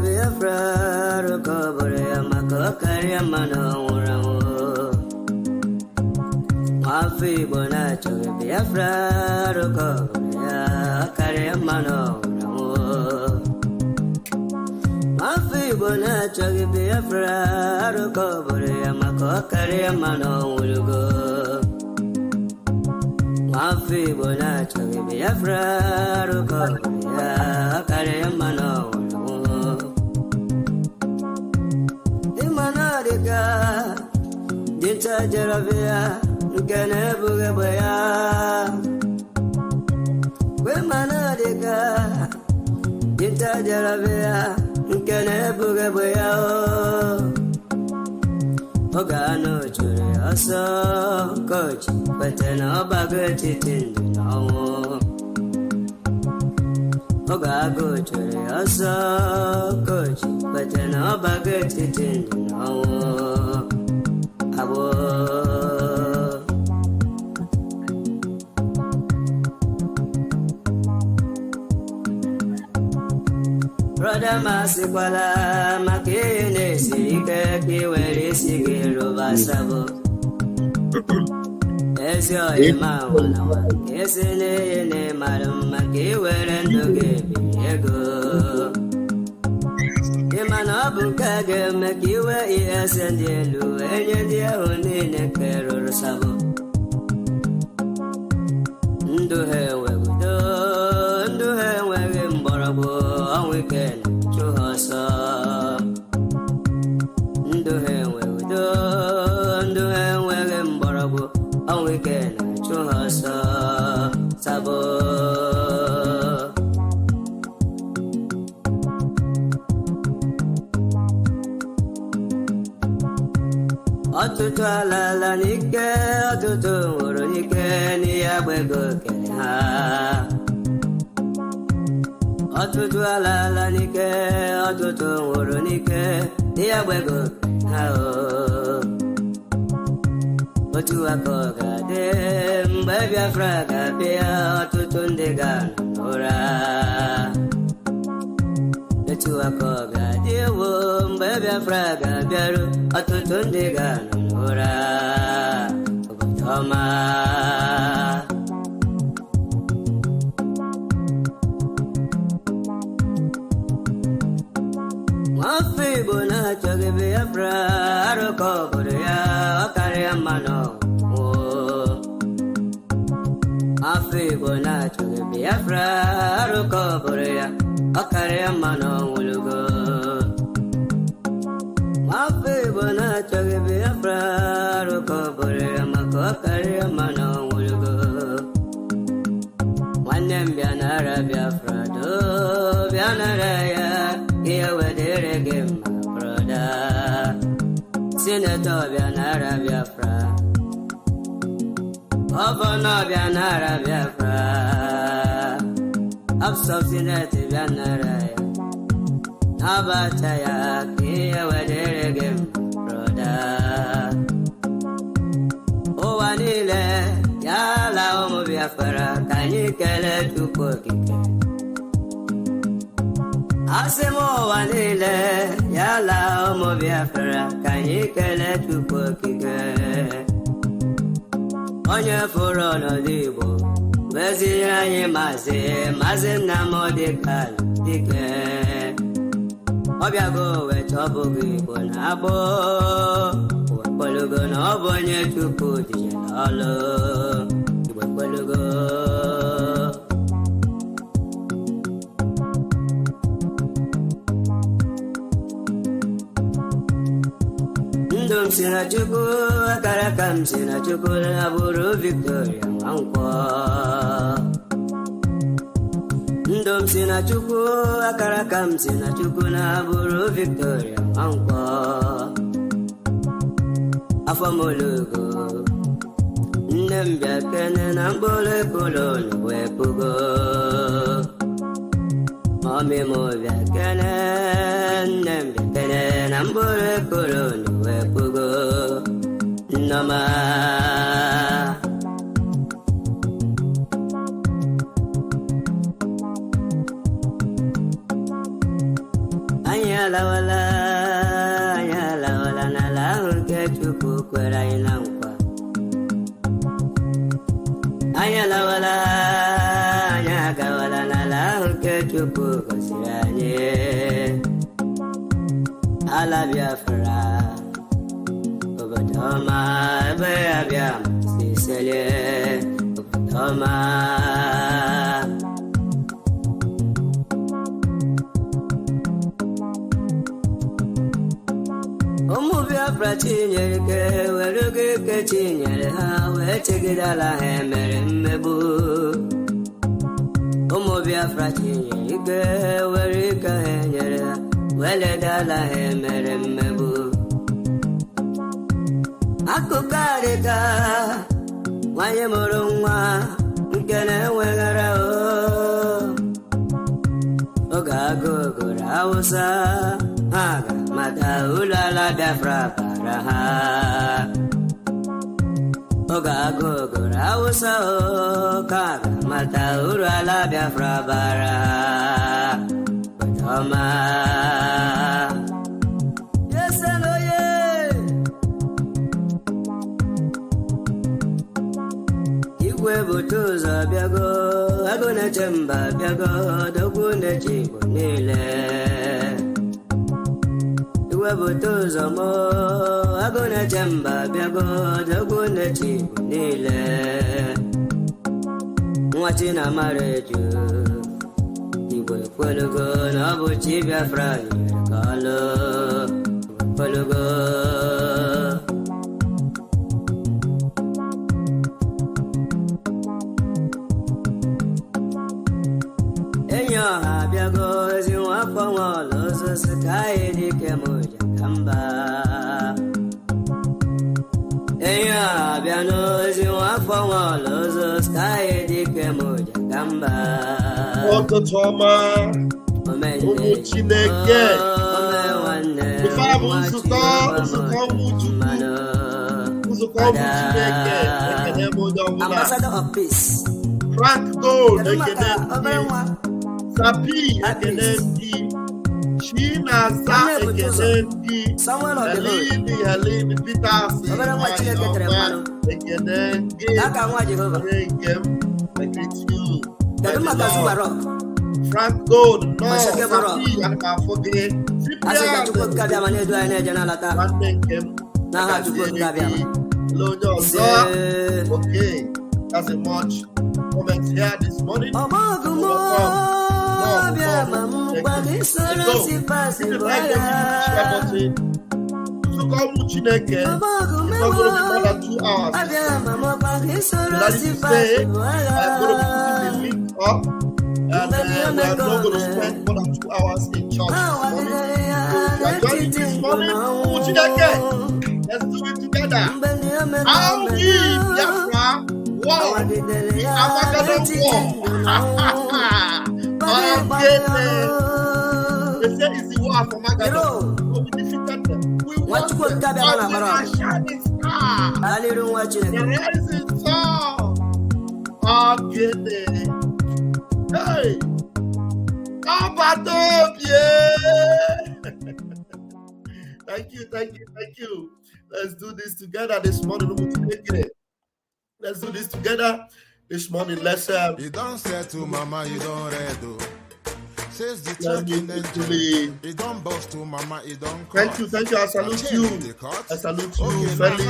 BIAFRA recovery makokari mano urawo Mafi bona choge BIAFRA recovery kari mano urawo Mafi bona choge BIAFRA recovery makokari mano urawo Mafi bona choge BIAFRA recovery kari mano Dinta jarabia, gana buga baya. We manadika, dinta jarabia, gana buga baya. Ogano chure aso coach, but no bagati tindino. Ogago chure aso coach, but no bagati tindino. Brother Masikwala Makine Sike Kiweri Sigiru Basabo Esyo Imawana Esene Madam Makiwere Ndoge Ego Imanabu Kage Makiwe Esendelu Enyedia Unine Kero Sabo Nduhe Webudo Nduhe Wege Mborabo Weekend to Hossa Nduhe Webudo Nduhe Wege Mborabo a weekend to Hossa Sabo Atutala la nike, atutu nike, ni abwego kenya. Atutala la nike, atutu nike, ni abwego kenya. Otu akoga de, BIAFRA kapia, atutu ndega ora. Otu akoga de wo, BIAFRA kapia, atutu ndega ora. Obama. Mafi bona choge BIAFRA rokoboria akaria mano. Mafi bona choge BIAFRA rokoboria akaria mano ulugo. Mafi bona choge BIAFRA rokoboria makakaria mano ulugo. Wanem bianara BIAFRA do bianara ya. Here we did again, my brother. Senator Bianara BIAFRA. Governor Bianara BIAFRA. Absolute Bianara. Abataya, here we did again, brother. Oh, Anile, Yala Omo BIAFRA. Can you get it to cook it? Asemo wanile yala omo BIAFRA kanyikele tukokike Onye furo no dibo Bezi anyi maze na modikal dike Obiago wetobugi bonabo Wekwelugo no bonye tuku dijelalo Wekwelugo Sinachuku, Akarakam Sinachuku, Aburu Victoria, Mankwa. Ndom Chukwu akara ka m si na Chukwu na-abụrụ Victoria Nwankwo afọmologo nne m bịa kene na mkpụrụ ekolonu wee pugo mọmị m bịa kene nne m bịa kene na mkpụrụ ekolonu wee pugo nnọma anyị alawala n'ala ahụ nke Chukwu kwere anyị na nkwa anyị alawala anyị agawala n'ala ahụ nke Chukwu gọziri anyị ala Biafra obodo ọma ebe ya bịa si selie obodo ọma ụmụ Biafra chinyere ike were oge ike chinyere ha wee chegide ala ha emere mmegbu ụmụ Biafra chinyere ike were ike ha enyere ha wee leda ala ha emere mmegbu akụkọ adịka nwanyị mụrụ nwa nke na-enweghara oge agụgụrụ Hausa ha ga-amata ụlọ ala Biafra bara ha oge agụgụrụ Hausa ka ga-amata ụlọ ala Biafra bara ha ọma yesenoye igwe bute ụzọ bịago agụ na-eche mba bịago dogwu na-eche Igbo niile webụta ụzọ m agụ na-eche mba bịago dogwu na-eche Igbo niile nwa chi na-amara eju Igbo ekwelugo na ọ bụ chi Biafra nyere ka ọlụ ekwelugo enyi ọha bịago ezi nwafọ nwa ọla osisi ka anyị dike m jakamba enyi ọha bịa n'ozi nwafọ nwa ọla osisi ka anyị dike m jakamba ụtụtụ ọma ụmụ Chineke ife a bụ nzukọ ụmụ Chukwu nzukọ ụmụ Chineke ekene m onye ọbụla Frank Gold ekene ndị Sapi ekene ndị Chinaza ekene ndị Helene Peters nwanyị ọma ekene ndị nke m Frank Gold no Sapi aka afọgide nwanne nke m onye ọzọ okay that's a much comment here this morning. Nzuko Umuchineke is not going to be more than 2 hours. That is to say, I'm going to put the link up and we are not going to spend more than 2 hours in church this morning. So we are joining this morning. Umuchineke, let's do it together. I'll give Biafra war, the AMAGEDON war. They say it's the war for Armageddon. So we defeated them. We won them. The shining star. The rising star. Hey. Thank you. Let's do this together this morning. Let's do this together this morning. Let's You don't say to mama, you don't read. Says the truck in the you don't boast to mama, you don't call. Thank you. I salute you. Felix.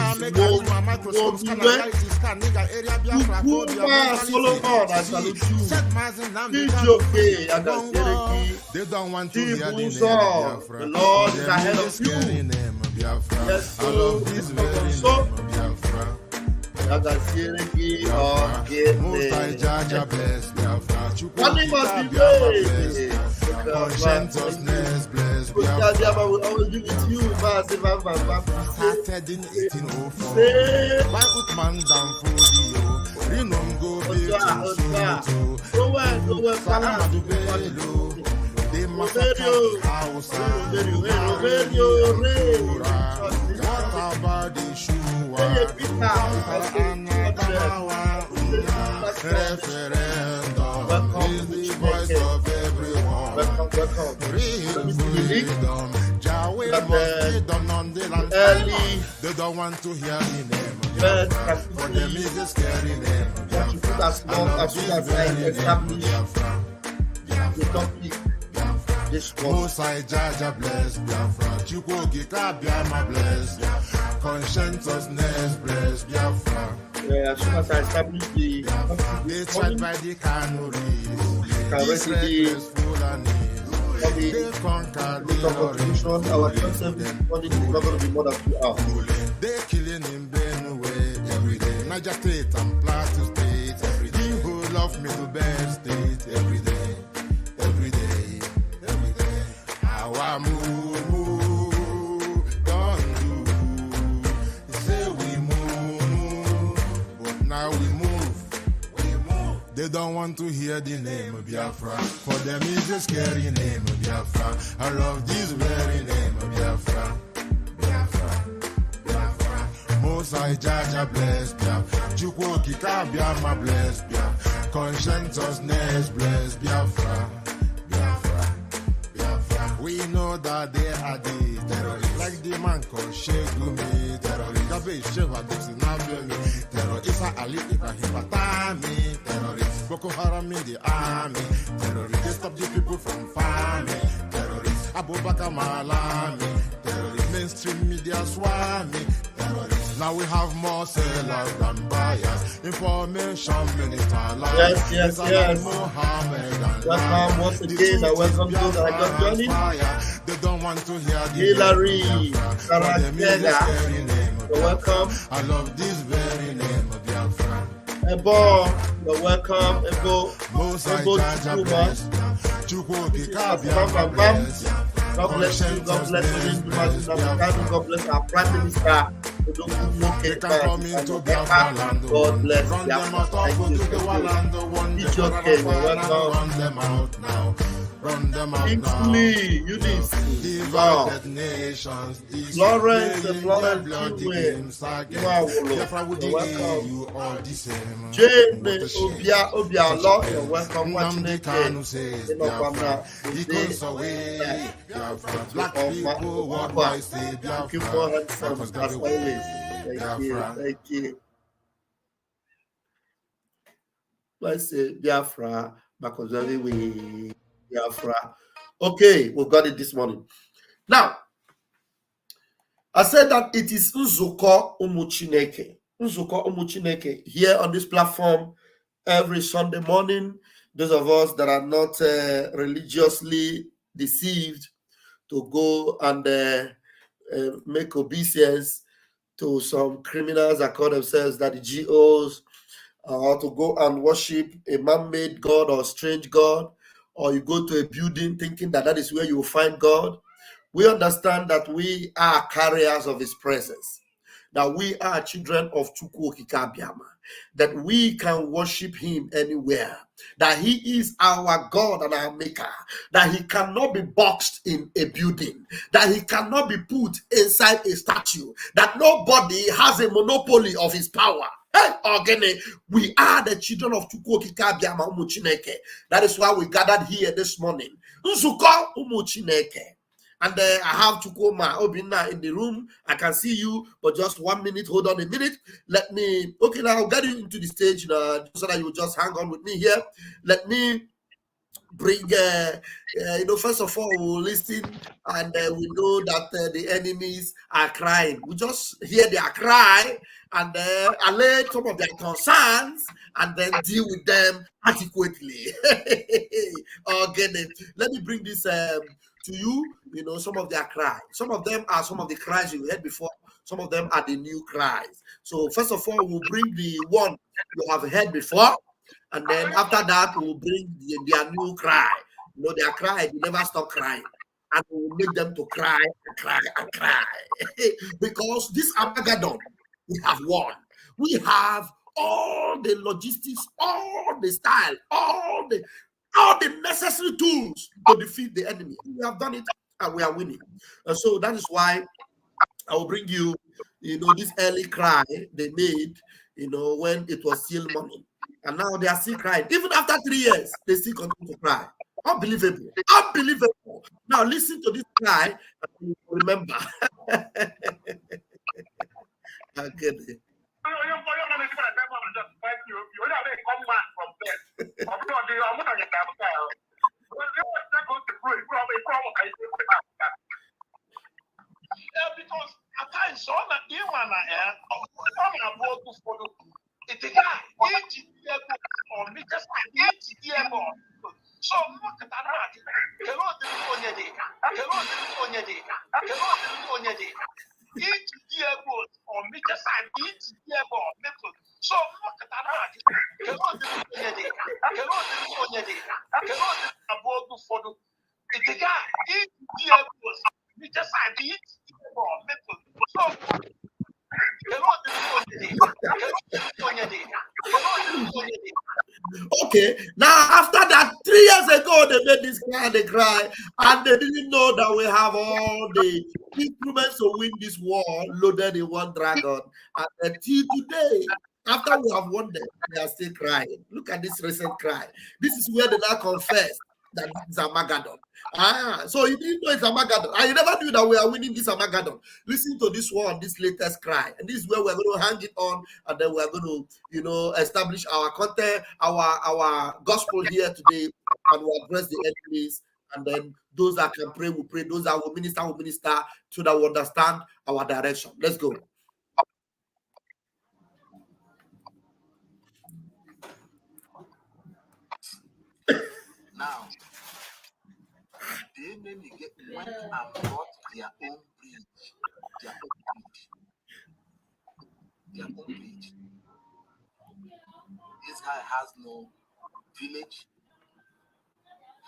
Solomon, I salute you. They don't want to hear the name Biafra. The Lord is ahead of you. Yes, I love this very name Biafra. Most I judge a bless Biafra. Money must be made. Conscientiousness, bless Biafra will always be with you, Pst Vam Vam Vam. started in 1804. Why Utman down for the Rinom go big to Salamadu Bello. They must have house. What about the shoe? Referendum is the voice of everyone. Freedom, Yahweh must be done on the land. They don't want to hear the name. For them is a scary name. As long as I establish the topic, this Most I Jaja bless Biafra. Chukwu Gika Biama bless. Conscientiousness bless Biafra. as soon as I establish the They tried by the canories. These already reckless Fulanis. They conquered the contribution, our concept is not going to be more than 2 hours. They killing in Benue every day. Niger State and Plateau State every day. Who love me to bed state every day. Every day. Every day. Our move, don't do. Say we move, but now we move. They don't want to hear the name of Biafra. For them it's a scary name of Biafra. I love this very name of Biafra. Biafra. Biafra. Most I Jaja bless Biafra. Chukwu Kika Biama bless Biafra. Conscientiousness bless Biafra. Biafra. Biafra. We know that they are the terrorists. Like the man called Shegumi terrorist. Gabe Sheva Dixinabemi terrorist. Isa Ali Ibrahim Batami terrorist. Boko Haram in the army terrorist. They stop the people from farming terrorist. Abubakar Malami terrorist. Mainstream media swami terrorist. Now we have more sellers than buyers. Information minister lies. Yes. Welcome once again. I welcome those that are just joining. They don't want to hear the Hillary, Karakega. You're welcome. I love this very name of Biafra. Ebo, you're welcome. Ebo, Most I Ebo, Jaja bless. Chukwu Kika Pst Vam Vam Biama Vam. bless. God bless you. God bless you. God bless our Prime Minister. They can come into Biafra land. God bless Run them out Biafra. of the land. One It's okay. Welcome. run them out now. Run them out now. Kingsley, Eunice, Divided nations. Florence, Florence, bloody Chidwe. games again. You are welcome. Biafra would You're welcome. you all the same. Jane, Obialo, you're welcome. Watching Nnamdi it. Kanu says Biafra. He goes away. Biafra. Black people worldwide say Thank you for Biafra. handsome Because as God will always. Biafra. Thank you. Let's say Biafra, because we Biafra. Okay, we've got it this morning. Now, I said that it is Nzuko Umuchineke. Nzuko Umuchineke here on this platform every Sunday morning. Those of us that are not religiously deceived to go and make obeisance to some criminals that call themselves that the GOs, or to go and worship a man-made God or strange God, or you go to a building thinking that that is where you will find God. We understand that we are carriers of his presence, that we are children of Chukwu Kikabiama, that we can worship him anywhere, that he is our God and our maker, that he cannot be boxed in a building, that he cannot be put inside a statue, that nobody has a monopoly of his power. Hey, Ogene, we are the children of Nzuko Umuchineke. That is why we gathered here this morning. Nzuko Umuchineke. And I have Chukoma Obina in the room. I can see you, but just 1 minute. Hold on a minute. Let me, okay, now I'll get you into the stage so that you will just hang on with me here. Let me bring, first of all, we'll listen, and we know that the enemies are crying. We just hear their cry and allay some of their concerns and then deal with them adequately. Again, let me bring this to you, some of their cries. Some of them are some of the cries you heard before. Some of them are the new cries. So first of all, we'll bring the one you have heard before, And then after that, we'll bring their new cry. You know, their cry, they never stop crying. And we'll make them to cry and cry and cry. Because this Armageddon, we have won. We have all the logistics, all the style, all the necessary tools to defeat the enemy. We have done it and we are winning. And so that is why I will bring you, this early cry they made, when it was still morning. And now they are still crying. Even after 3 years, they still continue to cry. Unbelievable. Unbelievable. Now listen to this cry and you will remember. Okay. Because at times, so that you want to follow it again, or me just so look at that. Hello, each year goes or me just each year method. So look at that. Hello, about to follow it again, each year goes. We just each method. So okay, now after that, 3 years ago, they made this cry, they cry, and they didn't know that we have all the instruments to win this war loaded in one dragon. And until today, after we have won them, they are still crying. Look at this recent cry. This is where they now confess that this is Armageddon. So you didn't know it's Armageddon. And you never knew that we are winning this Armageddon. Listen to this one, this latest cry. And this is where we're going to hang it on, and then we're going to, establish our content, our gospel here today, and we'll address the enemies. And then those that can pray will pray. Those that will minister, so that we understand our direction. Let's go. Now, the enemy went and brought their own bridge. This guy has no village.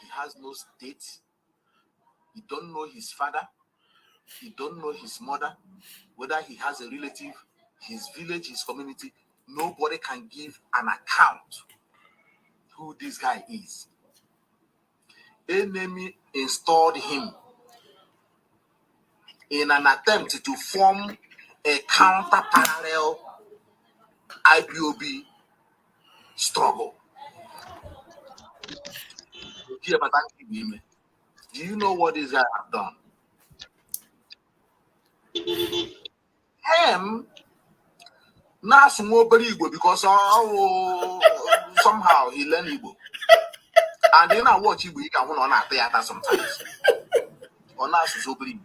He has no state. He don't know his father. He don't know his mother. Whether he has a relative, his village, his community. Nobody can give an account who this guy is. Enemy installed him in an attempt to form a counter-parallel IPOB struggle. Do you know what this guy has done? Him, now because somehow he learned Igbo. And then I watch Igbo, he can on our theater sometimes. On us is opening.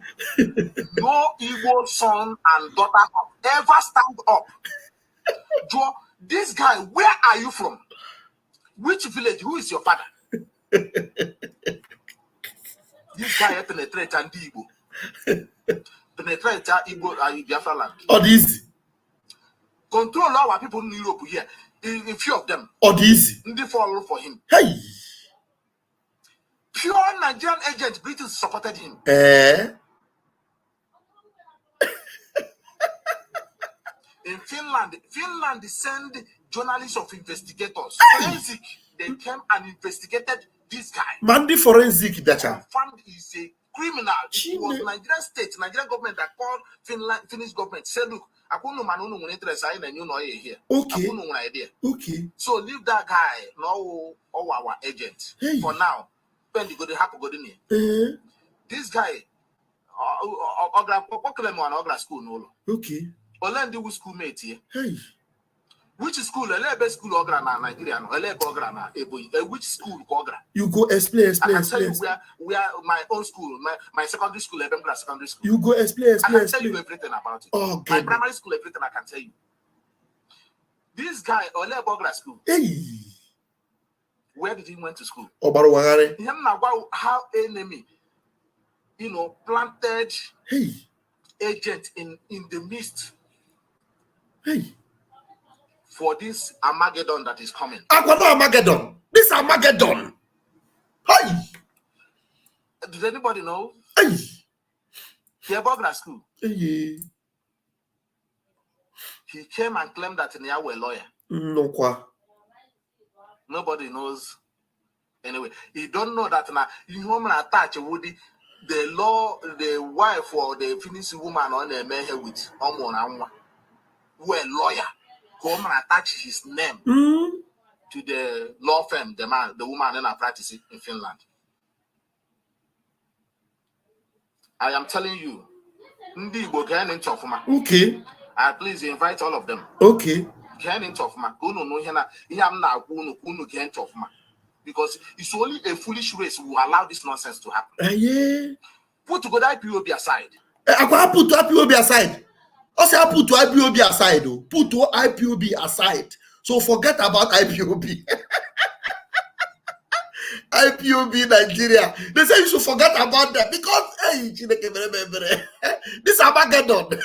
No Igbo son and daughter have ever stand up. Joe, this guy, where are you from? Which village? Who is your father? This guy penetrate and Igbo. Penetrate Igbo BIAFRA land. Or this. Control our people in Europe here. A few of them. Or this. They follow for him. Hey. Pure Nigerian agent, British supported him. In Finland sent journalists of investigators. Forensic. They came and investigated this guy. Mandi forensic, Dacha. Found he's a criminal. It was Nigerian state, Nigerian government that called Finnish government. Said, look, I couldn't know interest in you know here. Okay. I couldn't know idea. Okay. So leave that guy, no, our agent. Hey. For now. This guy, school, no. Okay. Orlando schoolmate here. Hey. Which school? Best school Nigeria. Which school? You go explain. I can tell you where my own school, my secondary school, 11th class secondary school. You go explain. I can tell you everything about it. Oh, my primary school, everything I can tell you. This guy, Ole school. Hey. Where did he went to school? How enemy, planted agent in the midst. Hey. for this Armageddon that is coming. Armageddon. This Armageddon. Hey. Does anybody know? Hey. He above that school. Hey. He came and claimed that he was a lawyer. No qua. Nobody knows. Anyway, he don't know that now. You woman attach Woody, the law, the wife or the Finnish woman on the man here with who a lawyer. Come and attach his name to the law firm, the woman in a practice in Finland. I am telling you, okay. Please invite all of them. Okay. Because it's only a foolish race who will allow this nonsense to happen. Yeah. Put to go IPOB aside. I put to IPOB aside. Also, I put to IPOB aside. Put to IPOB aside. So forget about IPOB. IPOB Nigeria. They say you should forget about that because hey, this Armageddon.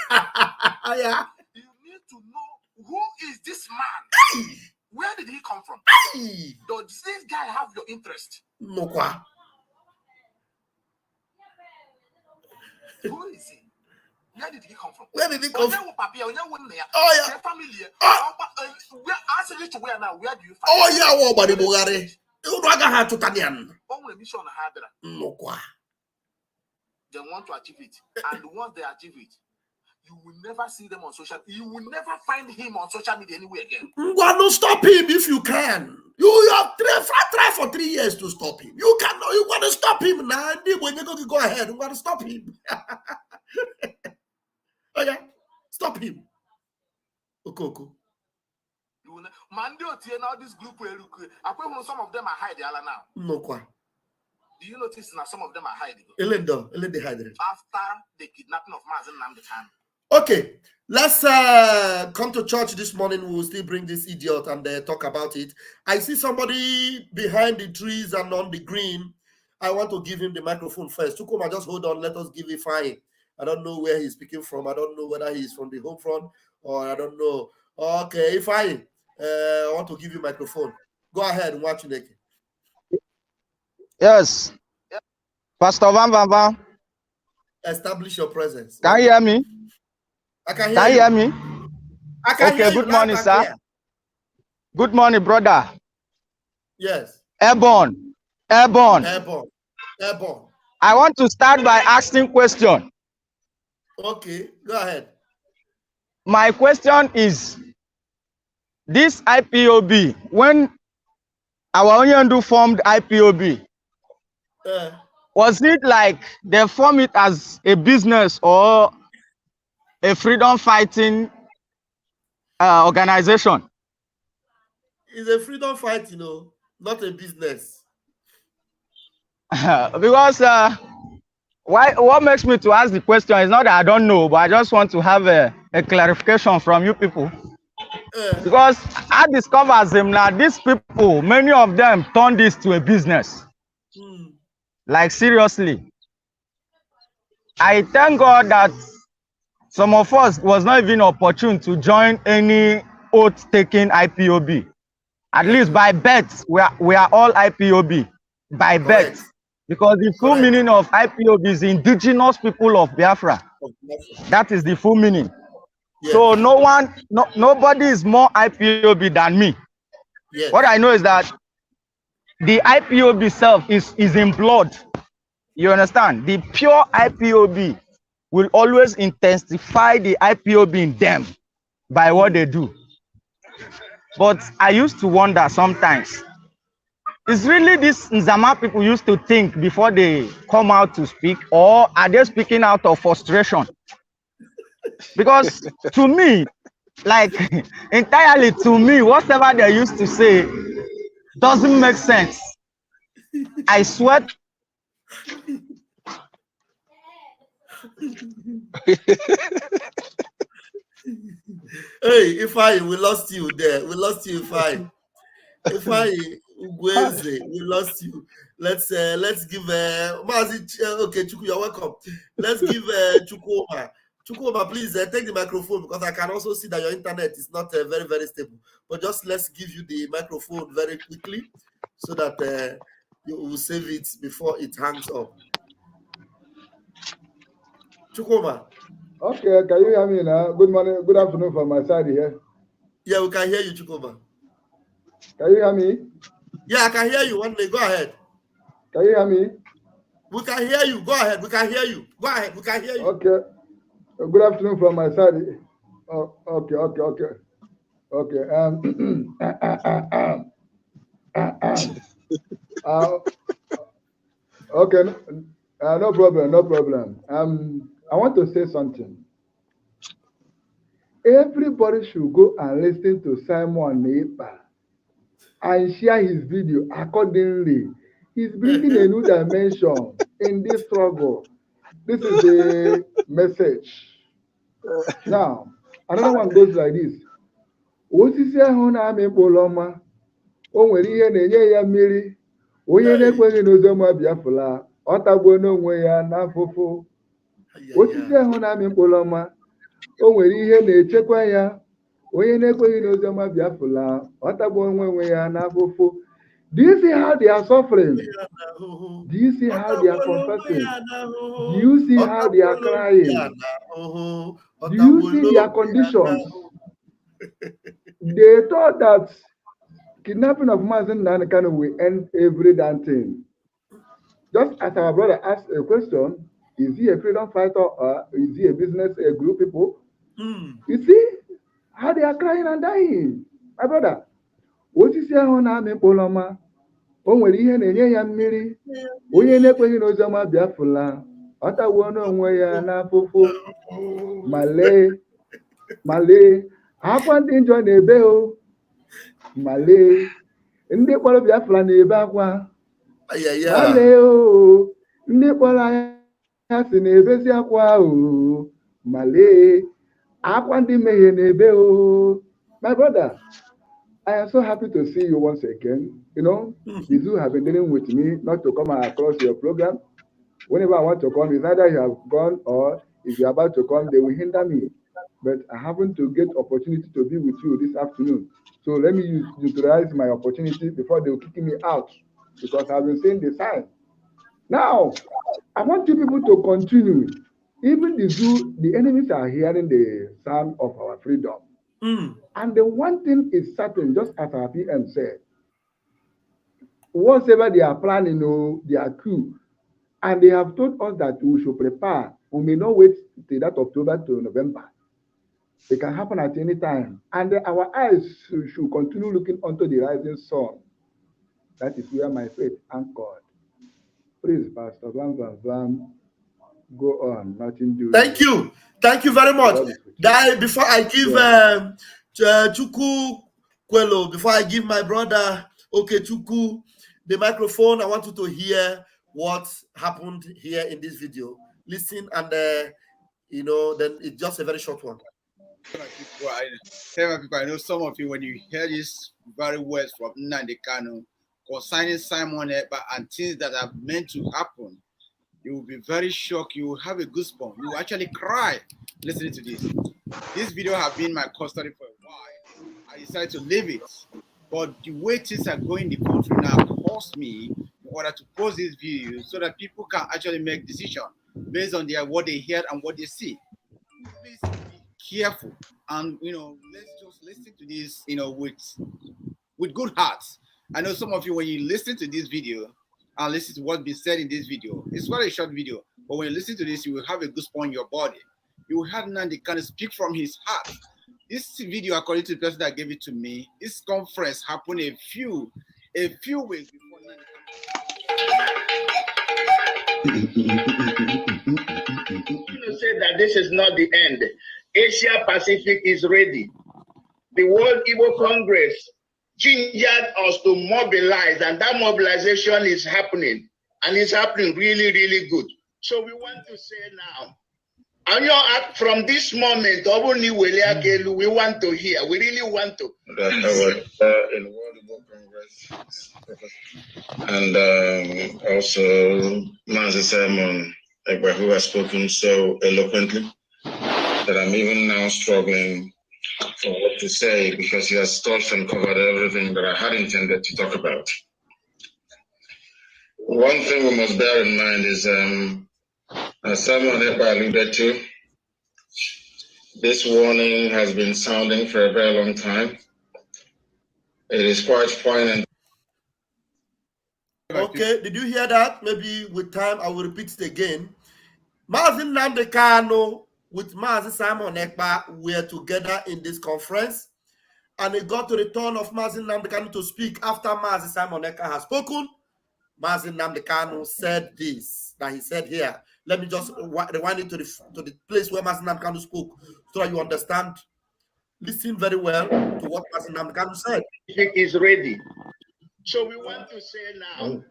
Yeah. You need to know who is this man. Hey. Where did he come from? Hey. Does this guy have your interest? No qua. Who is he? Where did he come from? Where did he come from? Oh yeah. Family. Where now? Where do you find? Oh yeah, what about the Bulgari? You don't have to Tanian. No qua. They want to achieve it, and once they achieve it, you will never see them on social. You will never find him on social media anywhere again. Well, no, stop him if you can. You have try for 3 years to stop him. You cannot. You want to stop him now. When you go ahead, you want to stop him. Okay, stop him. Okay. Now this group some of them are hiding now. No qua. Do you notice now some of them are hiding? After the kidnapping of Mazen Namdekan. Okay, let's come to church this morning. We'll still bring this idiot and talk about it. I see somebody behind the trees and on the green. I want to give him the microphone first. Tukuma, just hold on. Let us give it fine. I don't know where he's speaking from. I don't know whether he's from the home front or I don't know. Okay, fine. I want to give you microphone. Go ahead, Umuchineke. Yes. Pst Vam Vam Vam. Establish your presence. Can you hear me? I can hear Can you hear me? I can hear you. Good morning, sir. Good morning, brother. Yes. Airborne. I want to start by asking question. Okay, go ahead. My question is, this IPOB, when our Onyendu formed IPOB, was it like they formed it as a business or a freedom fighting organization? It's a freedom fight, not a business. Because what makes me to ask the question is not that I don't know, but I just want to have a clarification from you people. Because I discovered them now, these people, many of them turned this to a business. Like seriously. I thank God that some of us was not even opportune to join any oath-taking IPOB. At least by birth, we are all IPOB by birth. Because the full meaning of IPOB is indigenous people of Biafra. That is the full meaning. Yes. So nobody is more IPOB than me. Yes. What I know is that the IPOB itself is in blood. You understand? The pure IPOB will always intensify the IPOB in them by what they do. But I used to wonder sometimes, is really this Nzama people used to think before they come out to speak, or are they speaking out of frustration? Because to me, like entirely to me, whatever they used to say doesn't make sense. I swear. Hey, we lost you there. We lost you, Ugweze, we lost you. Let's give okay, Chuku, you're welcome. Let's give Chukuma Chukuma, please take the microphone because I can also see that your internet is not very, very stable. But just let's give you the microphone very quickly so that you will save it before it hangs up. Chukuma. Okay, can you hear me now? Good morning, good afternoon from my side here. Yeah, we can hear you, Chukuma. Can you hear me? Yeah, I can hear you. One day, go ahead. Can you hear me? We can hear you. Go ahead. We can hear you. Go ahead. We can hear you. Okay. Good afternoon from my side. Oh, okay. Okay. Okay. No problem. I want to say something. Everybody should go and listen to Simon Neighbor and share his video accordingly. He's bringing a new dimension in this struggle. This is the message. Now, another one goes like this. Osisi ahụ na-amị mkpụrụ ọma, o nwere ihe na-enye ya mmiri, onye na-ekweghị n'oziọma Biafra, ọ tagbuo n'onwe ya n'afụfụ. Osisi ahụ na-amị mkpụrụ ọma, o nwere ihe na-echekwa ya, onye na-ekweghị n'oziọma Biafra, ọ tagbuo onwe ya n'afụfụ. Do you see how they are suffering? Do you see how they are confessing? Do you see how they are crying? Do you see their conditions? They thought that kidnapping of Mazen Nankano will end every damn thing. Just as our brother asked a question, is he a freedom fighter or is he a business group people? You see how they are crying and dying. My brother, what is your name, Poloma? O nwere ihe na-enye ya mmiri, onye na-ekweghị n'oziọma Biafra, ọ tagbuo n'onwe ya n'afụfụ. Male, akwa ndị njọ na-ebe o. Male, ndị kpọrọ Biafra na-ebe akwa. Male o, ndị kpọrọ anya si na-ebezi akwa o. Male, akwa ndị mmehie na-ebe o. My brother, I am so happy to see you once again. You know, the zoo have been dealing with me not to come across your program. Whenever I want to come, it's either you have gone or if you're about to come, they will hinder me. But I happen to get opportunity to be with you this afternoon. So let me utilize my opportunity before they will kick me out because I've been saying the sign. Now, I want you people to continue. Even the zoo, the enemies are hearing the sound of our freedom. And the one thing is certain, just as our PM said, whatever they are planning, they are coup. And they have told us that we should prepare. We may not wait till that October to November. It can happen at any time. And our eyes should continue looking onto the rising sun. That is where my faith anchored. Please, Pastor Vam Vam Vam, go on. Nothing to do. Thank you. Thank you very much. Before I give Chuku Kwelo, before I give my brother Chuku the microphone, I want you to hear what happened here in this video. Listen and then it's just a very short one. I know some of you, when you hear these very words from Nnamdi Kanu concerning Simon Ekpa and things that are meant to happen, you will be very shocked. You will have a goosebump. You will actually cry listening to this. This video has been my custody for a while. I decided to leave it. But the way things are going in the country now caused me in order to post this video so that people can actually make decisions based on what they hear and what they see. Please be careful and let's just listen to this with good hearts. I know some of you, when you listen to this video and listen to what's been said in this video, it's quite a short video, but when you listen to this, you will have a goosebump in your body. You will have Nnamdi Kanu speak from his heart. This video, according to the person that gave it to me, this conference happened a few weeks before You say that this is not the end. Asia Pacific is ready. The World Igbo Congress gingered us to mobilize, and that mobilization is happening, and it's happening really, really good. So we want to say now, and from this moment, we want to hear. We really want to. In the World Igbo Congress, and also Master Simon Ekpa, who has spoken so eloquently. that I'm even now struggling for what to say because he has touched and covered everything that I had intended to talk about. One thing we must bear in mind is, as someone alluded to, this warning has been sounding for a very long time. It is quite poignant. Okay, did you hear that? Maybe with time I will repeat it again. Mazin Namdekano with Mazi Simon Ekpa were together in this conference, and it got to the turn of Mazin Namdekano to speak after Mazi Simon Ekpa has spoken. Mazin Namdekano said this, that he said here. Let me just rewind it to the place where Mazin Namdekano spoke so that you understand. Listen very well to what Mazin Namdekano said. It is ready. So we want to say now,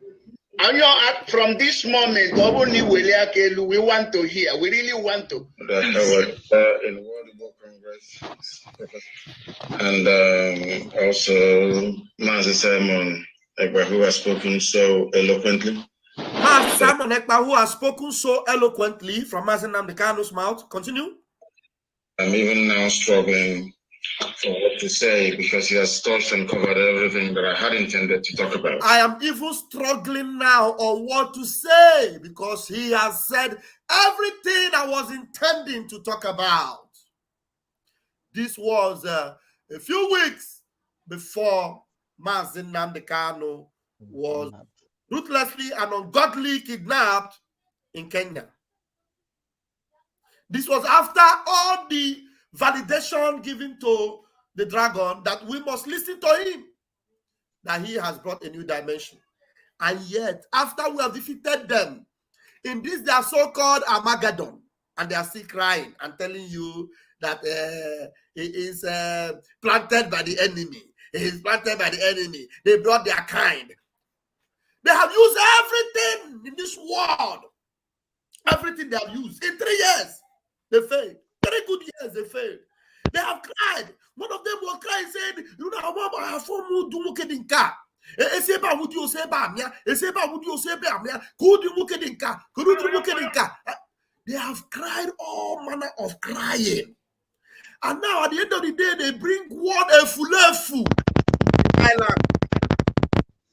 and from this moment, we want to hear. We really want to. In World War Congress, and also Mazi Simon Ekpa, who has spoken so eloquently. Mazi Simon Ekpa, who has spoken so eloquently from Mazi Namdekano's mouth. Continue. I'm even now struggling for what to say because he has touched and covered everything that I had intended to talk about. I am even struggling now on what to say because he has said everything I was intending to talk about. This was a few weeks before Mazin Namdekano was ruthlessly and ungodly kidnapped in Kenya. This was after all the validation given to the dragon that we must listen to him, that he has brought a new dimension. And yet, after we have defeated them in this their so-called AMAGEDON, and they are still crying and telling you that it is planted by the enemy. It is planted by the enemy. They brought their kind. They have used everything in this world. Everything they have used. In 3 years, they failed. 3 good years, they failed. They have cried. One of them was crying, saying, "You know, I have four more do look at in car. Eseba would you say bamia? Eseba would you say bamia? Could you look at in car? Could you look at in car?" They have cried all manner of crying. And now at the end of the day, they bring one a full island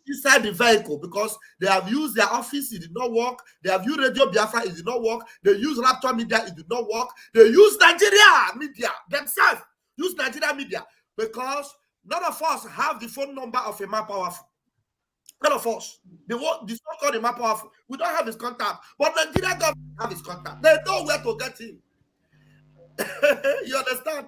inside the vehicle because they have used their office, it did not work. They have used Radio Biafra, it did not work. They used Raptor Media, it did not work. They used Nigeria media themselves, use Nigeria media because none of us have the phone number of a man powerful. None of us. The so-called a man powerful. We don't have his contact, but Nigeria government have his contact. They know where to get him. You understand?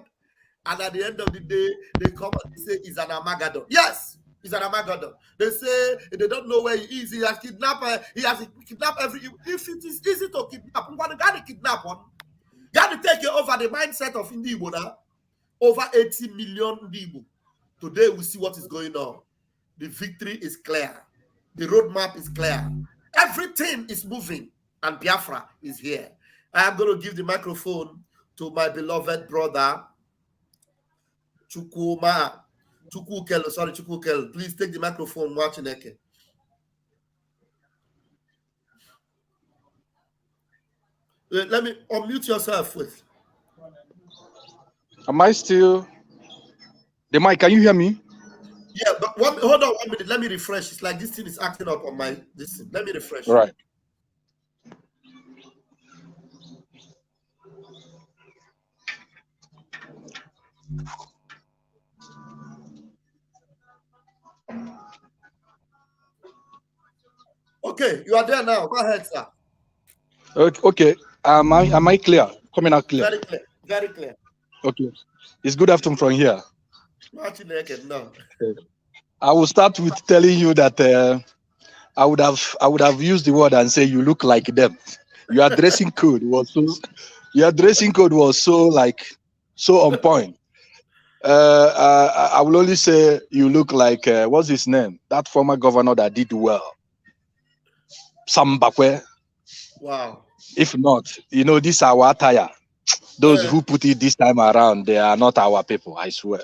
And at the end of the day, they come and say he's an Armageddon. Yes, he's an Armageddon. They say they don't know where he is. He has kidnapped. He has kidnapped every. If it is easy to kidnap, one got to kidnap one. Got to take over the mindset of Indibo now. Over 80 million Indibo. Today we see what is going on. The victory is clear. The roadmap is clear. Everything is moving, and Biafra is here. I am going to give the microphone to my beloved brother, Chukwukel. Please take the microphone, Umuchineke. Let me unmute yourself with. Am I still? The mic, can you hear me? Yeah, but hold on 1 minute. Let me refresh. It's like this thing is acting up on my this thing. Let me refresh. Right. Okay, you are there now. Go ahead, sir. Okay. Am I clear? Coming out clear. Very clear. Very clear. Okay. It's good afternoon from here. No. I will start with telling you that I would have used the word and say you look like them. Your dressing code was so on point. I will only say you look like what's his name? That former governor that did well. Sam Bakwe. Wow. If not, this is our attire. Those who put it this time around, they are not our people, I swear.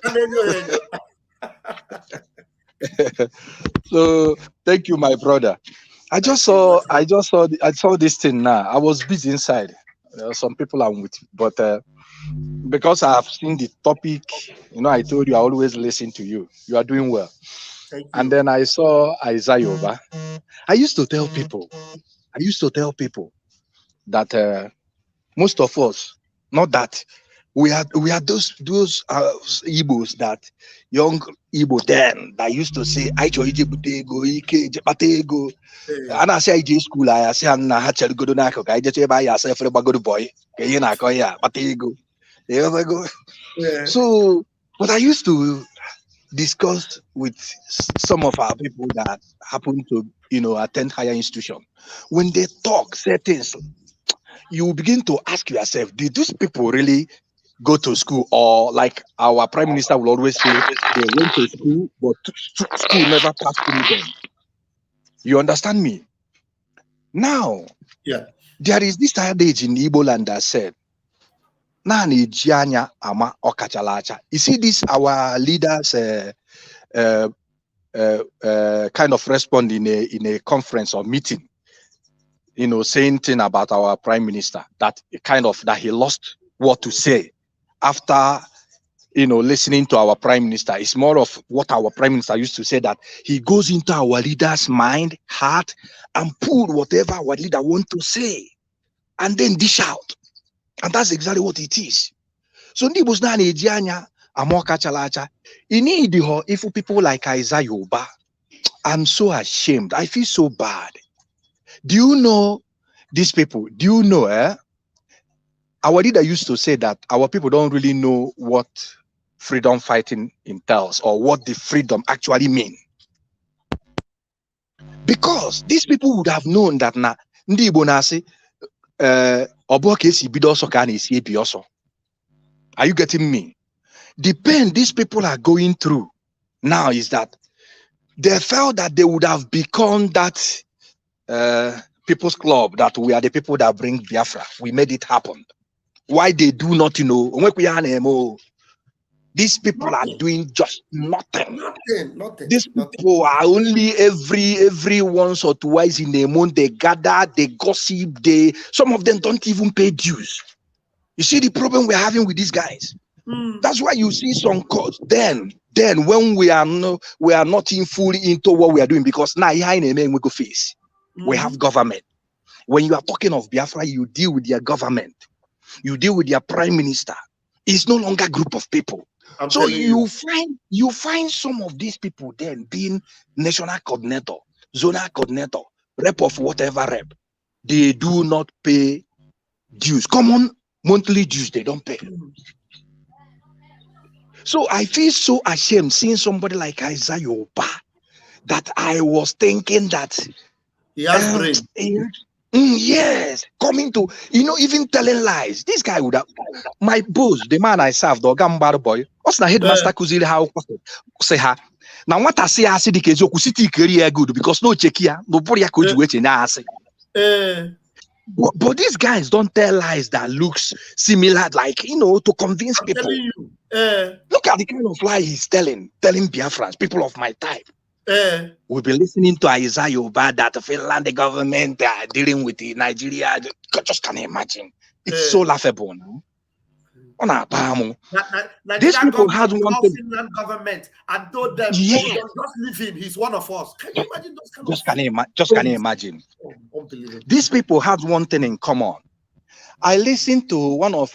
So thank you, my brother. I saw this thing now. I was busy inside. Some people I'm with, but because I've seen the topic, you know, I told you I always listen to you. You are doing well. Thank you. And then I saw Isaiah Yoba. I used to tell people that most of us, not that we are those Igbos, that young Igbo then that used to say I cho ije butego ike ego. And I say ije school I say na ha chere godo na ka ije chebe ya say free bagodo boy ke yin na ko ya batego. So but I used to discuss with some of our people that happen to, you know, attend higher institution. When they talk certain, you begin to ask yourself, did these people really go to school? Or like our prime minister will always say, they went to school, but school never passed through them. You understand me? Now, yeah, there is this adage in Igbo land that said, Nani jianya ama okachalacha. You see this, our leaders kind of respond in a conference or meeting, you know, saying thing about our prime minister, that he lost what to say after, you know, listening to our prime minister. It's more of what our prime minister used to say, that he goes into our leader's mind, heart, and pull whatever our leader want to say and then dish out. And that's exactly what it is. So Ndibus na Nijianya Amoka Chalacha. You need if people like Isaiah Yoba. I'm so ashamed. I feel so bad. Do you know these people? Do you know our leader used to say that our people don't really know what freedom fighting entails or what the freedom actually means. Because these people would have known that na Ndi Igbo na-asị ọbụ ka esi bido ọsọ ka a na-esi ebi ọsọ. Are you getting me? The pain these people are going through now is that they felt that they would have become that people's club, that we are the people that bring Biafra. We made it happen. Why they do not, you know, these people are doing just nothing. These people are only every once or twice in a month, they gather, they gossip, some of them don't even pay dues. You see the problem we're having with these guys. That's why you see some calls. Then when we are not in fully into what we are doing, because now we go face. We have government. When you are talking of Biafra, you deal with their government. You deal with their prime minister. It's no longer a group of people. So you find some of these people then being national coordinator, zonal coordinator, rep of whatever rep. They do not pay dues. Common monthly dues, they don't pay. So I feel so ashamed seeing somebody like Isaiah Yoba, that I was thinking that he has brain. Yes, coming to, you know, even telling lies. This guy would have, my boss, the man I served, the Gambar boy, what's the headmaster Kuzili how say her. Now what I say the case you city career good because no check here, nobody could wait in us. But these guys don't tell lies that looks similar, like, you know, to convince people. Look at the kind of lie he's telling Biafrans, people of my type. We'll be listening to Isaiah Yoba that the Finland, the government are dealing with the Nigeria. Just can't imagine. It's so laughable now. These people had one thing. Finland government and told them, yes, just leave him. He's one of us. Can you imagine those kind of just can't imagine. Unbelievable. These people had one thing in common. I listened to one of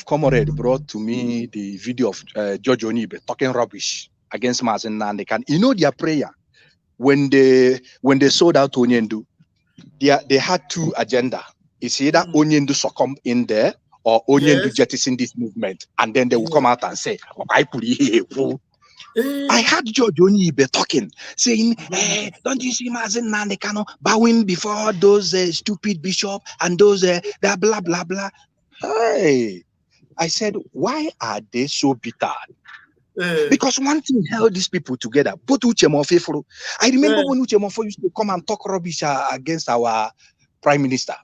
comrades brought to me the video of George Onibe talking rubbish against Mazen Nandekan. You know their prayer when they sold out Onyendu, they had two agenda. It's either Onyendu succumb in there or Onyendu jettison this movement, and then they will come out and say, I had George Onibe talking, saying, don't you see Mazen Nandekano bowing before those stupid bishop and those blah, blah, blah, blah. Hey, I said, why are they so bitter? Because one thing held these people together. Both Uchemofo. I remember when Uchemofo used to come and talk rubbish against our prime minister.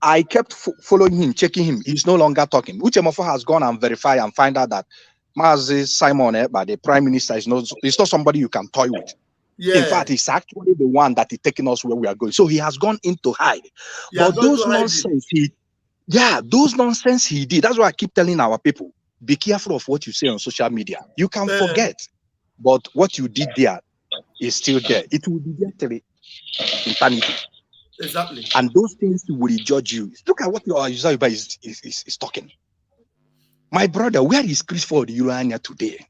I kept following him, checking him. He's no longer talking. Uchemofo has gone and verified and find out that Mazi Simon, but the prime minister is not somebody you can toy with. In fact, he's actually the one that is taking us where we are going. So he has gone into hide. But those nonsense, Yeah, those nonsense he did. That's why I keep telling our people, be careful of what you say on social media. You can forget, but what you did there is still there. It will be there till eternity. Exactly. And those things will judge you. Look at what your Yuba is talking. My brother, where is Clifford Urania today?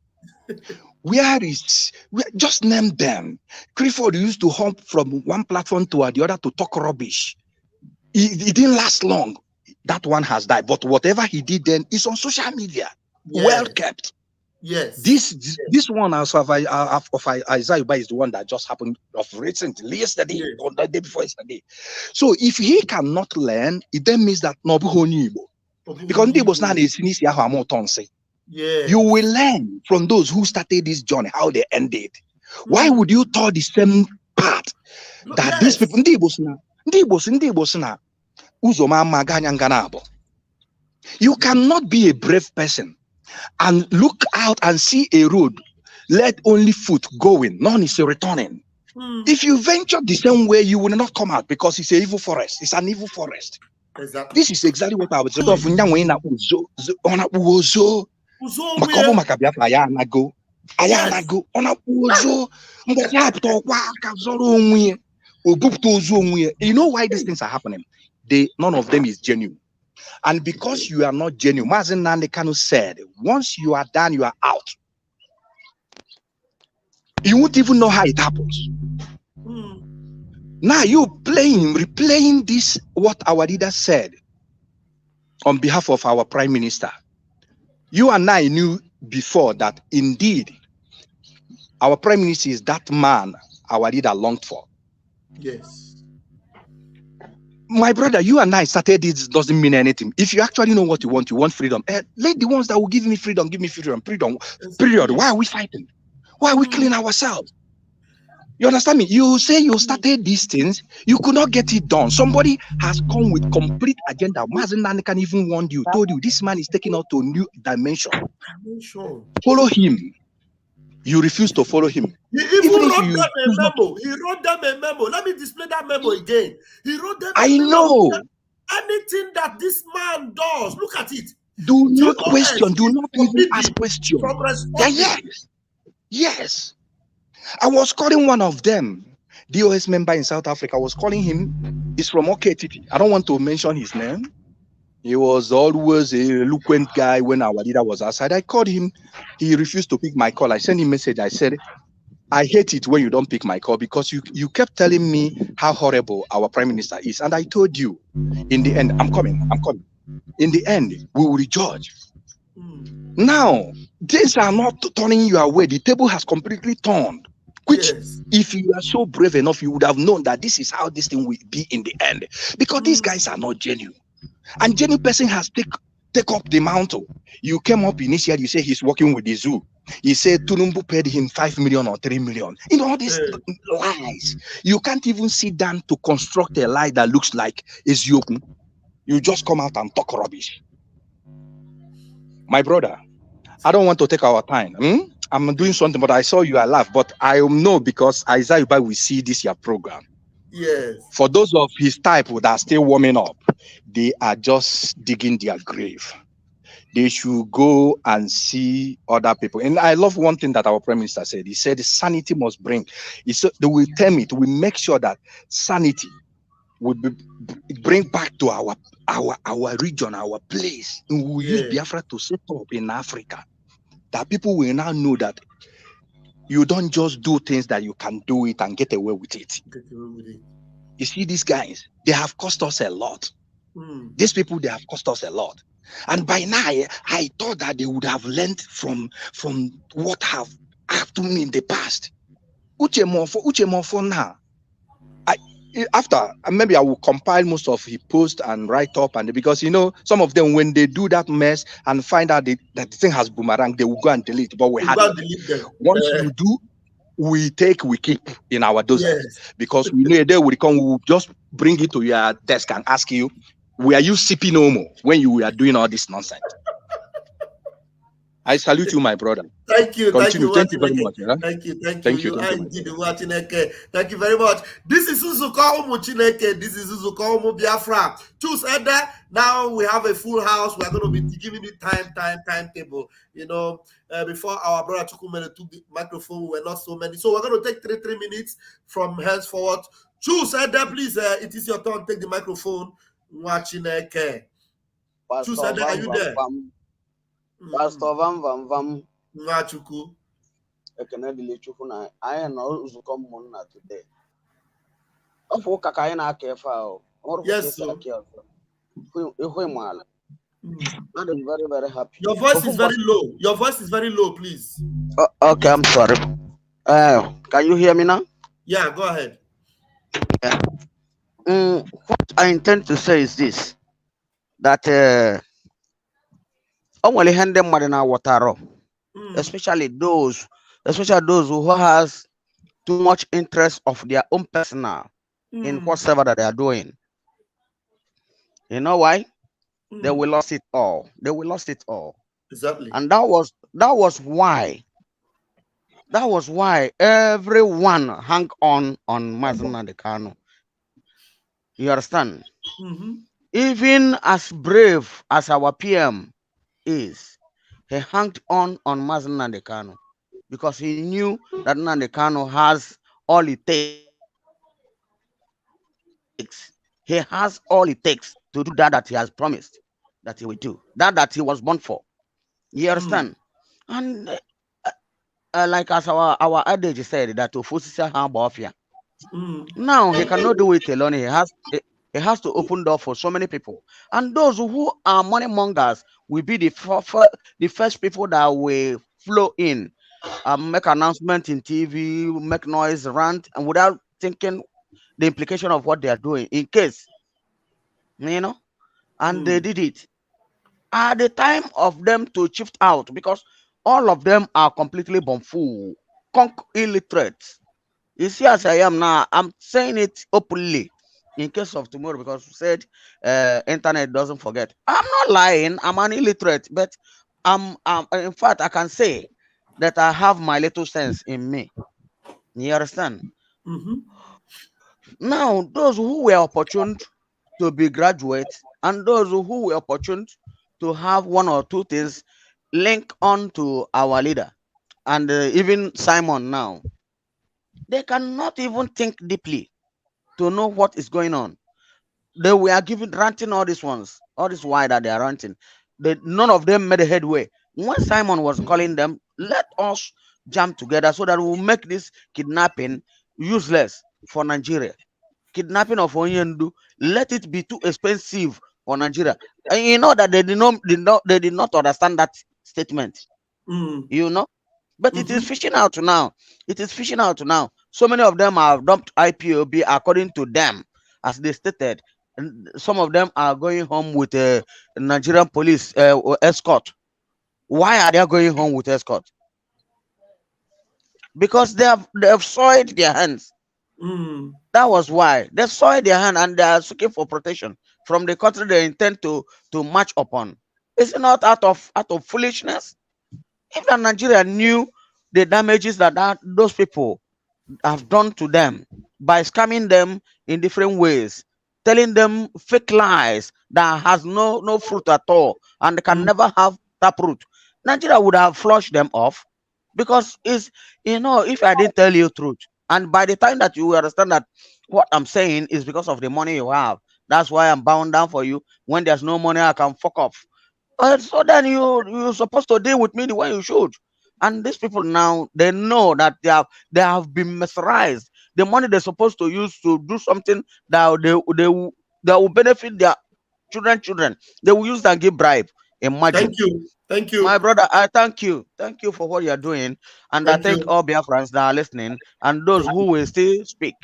Just name them. Clifford used to hop from one platform to the other to talk rubbish. It didn't last long. That one has died. But whatever he did then is on social media. Yes. Well kept. Yes. This one also of Isaiah is the one that just happened of recently, yesterday, or the day before yesterday. So if he cannot learn, it then means that no because you will learn from those who started this journey, how they ended. Why would you tell the same path that these people you cannot be a brave person and look out and see a road, let only foot going, none is returning. If you venture the same way, you will not come out because it's an evil forest. It's an evil forest. Exactly. This is exactly what I was saying. You know why these things are happening? None of them is genuine. And because you are not genuine, Mazen Nandekano said, once you are done, you are out. You won't even know how it happens. Now you replaying this, what our leader said on behalf of our prime minister. You and I knew before that indeed our prime minister is that man our leader longed for. Yes. My brother, you and I started this doesn't mean anything. If you actually know what you want freedom. Let the ones that will give me freedom, freedom. Period. Why are we fighting? Why are we killing ourselves? You understand me? You say you started these things, you could not get it done. Somebody has come with complete agenda. Mazen can even warned you, told you this man is taking out to a new dimension. Follow him. You refuse to follow him. He even wrote them a memo. He wrote them a memo. Let me display that memo again. He wrote them a memo. I know. Anything that this man does, look at it. Do not question. Do not even ask questions. Yes. I was calling one of them, DOS member in South Africa. I was calling him. He's from OKTT. I don't want to mention his name. He was always a eloquent guy when our leader was outside. I called him. He refused to pick my call. I sent him a message. I said, I hate it when you don't pick my call because you kept telling me how horrible our prime minister is. And I told you, in the end, I'm coming. In the end, we will judge. Now, things are not turning your way. The table has completely turned. Which, if you are so brave enough, you would have known that this is how this thing will be in the end. Because these guys are not genuine. And genuine person has take up the mantle. You came up initially, you say he's working with the zoo. He said Tunumbu paid him 5 million or 3 million. You know, all these lies. You can't even sit down to construct a lie that looks like is yoku. You just come out and talk rubbish. My brother, I don't want to take our time. I'm doing something, but I saw you laugh. But I know because Isaiah will see this your program. Yes. For those of his type that are still warming up, they are just digging their grave. They should go and see other people. And I love one thing that our prime minister said. He said sanity must bring. He said they will tell me, we make sure that sanity will bring back to our region, our place. And we will use Biafra to set up in Africa. That people will now know that you don't just do things that you can do it and get away with it. You see, these guys, they have cost us a lot. These people, they have cost us a lot. And by now, I thought that they would have learned from what have happened in the past. Uche more for now. After, maybe I will compile most of his posts and write up, and because you know some of them, when they do that mess and find out that the thing has boomerang, they will go and delete. But we had once you do, we keep in our dozen because we know a day will come. We will just bring it to your desk and ask you, were you sipping no more when you were doing all this nonsense? I salute you, my brother. Thank you. Continue. Thank you very much. Yeah? Thank you. Thank You you, are indeed Umuchineke. Thank you very much. This is Nzuko Umuchineke. This is Nzuko Umu BIAFRA. Choose Eda. Now we have a full house. We are going to be giving it timetable. You know, before our brother Chukwumene took the microphone, we were not so many. So we're going to take three minutes from henceforward. Choose Eda, please. It is your turn. Take the microphone. Umuchineke. Choose Eda. Are you there? Pastor Vam Vam Vam. Nwachukwu. Ekene dịle Chukwu na anyị nọ nzukọ ụmụnna today. Ọ fụ ụka ka anyị na-aka efe ahụ. Yes, sir. I'm very, very happy. Your voice is very low. Your voice is very low, please. Okay, I'm sorry. Can you hear me now? Yeah, go ahead. Yeah. What I intend to say is this: that only hand them money now water, especially those who has too much interest of their own personal in whatever that they are doing. You know why? They will lose it all. They will lose it all. Exactly. And that was why everyone hung on Mazen and the Kano. You understand? Even as brave as our PM is, he hung on Mazen and the Kano because he knew that Nandekano has all it takes. He has all it takes to do that he has promised that he will do, that he was born for. You understand? And like as our adage said, that to force now he cannot do it alone. He has to open door for so many people, and those who are money mongers will be the first people that will flow in, make announcement in TV, make noise, rant, and without thinking the implication of what they are doing, in case, you know. And they did it at the time of them to shift out, because all of them are completely bumful, illiterate. You see, as I am now, I'm saying it openly in case of tomorrow, because we said internet doesn't forget. I'm not lying. I'm an illiterate, but in fact, I can say that I have my little sense in me. You understand? Now, those who were opportune to be graduates and those who were opportune to have one or two things link on to our leader and even Simon now, they cannot even think deeply to know what is going on. They were ranting all these ones, all this why that they are ranting. None of them made a headway. When Simon was calling them, let us jam together so that we'll make this kidnapping useless for Nigeria. Kidnapping of Onyendu, let it be too expensive for Nigeria. And you know that they did not understand that statement. You know, but it is fishing out now. It is fishing out now. So many of them have dumped IPOB according to them, as they stated. And some of them are going home with a Nigerian police escort. Why are they going home with escort? Because they have soiled their hands. That was why they soiled their hand, and they are seeking for protection from the country they intend to march upon. Is it not out of foolishness? If the Nigeria knew the damages that those people have done to them by scamming them in different ways, telling them fake lies that has no fruit at all and can never have taproot, Nigeria would have flushed them off. Because if I didn't tell you truth, and by the time that you understand that what I'm saying is because of the money you have, that's why I'm bound down for you. When there's no money, I can fuck off. So then you're supposed to deal with me the way you should. And these people now, they know that they have been mesmerized. The money they're supposed to use to do something that they will benefit their children, they will use that and give bribe. Imagine. Thank you, my brother. I thank you for what you're doing, and I thank all Biafrans that are listening and those who will still speak.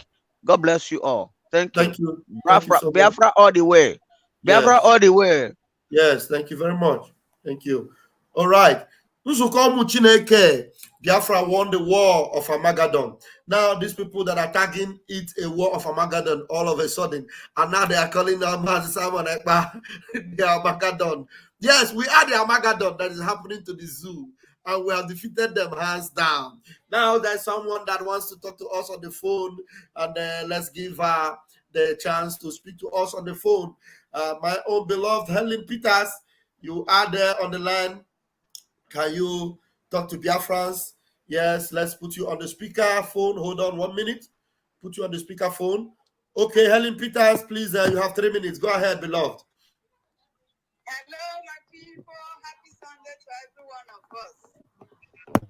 God bless you all. Thank you. Biafra all the way. Biafra all the way. Yes, thank you very much. Thank you. All right. Nzuko Umuchineke, Biafra won the war of AMAGEDON. Now these people that are tagging it a war of AMAGEDON all of a sudden, and now they are calling them Simon Ekpa the AMAGEDON. Yes, we are the AMAGEDON that is happening to the zoo, and we have defeated them hands down. Now there's someone that wants to talk to us on the phone, and let's give her the chance to speak to us on the phone. My own beloved Helen Peters, you are there on the line. Can you talk to Biafrans? Yes, let's put you on the speaker phone. Hold on 1 minute. Put you on the speaker phone. Okay, Helen Peters, please, you have 3 minutes. Go ahead, beloved. Hello, my people. Happy Sunday to every one of us.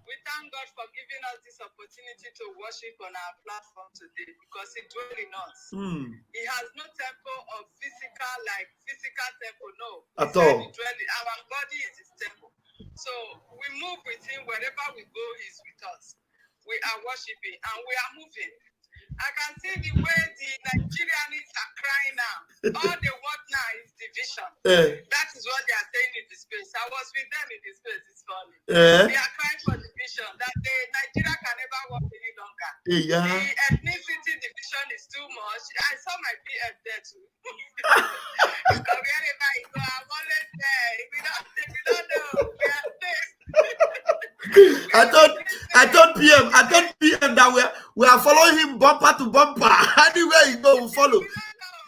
We thank God for giving us this opportunity to worship on our platform today because He dwells in us. He has no temple of physical temple, no. At all. Our body is His temple. So we move with Him wherever we go, He's with us. We are worshiping and we are moving. I can see the way the Nigerians are crying now. All they want now is division. That is what they are saying in the space. I was with them in the space this morning. They are crying for division, that Nigeria can never work any longer. The ethnicity division is too much. I saw my PF there too. Because wherever I go, I'm always there. If we don't know, we are safe. I told PM that we are following him bumper to bumper. Anywhere he go, we follow.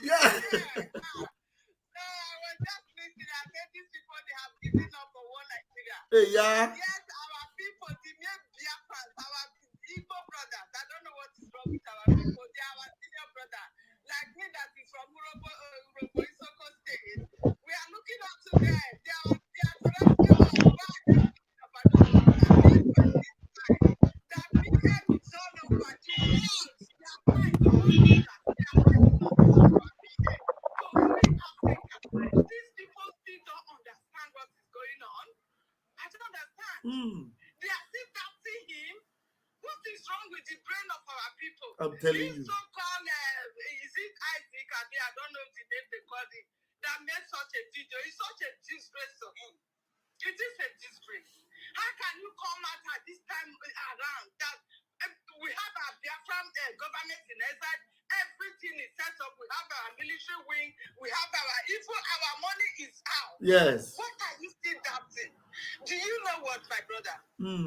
Yeah. So I was just listening. I said these people, they have given up on one Nigeria. Yeah. Yes, our people, the mere Biafrans, our Igbo brothers. I don't know what is wrong with our people. They are our senior brother. Like me, that is from Urobo Isoko State. We are looking up to them. They are rescuers. These people still don't understand what is going on. I don't understand. They are still doubting him. What is wrong with the brain of our people? I'm telling you. So-called, is it Isaac? I don't know the name they call it. That made such a video. It's such a disgrace to him. It is a disgrace. How can you come out at this time around that we have our Biafran government in exile? Everything is set up. We have our military wing. We have our money is out. Yes. What are you still doubting? Do you know what, my brother?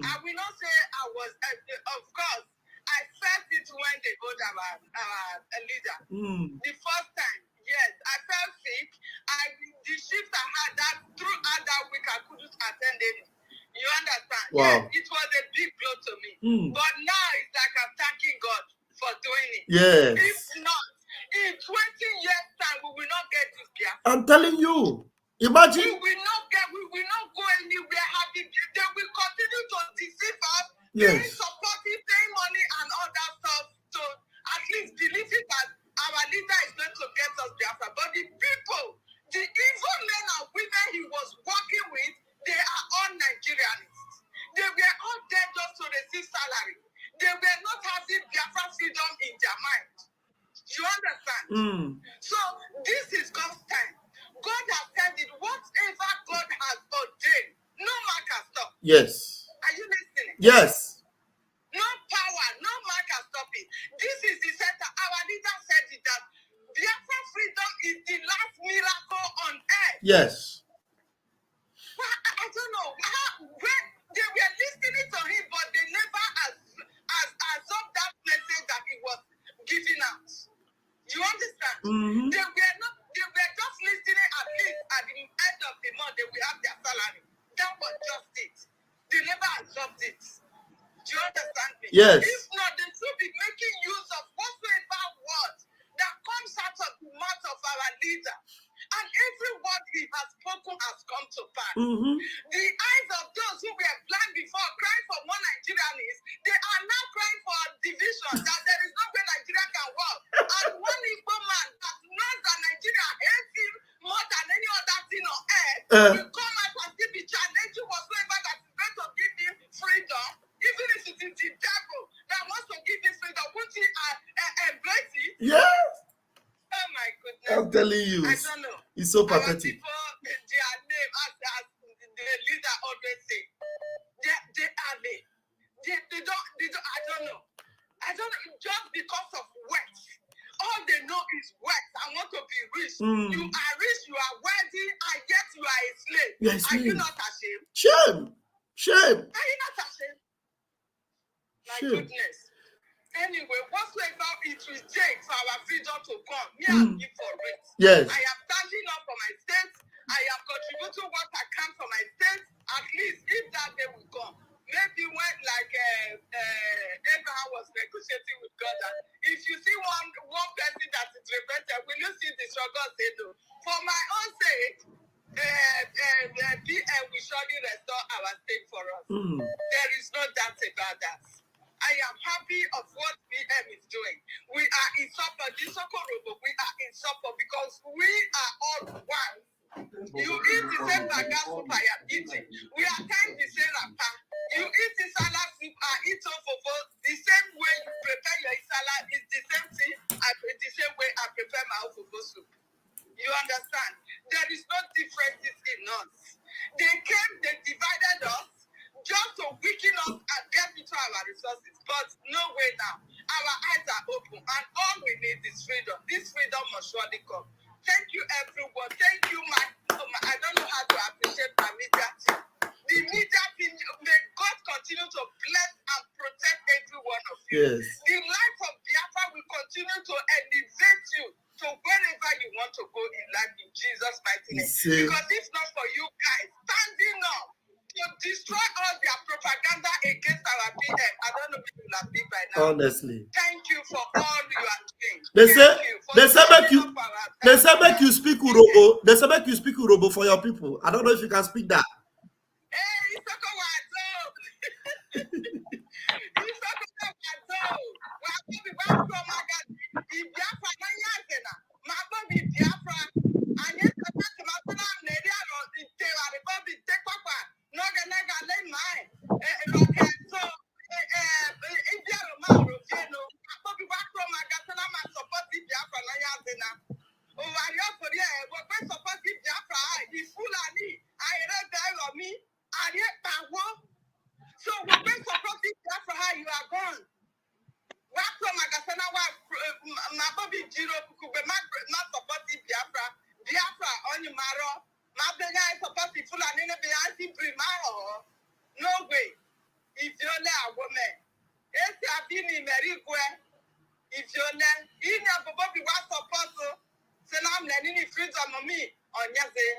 I will not say I was, of course, I felt it when they hold our leader. The first time, yes, I felt sick. The shift I had that throughout that week, I couldn't attend it. You understand? Wow. Yes, it was a big blow to me. But now it's like I'm thanking God for doing it. Yes. If not, in 20 years' time, we will not get this gap. I'm telling you. Imagine. We will not go anywhere happy. They will continue to deceive us, yes, paying supporting, paying money and all that stuff to at least believe it that our leader is going to get us Biafra. But the people, the evil men and women he was working with, they are all Nigerians. They were all there just to receive salary. They were not having Biafra freedom in their mind. You understand? So this is God's time. God has said it. Whatever God has ordained, no man can stop. Yes. Are you listening? Yes. No power, no man can stop it. This is the center. Our leader said it that Biafra freedom is the last miracle on earth. Yes. Well, I don't know. When they were listening to him, but they never absorbed that message that he was giving out. You understand? They were just listening at least at the end of the month, they will have their salary. That was just it. They never absorbed it. Do you understand me? Yes. If not, they should be making use of whatsoever word that comes out of the mouth of our leader. And every word he has spoken has come to pass. The eyes of those who were blind before crying for one Nigerian they are now crying for division, that there is no way Nigeria can work. And one Igbo man that knows that Nigeria hates him more than any other thing on earth will come out and still be challenging whatsoever that is going to give him freedom, even if it is the devil that wants to give him freedom. Won't he embrace it? Yes. Oh my goodness. I'm telling you. I don't know. It's so pathetic. Our people, their name, as the leader always say, they are late. They don't, I don't know. Just because of wealth. All they know is wealth. I want to be rich. You are rich, you are wealthy, and yet you are a slave. Yes, Are you not ashamed? Shame. Shame. Are you not ashamed? My goodness. Anyway, whatsoever it will take for our freedom to come, me and give for it. Yes. I am standing up for my state. I am contributing what I can for my state. At least if that day will come. Maybe when like Abraham was negotiating with God, that if you see one person that is repentant, will you see the struggle? Say no. For my own sake, PM will surely restore our state for us. There is no doubt about that. I am happy of what PM is doing. We are in support. We are in support because we are all one. You eat the same baga soup I am eating. We are kind the same rapa. You eat the salad soup, I eat ofofo. The same way you prepare your salad is the same thing. The same way I prepare my ofofo soup. You understand? There is no differences in us. They came, they divided us just to weaken us and get into our resources. But no way now. Our eyes are open and all we need is freedom. This freedom must surely come. Thank you, everyone. Thank you, I don't know how to appreciate my media team. The media team, may God continue to bless and protect every one of you. Yes. The life of Biafra will continue to elevate you to wherever you want to go in life in Jesus' mighty name. Because if not for you guys standing up to destroy all their propaganda against our PM, I don't know if you will have been by now. Honestly. Thank you for all you are doing. They say make you speak Urobo. They say make you speak Urobo for your people. I don't know if you can speak that. Hey, it's okay, so we've been supporting Biafra, how you are gone. My baby Jiro not supporting Biafra. Biafra on your marrow. My baby is supporting Fulani Primaro. No way. If you're a woman, if you have been in Merigwe, if you're not, in your baby was supposed to I'm letting freedom on me on your day.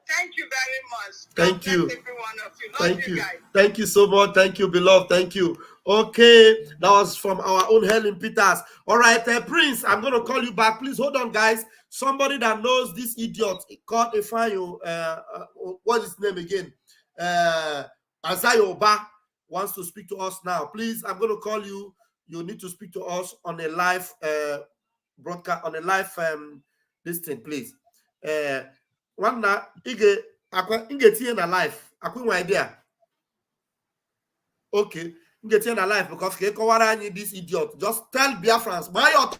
Thank you very much. Thank you. Every one of you. Thank you. Guys. Thank you so much. Thank you, beloved. Thank you. Okay, that was from our own Helen Peters. All right, Prince, I'm going to call you back. Please hold on, guys. Somebody that knows this idiot called Efayo, what is his name again? Azayoba wants to speak to us now. Please, I'm going to call you. You need to speak to us on a live broadcast, on a live this thing, please. One na ige tie na life akwinwa idea. Okay, ige tie na life because ke kowara anyi this idiot. Just tell Biafrans, buy your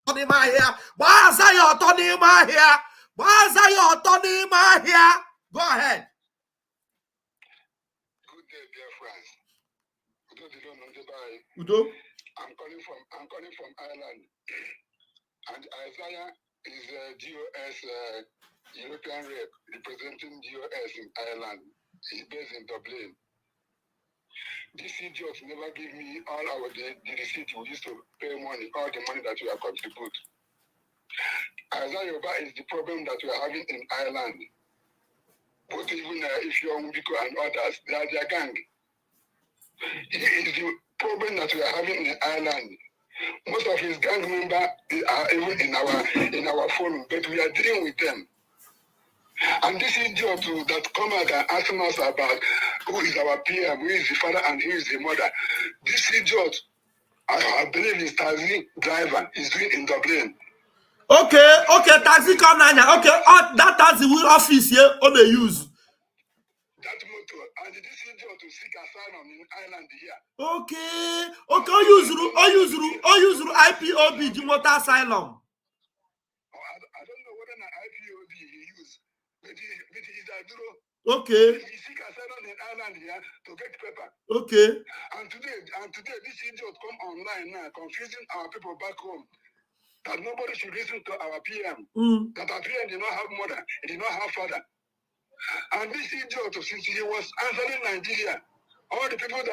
Tony ma here. Buy your Tony ma here. Buy your Tony ma here. Go ahead. Good day, Biafrans. Udo. I'm calling from Ireland. And Isaiah is GOS European rep representing GOS in Ireland. He's based in Dublin. This idiot never give me all the receipt we used to pay money, all the money that we have contribute. Isaiah is the problem that we are having in Ireland. But even if you're Mbiko and others, they are their gang. It is the problem that we are having in Ireland. Most of his gang members are even in our forum, but we are dealing with them. And this idiot that come out and ask us about who is our PM, who is the father and who is the mother. This idiot, I believe is taxi driver, is doing in Dublin. Okay, taxi come now. Okay, that taxi we office here on the use. That motor and this idiot to seek asylum in Ireland here. Okay, I use IPOB the motor asylum. I don't know whether an IPOB he use, but he's a duro. Okay. He seek asylum in Ireland here to get paper. Okay. And today this idiot come online now, confusing our people back home. That nobody should listen to our PM. That our PM did not have mother, he did not have father. And this idiot, since he was answering Nigeria, all the people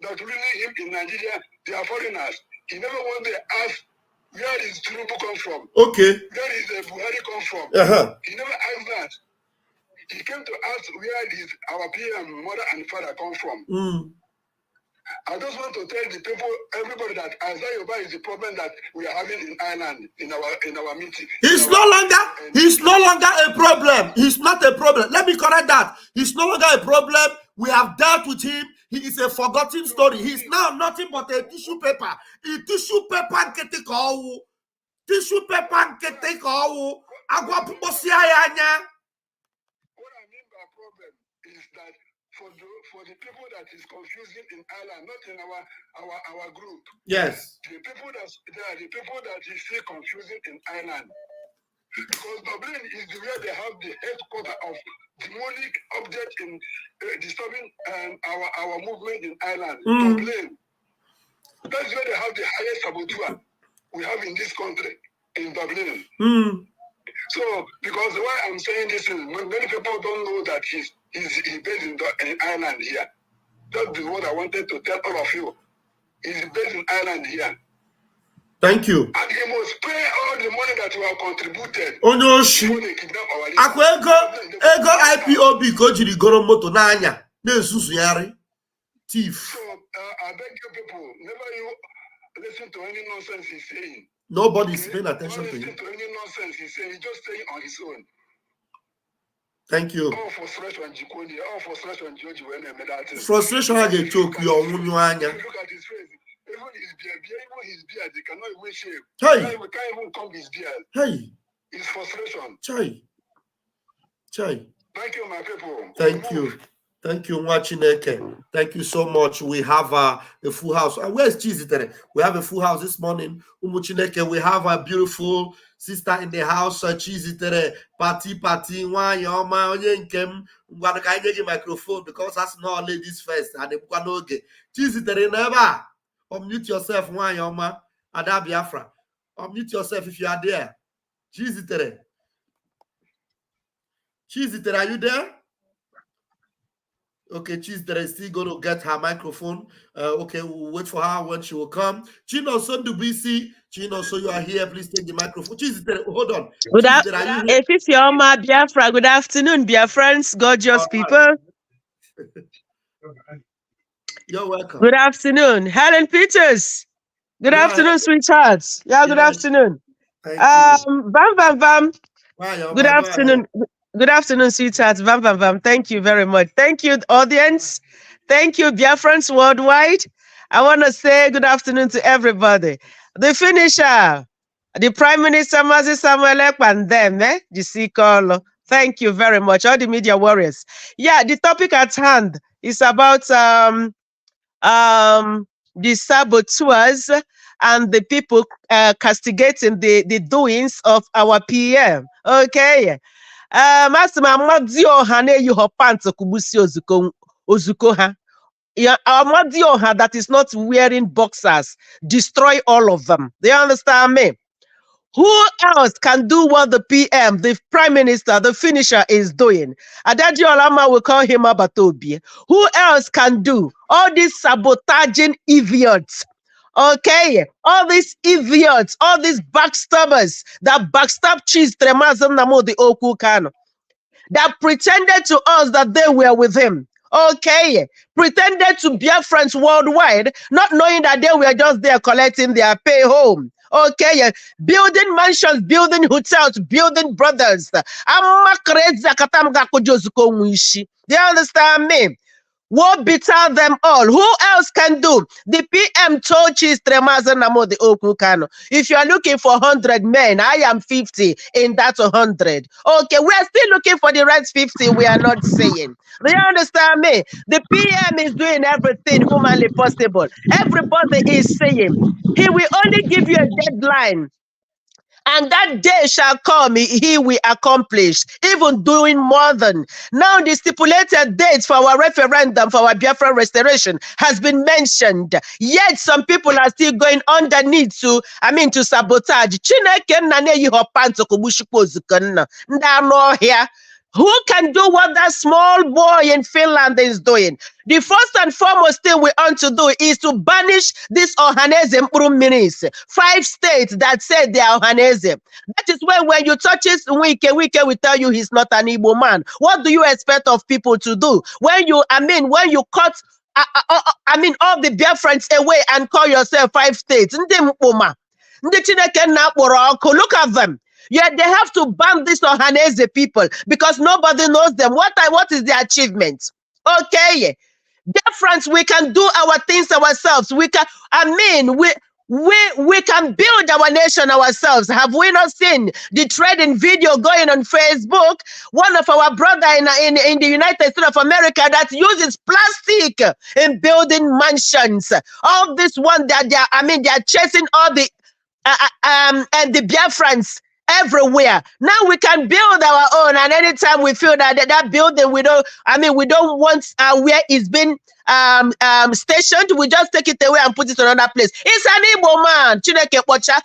that really him in Nigeria, they are foreigners. He never want to ask where is Tinubu come from? Okay. Where is Buhari come from? He never asked that. He came to ask where is our PM, mother and father come from. I just want to tell the people, everybody, that Isaiah Yoba is the problem that we are having in Ireland in our meeting. He's no longer a problem. He's not a problem. Let me correct that. He's no longer a problem. We have dealt with him. He is a forgotten story. He's now nothing but a tissue paper. A tissue paper get all. Tissue paper get all. Agua puposianya. What I mean by problem is that for the people that is confusing in Ireland, not in our group. Yes. The people that is still confusing in Ireland. Because Dublin is where they have the headquarters of demonic object in disturbing our movement in Ireland. Dublin. That's where they have the highest saboteur we have in this country, in Dublin. So, because why I'm saying this is many people don't know that he's based in Ireland here. That's what I wanted to tell all of you. He's based in Ireland here. Thank you. And he must pay all the money that we have contributed. Oh no, she. Ego IPOB kojiri goro moto n'anya na-esusu yari. Thief. So I beg you people, never you listen to any nonsense he's saying. Nobody is paying attention to him. Listen to any nonsense he's saying. He's just saying on his own. Thank you. All frustration, Jikoni, all frustration, George, when they made that. Frustration has a choke your own. Look at his face. Even his beard, they cannot even shave. Hey. We can't even comb his beard. Hey. It's frustration. Chai. Thank you, my people. Thank you. Thank you, Umuchineke. Thank you so much. We have a full house. Where's Cheesy today? We have a full house this morning. Umuchineke, we have a beautiful sister in the house. Cheesy today. Party. Wanyoma, onyenkem. Ngwana ka nye microphone because that's not ladies first. And the Bukanoge. Cheesy today never. Unmute yourself, Wanyoma. Ada BIAFRA. Unmute yourself if you are there. Cheesy today. Cheesy today, are you there? Okay, she's still going to get her microphone. Okay, we'll wait for her when she will come. Chino, so do we see? Chino, so you are here. Please take the microphone. Hold on. Good afternoon, Biafra. Good afternoon, Biafrans, gorgeous people. You're welcome. Good afternoon, Helen Peters. Good afternoon, sweethearts. Yeah, good afternoon. Vam Vam Vam. Good afternoon. Good afternoon, sweethearts. Vam Vam Vam. Thank you very much. Thank you, audience. Thank you, Biafrans worldwide. I want to say good afternoon to everybody. The finisher, the Prime Minister, Mazi Samuel Ekpandem, Jisikolo. Thank you very much, all the media warriors. Yeah, the topic at hand is about the saboteurs and the people castigating the doings of our PM. Okay. That is not wearing boxers, destroy all of them. Do you understand me? Who else can do what the PM, the Prime Minister, the finisher is doing? Adaji Olama will call him Abatobi. Who else can do all these sabotaging idiots? Okay, all these idiots, all these backstabbers that backstab Cheese Tremazam Namo the Okukano, that pretended to us that they were with him. Okay, pretended to Biafrans worldwide, not knowing that they were just there collecting their pay home. Okay, building mansions, building hotels, building brothers. Do you understand me? What better them all? Who else can do? The PM told Cheese Tremazan Namo the Okukano. If you are looking for 100 men, I am 50 in that 100. Okay, we are still looking for the rest 50. We are not saying. Do you understand me? The PM is doing everything humanly possible. Everybody is saying he will only give you a deadline. And that day shall come, he will accomplish, even doing more than. Now the stipulated date for our referendum, for our Biafra restoration, has been mentioned. Yet some people are still going underneath to sabotage. Who can do what that small boy in Finland is doing? The first and foremost thing we want to do is to banish this Ohanese minis. 5 states that said they are Ohanese. That is when you touch his Wike will tell you he's not an Igbo man. What do you expect of people to do? When you cut all the Biafrans away and call yourself 5 states. Look at them. Yeah, they have to ban this Ohanese people because nobody knows them. What is their achievement? Okay. Difference, we can do our things ourselves. We can build our nation ourselves. Have we not seen the trading video going on Facebook? One of our brother in the United States of America that uses plastic in building mansions. All this one that they are chasing all the and the Biafrans everywhere. Now we can build our own, and anytime we feel that building we don't want where it's been stationed, we just take it away and put it in another place. It's an Igbo man. Chineke Pocha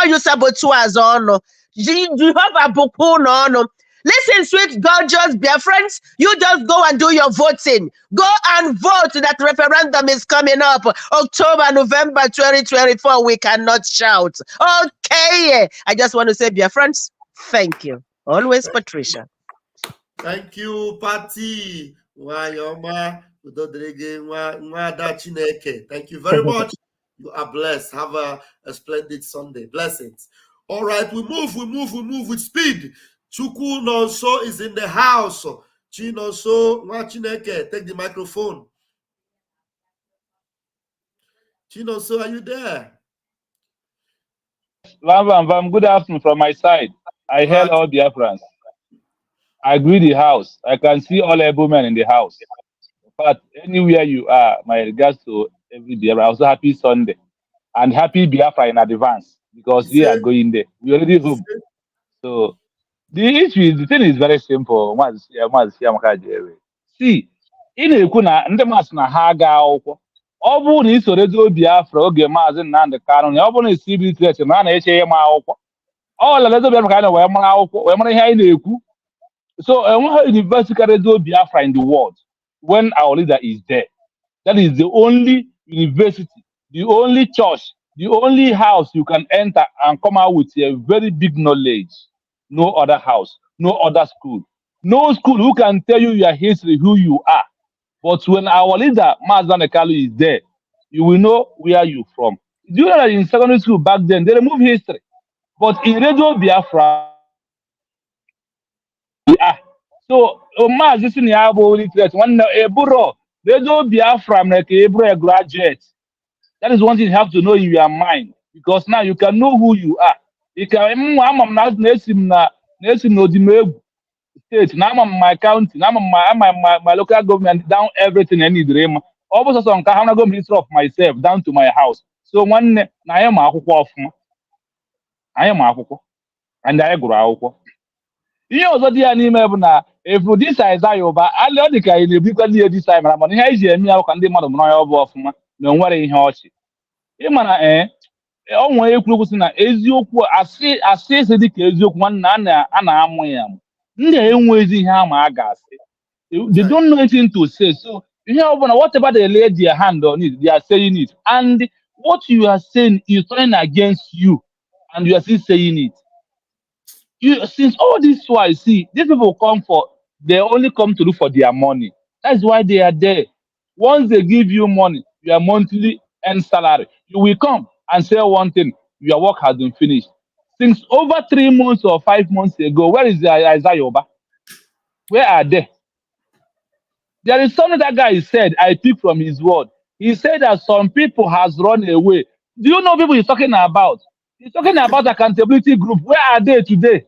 you sabotuas on. You have a book on. Listen, sweet, gorgeous Biafrans, you just go and do your voting. Go and vote. That referendum is coming up. October, November 2024. We cannot shout. Okay. I just want to say, Biafrans, thank you. Always, Patricia. Thank you, Patty. Thank you very much. You are blessed. Have a splendid Sunday. Blessings. All right, we move with speed. Chukwu Nonso is in the house. Chinonso Umuchineke, take the microphone. Chinonso, are you there? Vam Vam Vam, good afternoon from my side. I hail all Biafrans. I greet the house. I can see all able men in the house. But anywhere you are, my regards to every Biafra. Also happy Sunday. And happy Biafra in advance. Because we are going there. We already home. So the thing is very simple. See, in a kuna and the masna haga oko. Obu ni so rezo Biafra oge mazin na the canon. Obu ni CB threat na HM oko. All the little Biafra kind of where oko. So one university rezo Biafra in the world when our leader is there. That is the only university, the only church, the only house you can enter and come out with a very big knowledge. No other house, no other school. No school who can tell you your history, who you are. But when our leader, Mazdan Ekalu, is there, you will know where you're from. Do you know that in secondary school back then, they remove history. But in Radio Biafra, so, Maz, this is the only threat. One Eburo, Radio Biafra, like a graduate. That is one thing you have to know in your mind. Because now you can know who you are. You can, I'm not state, now I'm my county, now I'm my local government, down everything I need. Almost I'm not going to history of myself down to my house. So one I am a and I grow. You know what the animal now? If this is over, I learned the kind of people near this time. I'm on here, me, I can demand of no worry in Hoshi. Imana, onwe ekwu si na eziokwu asị ese dịka eziokwu nwanne a na-amụ ya ndị enwezi ihe ama a ga-asị. They don't know anything to say. So you know, whatever they lay their hand on it, they are saying it, and what you are saying is turning against you, and you are still saying it. Since all this while, see, these people they only come to look for their money. That's why they are there. Once they give you money, your monthly and salary, you will come and say one thing: your work has been finished. Since over 3 months or 5 months ago, where is Isaiah Yoba? Where are they? There is something that guy said, I picked from his word. He said that some people has run away. Do you know people he's talking about? He's talking about accountability group. Where are they today?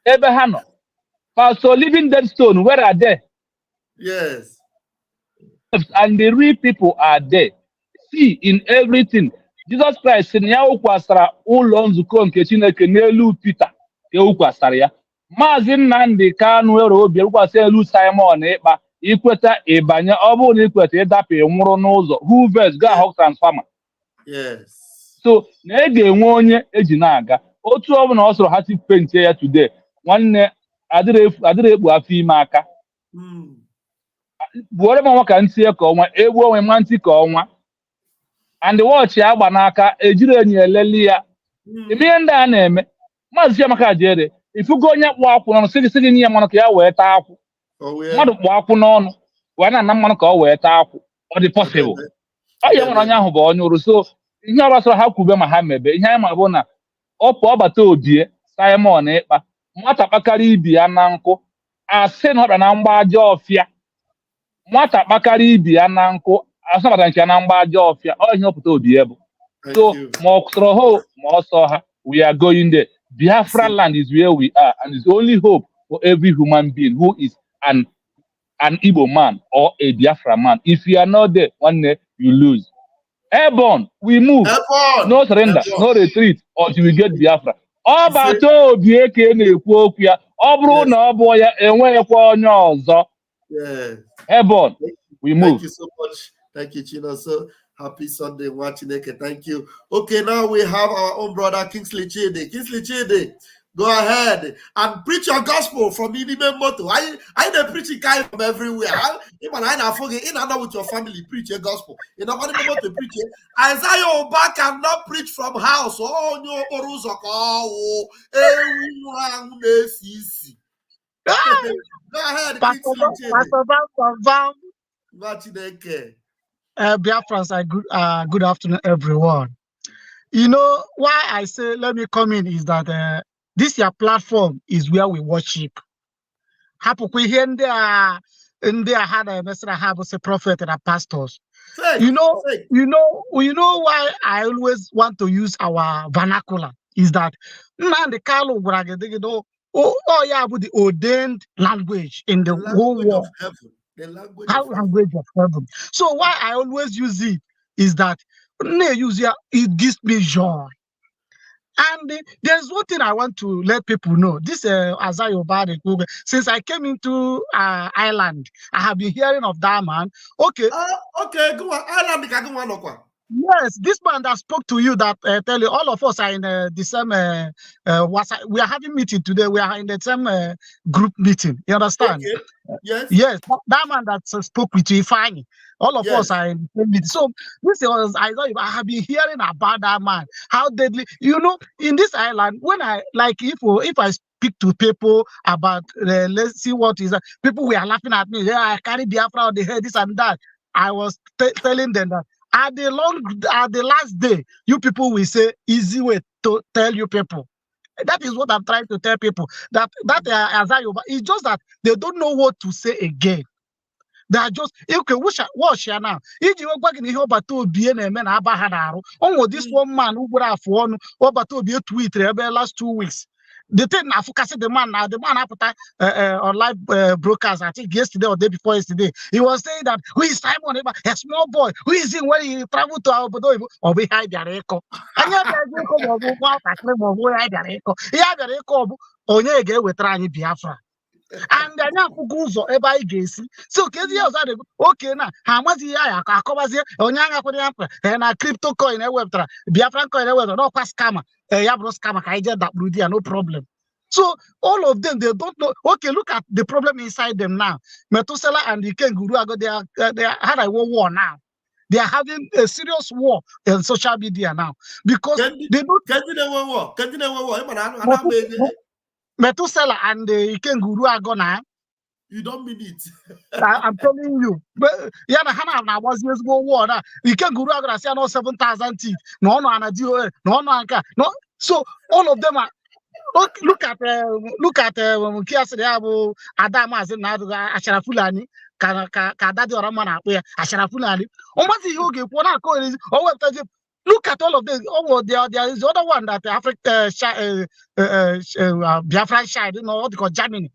Abraham, Pastor Living Dead Stone, where are they? Yes. And the real people are there. See, in everything, Jesus Christ said, ụlọ nzukọ nke Chineke n'elu Peter ke ukwasara ya. Maazị Nnamdi Kanu were obi ukwasị elu Simon ịkpa ikweta ịbanye ọ bụrụ na ikweta ịdapụ nwụrụ n'ụzọ. Who verse go hawk transformer? Yes. So na ga-enwe onye eji na-aga. otu ọ bụla ọ sọrọ ha ti paint ya today nwanne adịrị ekpu afọ ime aka buore m ọnwa ka ntị ka ọnwa egbu onwe ma ntị ka ọnwa and watch ya agba n'aka ejiri enyi eleli ya ime ihe ndị a na-eme Maazị Chiamaka jere ifugo onye kpụ akwụ n'ọnụ sị gị nye ya mmanụ ka ya wee taa akwụ mmadụ kpụ akwụ n'ọnụ wee na mmanụ ka ọ wee taa akwụ ọ dị possible ọ ya nwere onye ahụ bụ onye ụrụ so ihe ọbasara ha kwube ma ha mebe ihe anyị ma bụ na ọbata obie Simon ịkpa nwata kpakara ibi ya na nkụ asị na ọbịa na mgbaja ọfịa nwata kpakara ibi ya na nkụ asị nabata nke ya na mgbaja ọfịa ọ ihe ọpụta obie bụ so ma ọ sọrọ ha ma ọ sọ ha we are going there. Biafra land is where we are, and it's the only hope for every human being who is an Igbo man or a Biafra man. If you are not there, one day you lose. Airborne, we move. Airborne. No surrender, no retreat until we get Biafra. Ọbata obi eke na-ekwu okwu ya ọ bụrụ na ọ bụ ya enweghịkwa onye ọzọ. Airborne, we move. Thank you so much. Thank you, Chino. So happy Sunday, Umuchineke. Thank you. Okay, now we have our own brother Kingsley Chide. Kingsley Chide, go ahead and preach your gospel from Inime Moto. I the preaching guy from everywhere. Even I not forget in and with your family preach your gospel. You know what I'm to preach it. Isaiah Oba cannot preach from house. Oh no, Oruzoko. Go ahead, Kingsley Chide. Pastor Vam Vam. Umuchineke. Biafrans, good afternoon, everyone. You know why I say let me come in is that this your platform is where we worship. Happy here and there had a message have a prophet and a pastors. You know why I always want to use our vernacular is that the ordained language in the whole world. The language of heaven. So why I always use it is that it gives me joy. And there's one thing I want to let people know. This Isaiah Obade, since I came into Ireland, I have been hearing of that man. Okay. Okay, go on. Ireland, yes, this man that spoke to you that tell you all of us are in the same we are having meeting today. We are in the same group meeting. You understand? Okay. Yes, that man that spoke with you, fine. All of us are in the same meeting. So this was I have been hearing about that man. How deadly, in this island, when I if I speak to people about let's see what is people were laughing at me. Yeah, I carry Biafra, they heard this and that. I was telling them that at the last day, you people will say easy way to tell you people. That is what I'm trying to tell people. That it's just that they don't know what to say again. They are just okay. Watch here now. If you go back in the about to be an amen, this one man who would have won about to be a tweet last 2 weeks. The thing I focus the man on live broadcast, I think yesterday or day before yesterday, he was saying that who is Simon, a small boy, who is in when he traveled to Alberto or behind the echo. And you have with Rani Biafra. And then Guzo eba igesi. So okay now. How much ya akakobazie onyanga kwa and a crypto coin a web Biafran coin a web no scammer. Yabro scammer kaija that brudia no problem. So all of them they don't know. Okay, look at the problem inside them now. Metusela and the Ken Guru they had a war now. They are having a serious war in social media now because they don't. Metusela and the Ikenguru are gonna. You don't mean it. I'm telling you. But yeah, Hana was years ago war. Ikenguru are gonna say no 7,000 teeth. No, no. So all of them are. Look at Kiasiabu Adamas and Asharafulani. Kadadi or Ramana, Asharafulani. Almost you give one coin. Look at all of this. Oh, there is other one that Africa Biafra side, what they call Germany.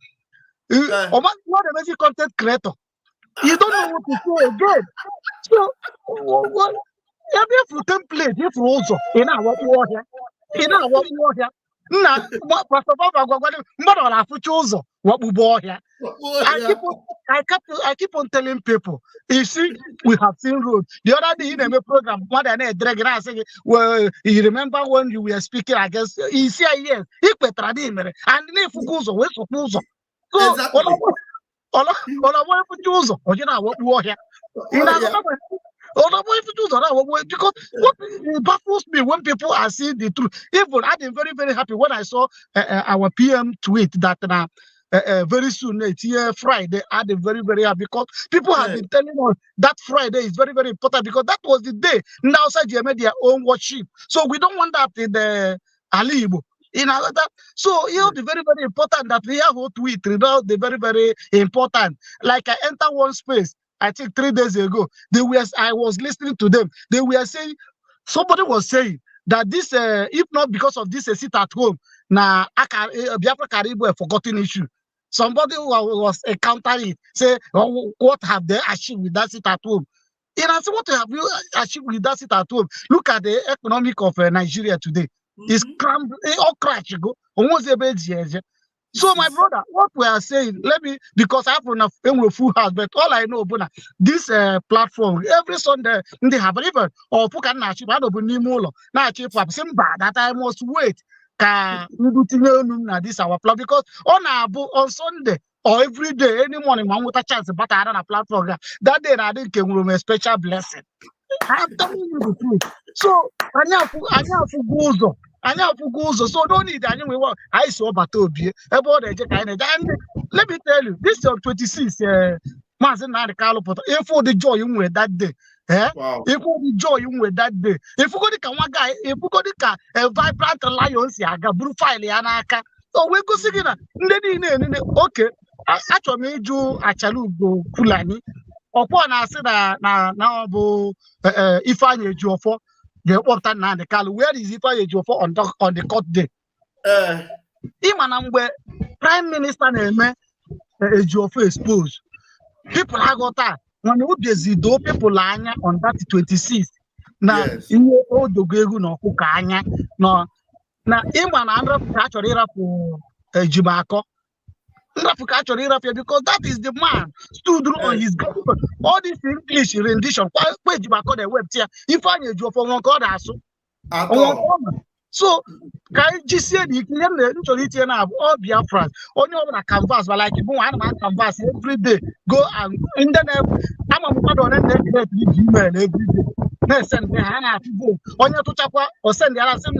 What amazing content creator. You don't know what to say again. So, what? You have template, you have also in our war here. In our war here. Now, Pastor Baba, what are our futures? What we bought here? I keep on telling people, you see, we have seen road. The other day in a program, more than a drag, and I say, well, you remember when you were speaking against, you see, yes, and if you go, so exactly. Because what it baffles me when people are seeing the truth. Even I've been very, very happy when I saw our PM tweet that very soon, it's here Friday. I've been very, very happy because people have been telling us that Friday is very, very important because that was the day now outside made their own worship. So we don't want that in the Alibo. In that, so you know, the very, very important that we have a tweet, you know, the very, very important. Like I enter one space, I think 3 days ago, I was listening to them. They were saying, somebody was saying that this, if not because of this, sit at home, now Biafra Caribou a forgotten issue. Somebody who was encountering it, say, oh, what have they achieved with that sit at home? And I said, what have you achieved with that sit at home? Look at the economic of Nigeria today. It's crumbling, all crash, go almost a bit. So, my brother, what we are saying, because I have a full house, but all I know, this platform, every Sunday, they have even, or that I must wait. This our plan because on Sunday or every day, any morning, man with a chance, but I don't a platform. That day, I didn't give a special blessing. I'm telling you the truth. So, I have to go. So don't need anyway. I saw Batobi about the let me tell you, this is 26 if for the joy you were that day. Wow. If for the joy you were that day. If you go to one guy, if you go to a vibrant lions, yaga, blue file, yanaka. So we go singing. Okay. Actually, made you actually go Fulani. Upon I said now, if I need you for. The where is it on the court day? Where Prime Minister exposed. People have got that. When you do people line on that 26. Now, you all the Gegu no Kukanya. No, now, actually for Jibako. Because that is the man stood on his government. All this English rendition, where Jibako the web here, if I need you for one God, so can you see the Indian all Biafrans only on a canvas, but like you go on canvas every day, go and internet. I'm a mother on Gmail every day. Send the Hannah people on your Tuchapa or send the other same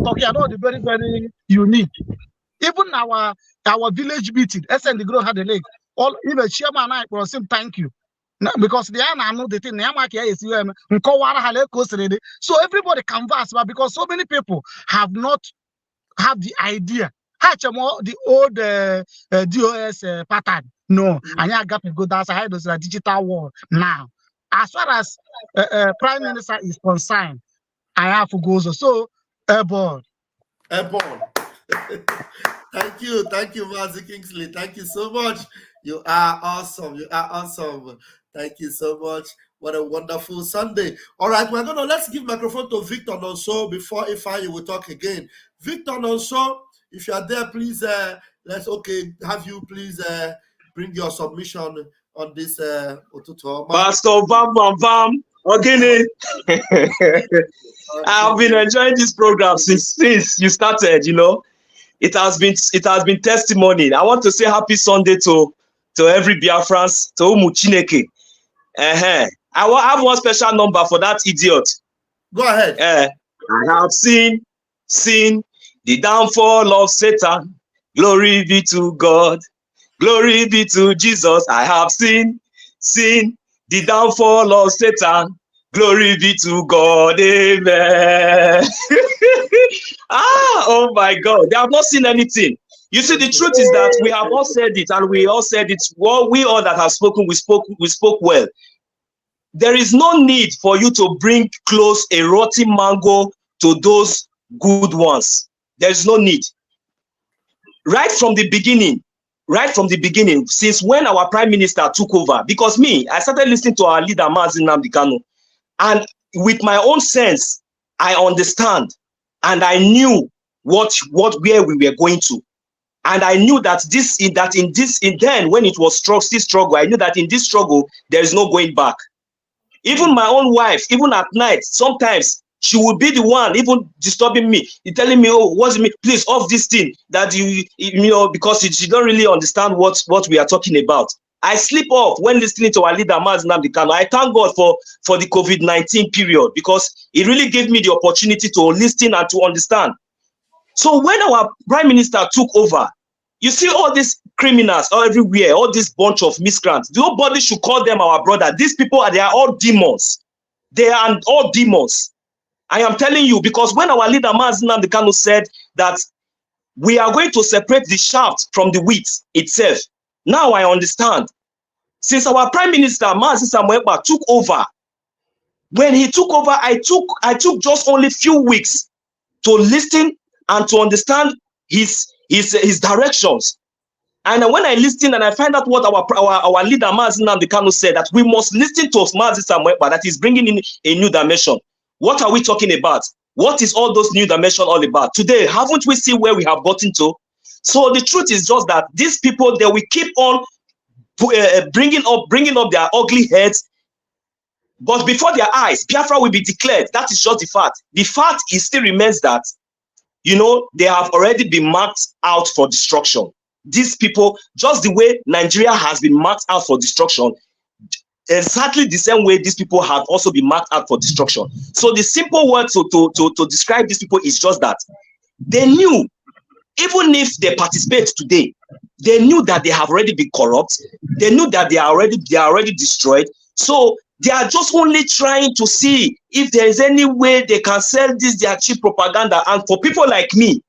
talking about the very, very unique. Even our village meeting, SN Grow had a leg. All even chairman and I was saying thank you. No, because the I know the thing is so everybody canvas, but because so many people have not have the idea. The old DOS pattern. No, and I got to go that's ahead of the digital world now. As far as Prime Minister is concerned, I have to go. So airborne. Thank you, Mazi Kingsley. Thank you so much. You are awesome. Thank you so much. What a wonderful Sunday. All right, let's give microphone to Victor Nonso before Ifeanyi will talk again. Victor Nonso, if you are there, please have you please bring your submission on this Pastor Vam Vam Vam. Okay. I've been enjoying this program since you started, you know. It has been testimony. I want to say happy Sunday to every Biafrans, to Umuchineke. I have one special number for that idiot. Go ahead. I have seen the downfall of Satan. Glory be to God. Glory be to Jesus. I have seen the downfall of Satan. Glory be to God. Amen. Oh my God. They have not seen anything. You see, the truth is that we have all said it, and we all said it. Well, we all that have spoken, we spoke well. There is no need for you to bring close a rotten mango to those good ones. There is no need. Right from the beginning, since when our Prime Minister took over, because I started listening to our leader, Mazi Nnamdi Kanu, and with my own sense, I understand, and I knew where we were going to. And I knew that then when it was struggle, I knew that in this struggle, there is no going back. Even my own wife, even at night, sometimes she would be the one even disturbing me, telling me, oh, what's me? Please off this thing that you know, because she don't really understand what we are talking about. I sleep off when listening to our leader, Mazi Nnamdi Kanu. I thank God for the COVID-19 period, because it really gave me the opportunity to listen and to understand. So when our prime minister took over, you see all these criminals all everywhere, all this bunch of miscreants. Nobody should call them our brother. These people they are all demons. They are all demons. I am telling you, because when our leader Mazi Nnamdi Kanu said that we are going to separate the shaft from the wheat itself, now I understand. Since our prime minister Mazi Samuel Ekpa took over, when he took over, I took just only few weeks to listen and to understand his directions. And when I listened and I find out what our leader Mazi Nnamdi Kanu said, that we must listen to Mazi Samuel Ekpa, that is bringing in a new dimension. What are we talking about? What is all those new dimension all about? Today, haven't we seen where we have gotten to? So the truth is just that these people, they will keep on bringing up their ugly heads, but before their eyes, Biafra will be declared. That is just the fact. The fact still remains that, you know, they have already been marked out for destruction. These people, just the way Nigeria has been marked out for destruction, exactly the same way these people have also been marked out for destruction. So the simple word to describe these people is just that they knew, even if they participate today, they knew that they have already been corrupt. They knew that they are already destroyed. So they are just only trying to see if there is any way they can sell this their cheap propaganda. And for people like me,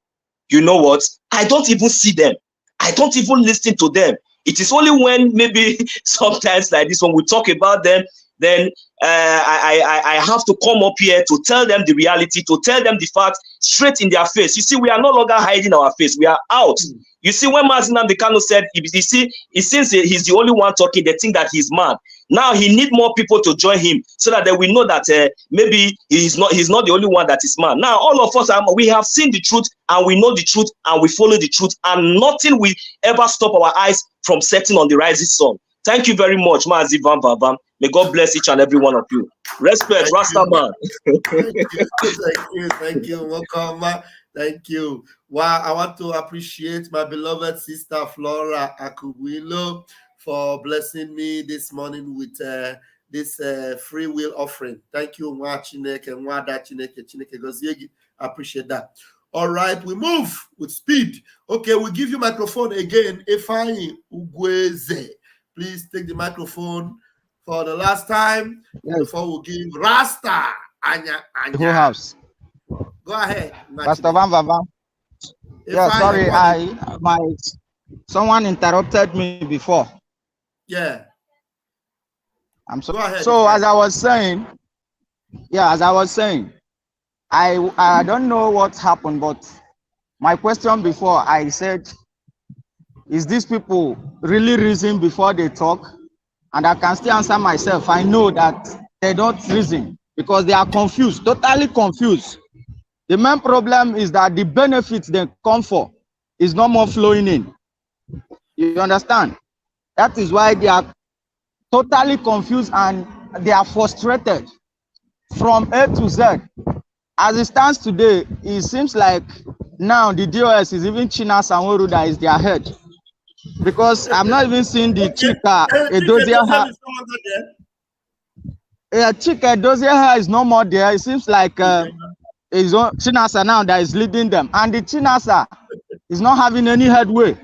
you know what? I don't even see them. I don't even listen to them. It is only when maybe sometimes like this, when we talk about them, then I have to come up here to tell them the reality, to tell them the fact straight in their face. You see, we are no longer hiding our face. We are out. You see, when Mazi Nnamdi Kanu said, you see, since he's the only one talking, they think that he's mad. Now he needs more people to join him so that they will know that maybe he's not the only one that is mad. Now all of us, we have seen the truth and we know the truth and we follow the truth, and nothing will ever stop our eyes from setting on the rising sun. Thank you very much, Mazi Vam Vam Vam. May God bless each and every one of you. Respect, Rasta man. Thank you. Welcome. Thank you. Wow, I want to appreciate my beloved sister Flora Akubilo for blessing me this morning with this free will offering. Thank you, Nwa Chineke, Nwada Chineke Goziegi. I appreciate that. All right, we move with speed. Okay, we give you microphone again. Ifeanyi Ugweze. Please take the microphone for the last time before we give Rasta Anya. Who house? Go ahead. Pst Vam Vam. Yeah, sorry, someone interrupted me before. Yeah. I'm so. Go ahead. So as I was saying, I don't know what happened, but my question before, I said, is these people really reason before they talk? And I can still answer myself. I know that they don't reason because they are confused, totally confused. The main problem is that the benefits they come for is no more flowing in. You understand? That is why they are totally confused and they are frustrated from A to Z. As it stands today, it seems like now the DOS is even China Sanwo-Olu that is their head. Because I'm not even seeing the Chika Edozie. Chika Edozie is no more there. It seems like it's Chinasa now that is leading them. And the Chinasa is not having any headway.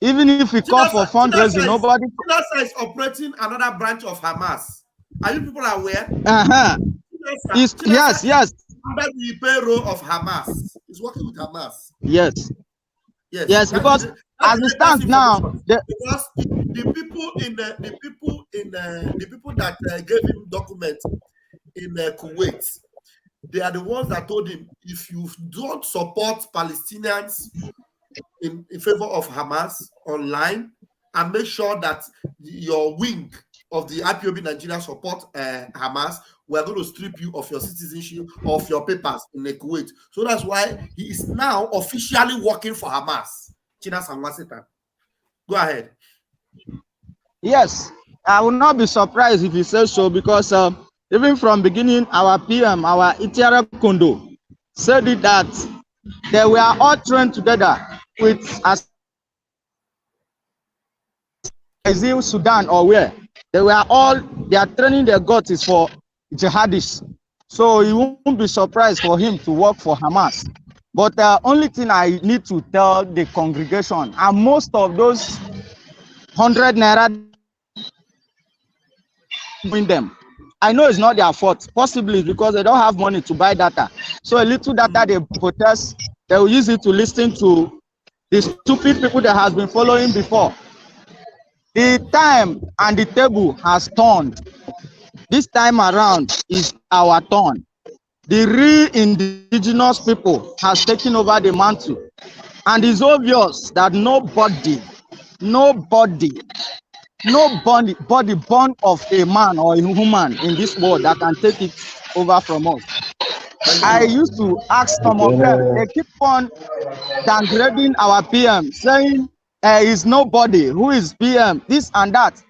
Even if we call for fundraising, nobody. Chinasa is operating another branch of Hamas. Are you people aware? Yes. Under the payroll of Hamas. He's working with Hamas. Yes, because as it stands now, because the people that gave him documents in Kuwait, they are the ones that told him, if you don't support Palestinians in favor of Hamas online, and make sure that your wing of the IPOB Nigeria support Hamas, we're going to strip you of your citizenship, of your papers in the Kuwait. So that's why he is now officially working for Hamas. Go ahead. Yes, I will not be surprised if he says so, because even from beginning, our PM, our Itiara Kondo, said it that they were all trained together with as in Sudan or where. They were all, their training they got is for jihadists. So you won't be surprised for him to work for Hamas. But the only thing I need to tell the congregation, and most of those 100 naira in them, I know it's not their fault, possibly because they don't have money to buy data. So a little data they protest, they will use it to listen to the stupid people that has been following before. The time and the table has turned. This time around is our turn. The real indigenous people has taken over the mantle. And it's obvious that nobody born of a man or a woman in this world that can take it over from us. I used to ask some of them, they keep on downgrading our PM, saying is nobody, who is PM, this and that.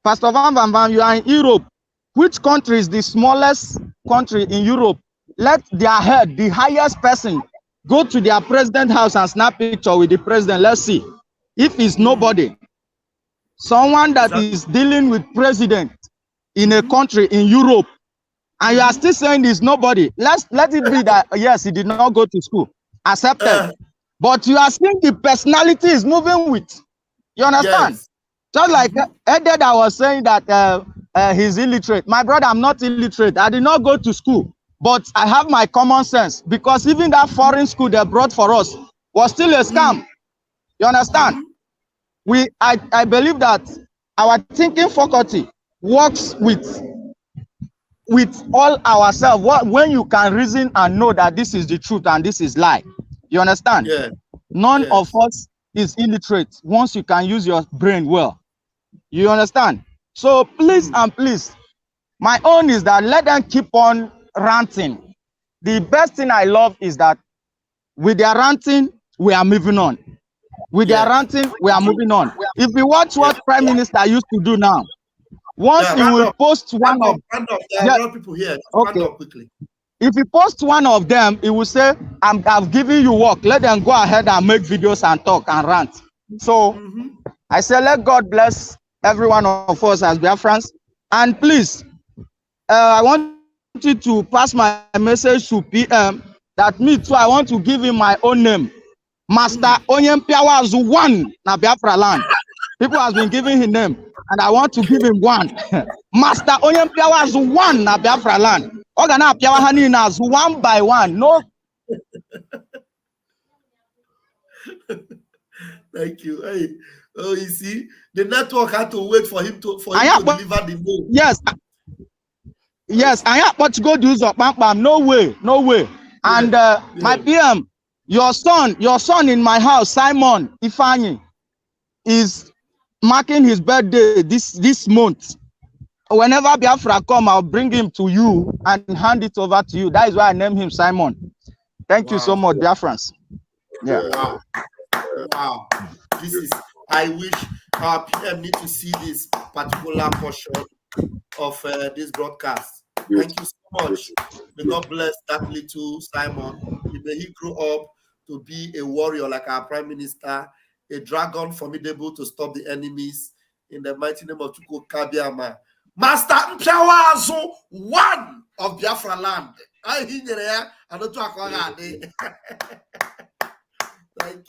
Pastor Vam Vam Vam, you are in Europe. Which country is the smallest country in Europe? Let their head, the highest person, go to their president house and snap picture with the president. Let's see. If it's nobody, someone that is dealing with president in a country in Europe, and you are still saying it's nobody, let it be that, yes, he did not go to school. Accepted. But you are seeing the personality is moving with. You understand? Yes. Just like Eded, I was saying that he's illiterate. My brother, I'm not illiterate. I did not go to school. But I have my common sense, because even that foreign school they brought for us was still a scam. You understand? I believe that our thinking faculty works with all ourselves. When you can reason and know that this is the truth and this is lie. You understand? Yeah. None of us is illiterate once you can use your brain well. You understand? So please and please, my own is that let them keep on ranting. The best thing I love is that with their ranting, we are moving on. With their ranting, we are moving on. If you watch what Prime Minister used to do now, once he will post one of there are a lot of people here. Okay. Up quickly. If you post one of them, he will say, I've given you work. Let them go ahead and make videos and talk and rant. So I say, let God bless every one of us as Biafrans. And please, I want you to pass my message to PM that me too, I want to give him my own name. Master Onyempiawazu one na Biafra land. People have been giving his name, and I want to give him one. Master Onyempiawazu one na Biafra land. Ogana Piawahani nas one by one. No. Thank you. Hey, oh, you see, the network had to wait for him to deliver the name. Yes. Yes, I have but to go do so. No way, no way. And my PM, your son in my house, Simon Ifani, is marking his birthday this month. Whenever Biafra come, I'll bring him to you and hand it over to you. That is why I named him Simon. Thank you so much, Biafrans. Yeah. Wow. Wow. This is, I wish our PM need to see this particular portion of this broadcast. Thank you so much. May God bless that little Simon. May he grow up to be a warrior like our Prime Minister, a dragon formidable to stop the enemies. In the mighty name of Nzuko Umuchineke. Master Mpyawazu, one of Biafra land.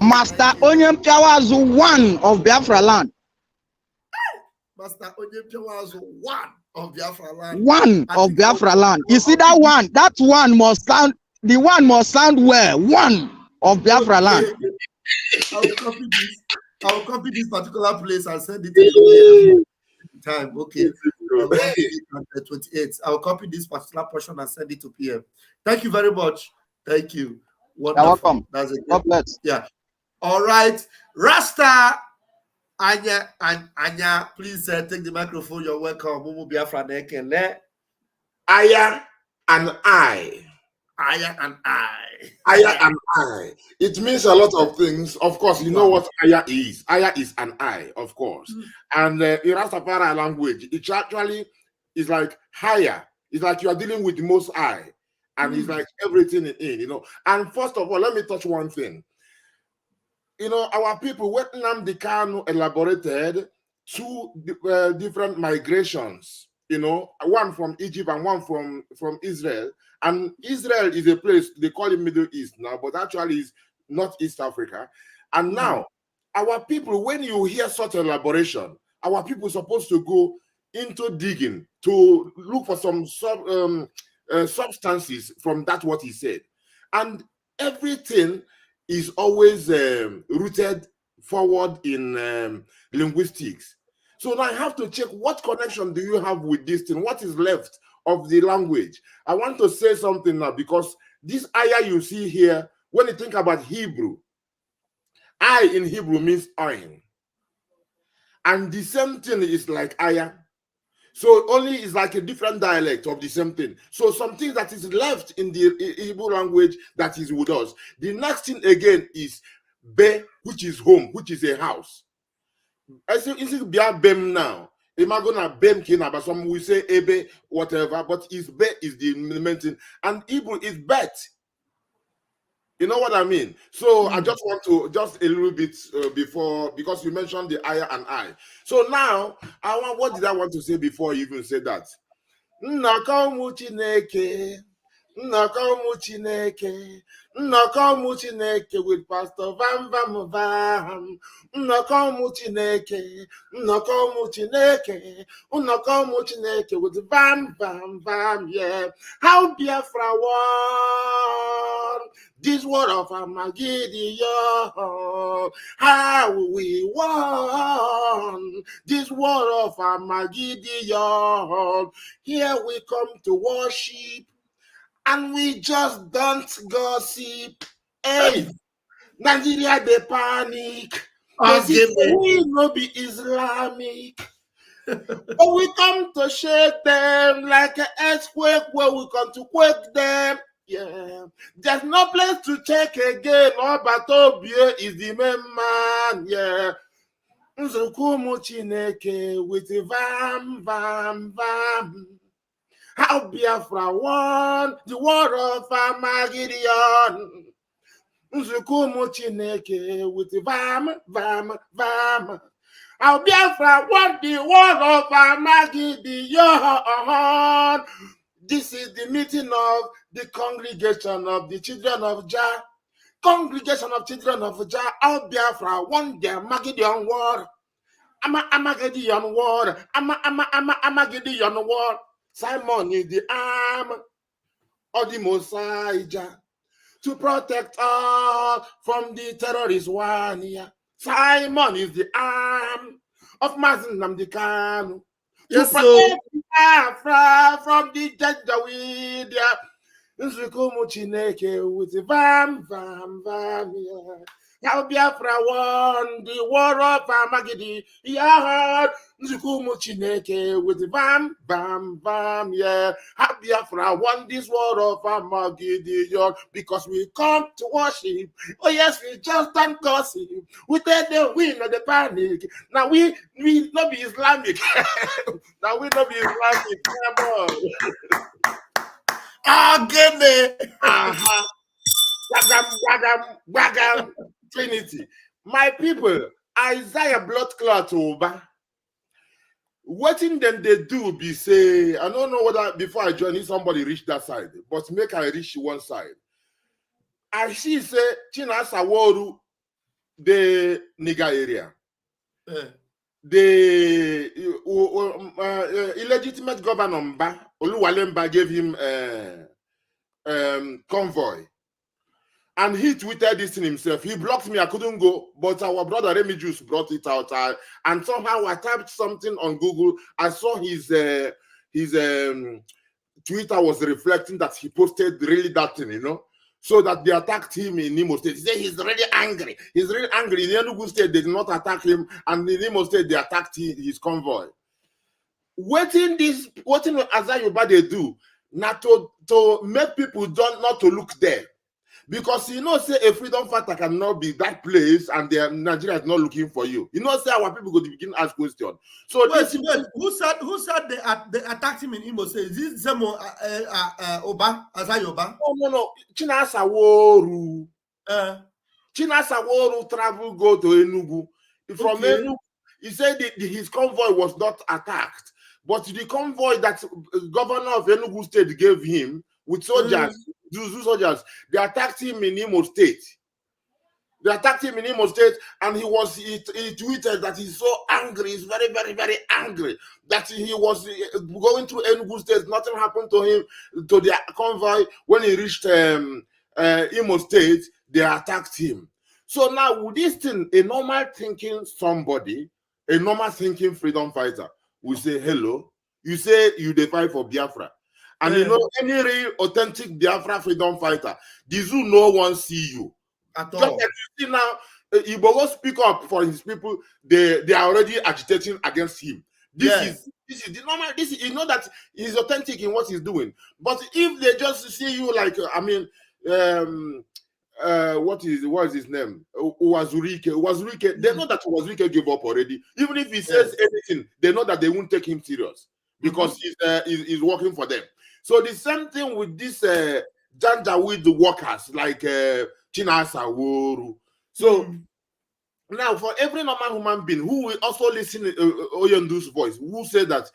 Master Onyempiawazu, one of Biafra land. Master Onyempiawazu, one of Biafra land. One of Biafra land. You see that one? That one must sound. The one must sound well. One of Biafra land. I will copy this particular place and send it to the time. Okay. 28. I will copy this particular portion and send it to PM. Thank you very much. Thank you. Wonderful. You're welcome. That's it. God bless. Yeah. All right. Rasta Anya, please take the microphone. You're welcome. Mumu Biafra Nekele. Aya and I Aya and I. Aya and I. It means a lot of things. Of course, you know what Aya is. Aya is an I, of course. And in Rastafari language, it actually is like higher. It's like you are dealing with the Most High. And it's like everything in, you know. And first of all, let me touch one thing. You know, our people, when Nnamdi Kanu elaborated two different migrations, you know, one from Egypt and one from Israel. And Israel is a place, they call it Middle East now, but actually is not East Africa. And now, our people, when you hear such elaboration, our people are supposed to go into digging to look for some substances from that what he said. And everything is always rooted forward in linguistics. So now I have to check what connection do you have with this thing? What is left of the language? I want to say something now because this ayah you see here, when you think about Hebrew, I in Hebrew means ayin. And the same thing is like ayah. So only is like a different dialect of the same thing. So something that is left in the Hebrew language that is with us. The next thing again is be, which is home, which is a house. I say is it bia bem now? Imagine bem kina, but some will say ebe, whatever, but is be is the main thing. And Hebrew is bet. You know what I mean? So I just want to just a little bit before, because you mentioned the ayah and I. So now what did I want to say before you even said that? Nzuko Umuchineke, Nzuko Umuchineke, Nzuko Umuchineke with Pastor Vam Vam Vam, Nzuko Umuchineke, Nzuko Umuchineke, Nzuko Umuchineke with Vam Vam Vam, yeah. How Biafra won this word of AMAGEDON, how we won this word of AMAGEDON. Here we come to worship, and we just don't gossip. Hey, Nigeria, they panic. They say we no be Islamic. But we come to shake them like an earthquake where we come to quake them. Yeah, there's no place to check again. Oh, but Obie is the main man. Yeah, Nzuko Umuchineke with the Vam Vam Vam. How Biafra won the war of AMAGEDON. Nzuko Umuchineke with the Vam Vam Vam. How Biafra won the war of AMAGEDON. This is the meeting of the congregation of the children of Jah. Congregation of children of Jah. How Biafra won the AMAGEDON war. AMAGEDON war. AMAGEDON war. Simon is the arm of the Messiah to protect us from the terrorist one here. Simon is the arm of Nnamdi Kanu to protect BIAFRA from the Janjaweed. Nzuko Umuchineke with the Vam Vam Vam. How Biafra won the war of AMAGEDON. Yeah, Nzuko Umuchineke with the Vam Vam Vam. Yeah, how Biafra won this war of AMAGEDON because we come to worship. Oh yes, we just don't gossip. We take the win of the panic. Now we not be Islamic. Now we not be Islamic. Come on. Wagam, Trinity. My people, Isaiah blood clot over. What in them they do be say, I don't know whether before I join somebody reach that side, but make I reach one side. I see say China Saworu the nigga area. The illegitimate governor Mba, Oluwalemba gave him convoy. And he tweeted this in himself. He blocked me. I couldn't go. But our brother Remy Juice brought it out. And somehow I typed something on Google. I saw his Twitter was reflecting that he posted really that thing, you know. So that they attacked him in Imo State. He said he's really angry. He's really angry. In Enugu State, they did not attack him. And in Imo State, they attacked his convoy. What Azayuba they do? not to make people not to look there. Because you know, say a freedom fighter cannot be that place and Nigeria is not looking for you. You know, say our people go to begin ask questions. So wait, who said they attacked him in Imo State? Is this Zemo Oba Azayoba? No. Chinasa Woru. Chinasa Woru travel go to Enugu. From Enugu, he said his convoy was not attacked, but the convoy that governor of Enugu State gave him with soldiers. Those soldiers, they attacked him in Imo State. They attacked him in Imo State, and he tweeted that he's so angry, he's very, very, very angry that he was going through Enugu State. Nothing happened to him, to the convoy. When he reached Imo State, they attacked him. So now, with this thing, a normal thinking somebody, a normal thinking freedom fighter will say, hello, you say you fight for Biafra. And you know, any real authentic Biafra freedom fighter, the zoo no one see you. At all. Just like you see now, Igbo speak up for his people, they are already agitating against him. This is the normal, you know that he's authentic in what he's doing. But if they just see you like, what is his name? Uwazurike. They know that Uwazurike gave up already. Even if he says anything, they know that they won't take him serious because he's working for them. So the same thing with this Janjaweed workers like Chinasa Woru. So now for every normal human being who will also listen to Oyendu's voice, who said that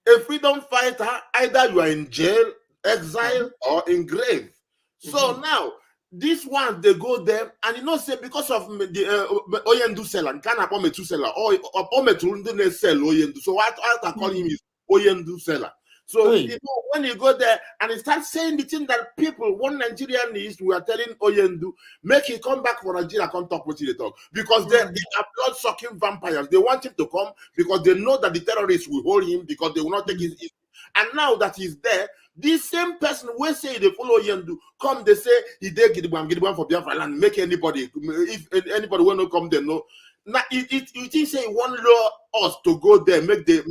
a freedom fighter, either you are in jail, exile, or in grave. So now this one, they go there, and you know, say because of the Oyendu seller, can I me two seller or me to sell Oyendu. So what I call him is Oyendu seller. So you know, when you go there and you start saying the thing that people, one Nigerian is, we are telling Oyendu, make him come back for Nigeria, come talk what they talk. Because they are blood-sucking vampires. They want him to come because they know that the terrorists will hold him because they will not take his issue. And now that he's there, this same person will say they follow Oyendu, come, they say he did get one for Biafra and make anybody, if anybody will not come, they know. Now you think say one law us to go there, make they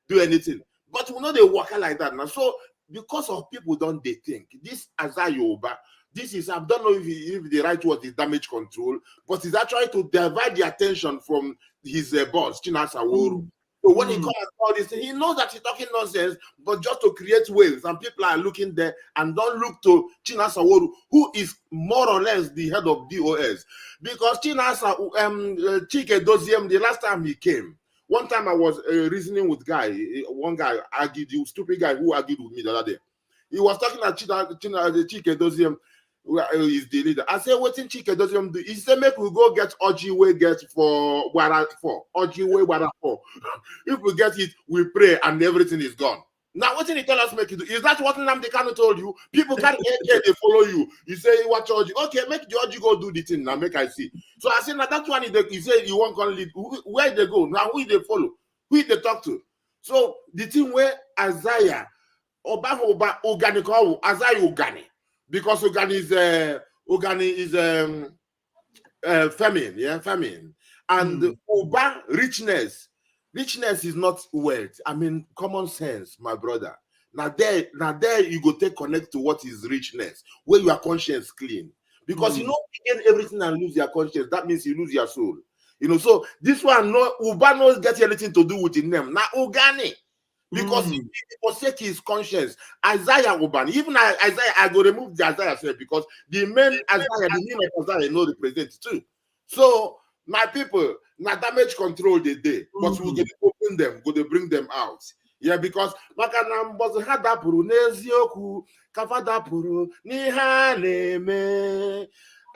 do anything. But we know they work like that now. So because of people don't they think this Azayoba, this is, I don't know if the right word is damage control, but it's actually to divert the attention from his boss, Chinasa Woru. So when he comes all this, he knows that he's talking nonsense, but just to create waves, and people are looking there and don't look to Chinasa Woru, who is more or less the head of DOS. Because Chinasa Chike Doziem, the last time he came, one time I was reasoning with one guy argued, the stupid guy who argued with me the other day. He was talking at Chike Doziem, who is the leader. I said, what in Chike Doziem do? He said, make we go get Ojiwe get for Wara 4. Ojiwe Wara 4. If we get it, we pray and everything is gone. Now, what did he tell us make you do? Is that what Nnamdi Kanu told you? People can't get they follow you. You say, what Georgie? Okay, make Georgie go do the thing. Now, make I see. So I said, now that one, he said, you won't come lead. Where they go? Now, who they follow? Who they talk to? So the thing where Isaiah, Oba organic, Isaiah Ogani, because Ogani is famine, famine. And Oba richness. Richness is not wealth. I mean, common sense, my brother. Now there you go connect to what is richness, where your conscience clean. Because you know, you gain everything and lose your conscience. That means you lose your soul. You know, so this one, Uba knows get anything to do with the name. Now, Ogani. Because he forsake his conscience. Isaiah Ubani. Even Isaiah, I go remove the Isaiah self because the main Isaiah, the name of Isaiah, know represents too. So, my people, now damage control the day, but we'll get open them, go to bring them out. Yeah, because Makana Mboz Hadapuru Nezioku, Kavadapuru, Nihaneme.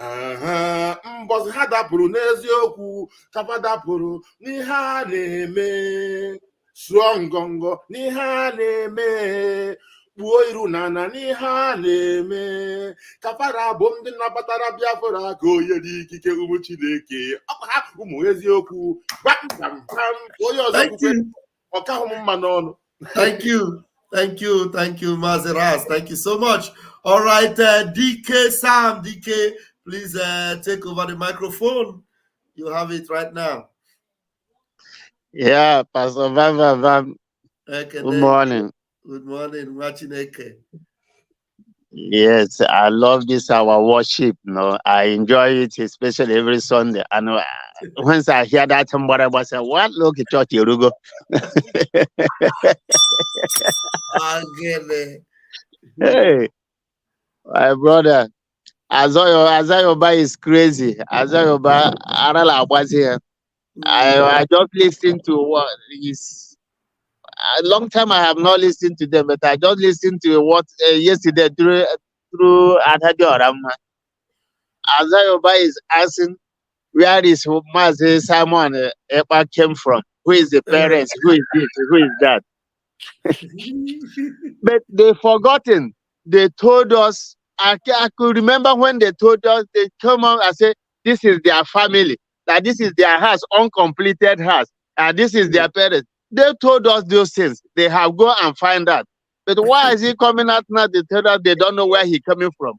Mboz Hadapuru Nezioku, Kavadapuru, Nihaneme. Swangongo, Nihaneme. Buoiru nana Nihaneme. Kafara bomdi na batara biafra go yedi Nzuko Umuchineke. Ezioku. Vam Vam Vam. Thank you, Mazeras. Thank you so much. All right, DK Sam, DK, please take over the microphone. You have it right now. Yeah, Pastor Vam Vam Vam. Okay, good morning. Good morning, Umuchineke. Yes, I love this our worship. No, I enjoy it, especially every Sunday. And once I hear that, somebody was say, "What? Look at church, you go." Hey, my brother, Azayoba is crazy. Azayoba, Arala was here. I just listened to what is a long time. I have not listened to them, but I just listened to what yesterday through Adhajoram. Azayoba is asking, where is Mazi Simon Epa came from? Who is the parents? Who is this? Who is that? But they forgotten. They told us. I could remember when they told us. They come out and say, "This is their family. That this is their house, uncompleted house, and this is their parents." They told us those things. They have go and find out. But why is he coming out now? They tell us they don't know where he coming from.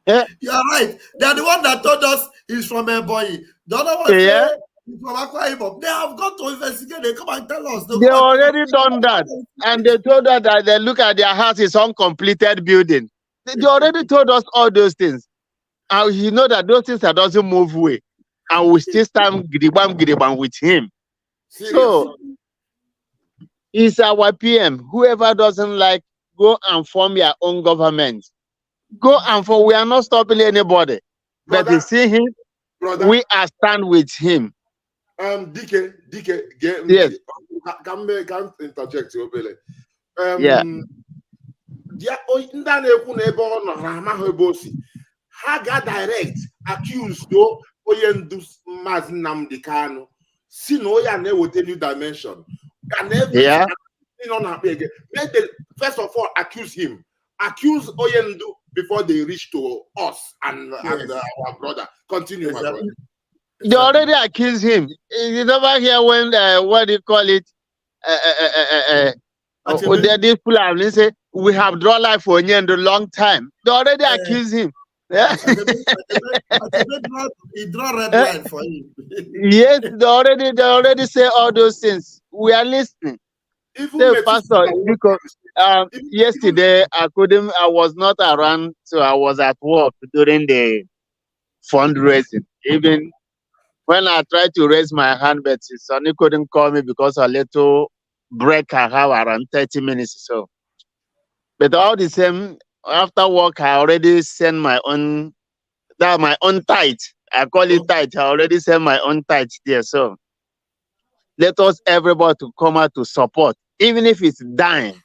Yeah. You're right. They're the one that told us he's from Ebonyi. The other one said he's from Akwa Ibom. They have got to investigate. They come and tell us. They already done that. And they told us that they look at their house is uncompleted building. They already told us all those things. And you know that those things that doesn't move away. And we still stand giribam with him. So he's our PM. Whoever doesn't like, go and form your own government. Go and form. We are not stopping anybody. Brother, but you see him, brother, we are stand with him. DK, yes. Can interject you, Billy? Yeah. Haga direct accused though Oyendu Mazinam Dikano. See no ya ne wote new dimension. Yeah. First of all, accuse him. Accuse Oyendu before they reach to us and our brother. Continue, my brother. They already accused him. You never hear when what do you call it? These people have say we have drawn life for Oyendu a long time. They already accused him. Yeah. He draw red line for him. Yes, they already say all those things. We are listening. The pastor, because yesterday I was not around, so I was at work during the fundraising. Even when I tried to raise my hand, but Sonny couldn't call me because a little break I have around 30 minutes or so. But all the same, after work, I already sent my own tithe. I call it tithe. I already sent my own tithe there. So let us everybody to come out to support, even if it's dying.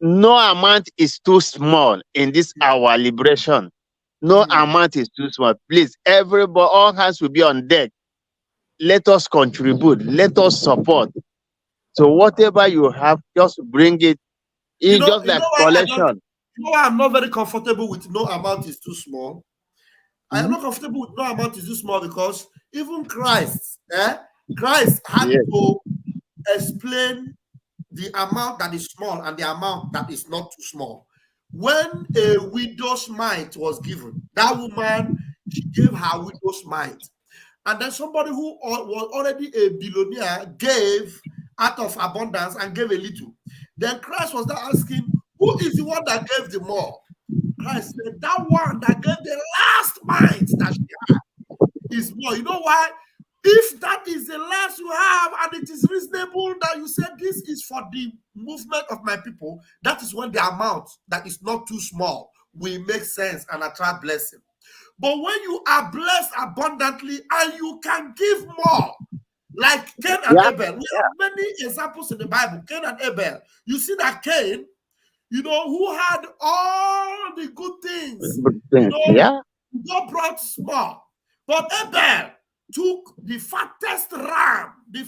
No amount is too small in this our liberation. No amount is too small. Please, everybody, all hands will be on deck. Let us contribute. Let us support. So whatever you have, just bring it. It's just like collection. You know why I'm not very comfortable with no amount is too small? I am not comfortable with no amount is too small because even Christ had to explain the amount that is small and the amount that is not too small. When a widow's mite was given, that woman, she gave her widow's mite. And then somebody who was already a billionaire gave out of abundance and gave a little. Then Christ was now asking, who is the one that gave the more? Christ said, that one that gave the last mite that she had is more. You know why? If that is the last you have and it is reasonable that you say this is for the movement of my people, that is when the amount that is not too small will make sense and attract blessing. But when you are blessed abundantly and you can give more, like Cain and Abel, we have many examples in the Bible, Cain and Abel. You see that Cain, who had all the good things, God brought small. But Abel took the fattest ram, the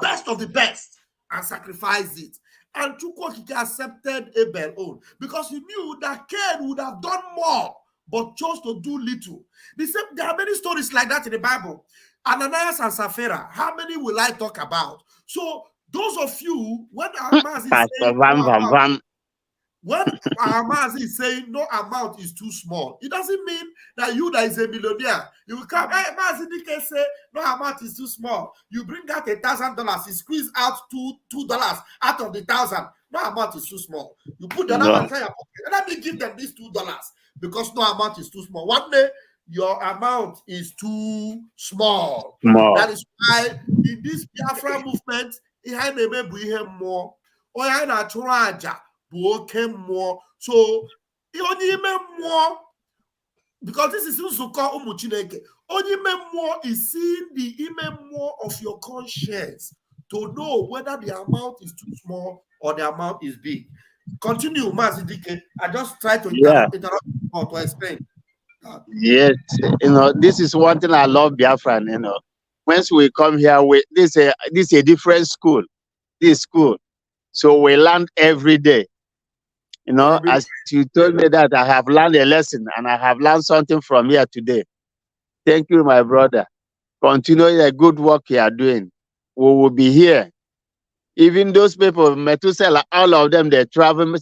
best of the best, and sacrificed it. And Chukwokike accepted Abel's own because he knew that Cain would have done more, but chose to do little. There are many stories like that in the Bible. Ananias and Sapphira, how many will I talk about? So those of you, when Pst Vam Vam Vam. When Amazi is saying no amount is too small, it doesn't mean that you that is a millionaire, you will come, hey, Amazi Dike say no amount is too small. You bring out $1,000, you squeeze out $2 out of the 1,000. No amount is too small. You put the other one inside your pocket. Let me give them these $2 because no amount is too small. One day, your amount is too small. That is why in this BIAFRA movement, it may be more. Or I more. So only more because this is Nzuko Umuchineke. Only more is seeing the more of your conscience to know whether the amount is too small or the amount is big. Continue, Mazidike. I just try to interrupt to explain. Yes, this is one thing I love Biafra. Once we come here, this is a different school. This school. So we learn every day. As you told me that I have learned a lesson and I have learned something from here today. Thank you, my brother. Continue the good work you are doing. We will be here. Even those people, Methuselah, all of them, they travel.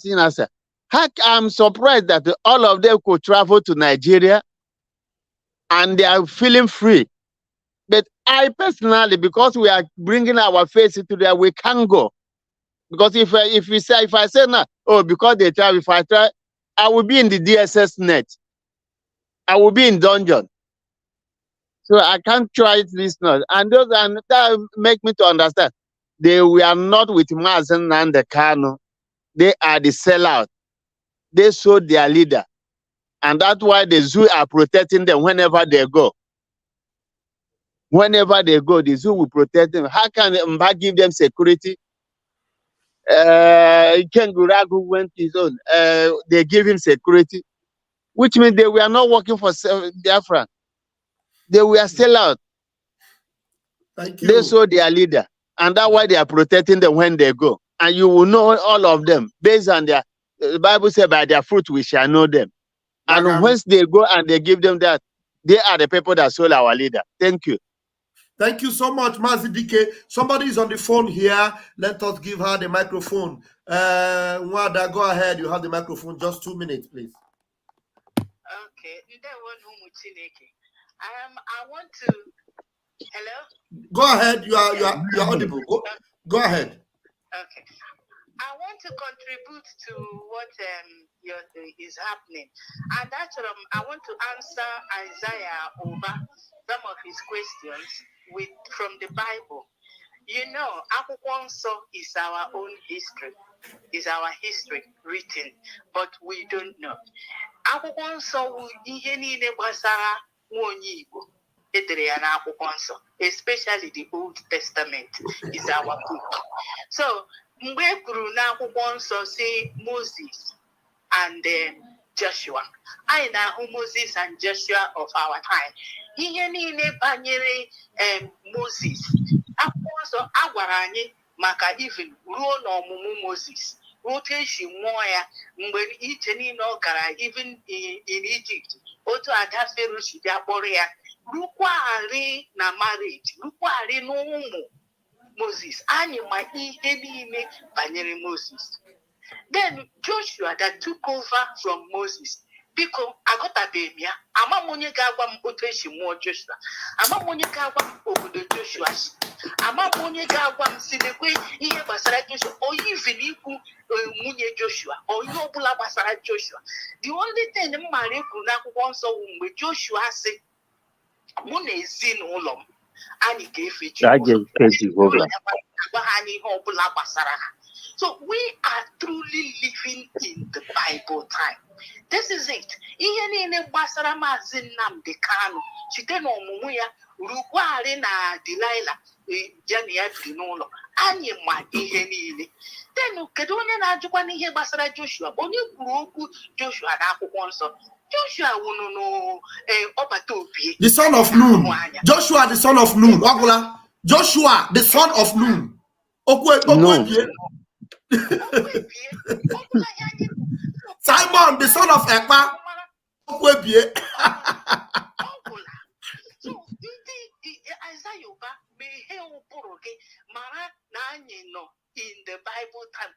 I'm surprised that all of them could travel to Nigeria and they are feeling free. But I personally, because we are bringing our face into there, we can't go. Because if I say no, because they travel, if I try, I will be in the DSS net. I will be in dungeon. So I can't try this now. And that make me to understand. They were not with Mazen and the Kano. They are the sellout. They sold their leader. And that's why the zoo are protecting them whenever they go. Whenever they go, the zoo will protect them. How can Mba give them security? Kenguragu went his own. They give him security, which means they were not working for Biafra. They were still out. Thank you. They saw their leader, and that's why they are protecting them when they go. And you will know all of them based on their. The Bible says, "By their fruit we shall know them." And once they go and they give them that, they are the people that sold our leader. Thank you. Thank you so much, Mazidike. Somebody is on the phone here. Let us give her the microphone. Wada, go ahead. You have the microphone. Just 2 minutes, please. Okay. Nzuko Umuchineke. I want to. Hello. Go ahead. You are audible. Go ahead. Okay. I want to contribute to what is happening, and actually, I want to answer Isaiah over some of his questions from the Bible. Akwụkwọ Nsọ is our own history, is our history written, but we don't know. Akwụkwọ Nsọ bụ ihe niile gbasara nwaonye Igbo edere ya n'Akwụkwọ Nsọ, especially the Old Testament is our book. So mgbe e kwuru n'Akwụkwọ Nsọ si Moses and Joshua, anyị na-ahụ Moses and Joshua of our time. Ihe niile banyere Moses, Akwụkwọ Nsọ agwara anyị maka even ruo n'ọmụmụ Moses, otu esi mụọ ya, mgbe ije niile ọ gara even in Egypt, otu ada Fero si bịa kpọrọ ya, rukwagharị na marriage, rukwagharị n'ụmụ Moses. Anyị ma ihe niile banyere Moses. Then Joshua that took over from Moses. Biko agotabeghị m ya, ama m onye ga-agwa m otu esi mụọ Joshua, ama m onye ga-agwa m obodo Joshua si, ama m onye ga-agwa m si lekwe ihe gbasara Joshua, onye even ikwu nwunye Joshua, onye ọbụla gbasara Joshua. The only thing m mara ekwu n'Akwụkwọ Nsọ bụ mgbe Joshua sị, mụ na ezinụlọ m anyị ga-efe Jehova. So we are truly living in the Bible time. This is it. Ihe niile gbasara Maazị Nnamdi Kanu site n'ọmụmụ ya rukwagharị na Delilah ya na ya bi n'ụlọ. Anyị ma ihe niile. Then kedu onye na-ajụkwa n'ihe gbasara Joshua? Onye kwuru okwu Joshua n'Akwụkwọ Nsọ? Joshua wụnụ ọbata obi. The son of Nun. Joshua the son of Nun. Ọgwụla. Joshua the son of Nun. Okwe. Simon, the son of Ekpa. So, Isaiah in the Bible time,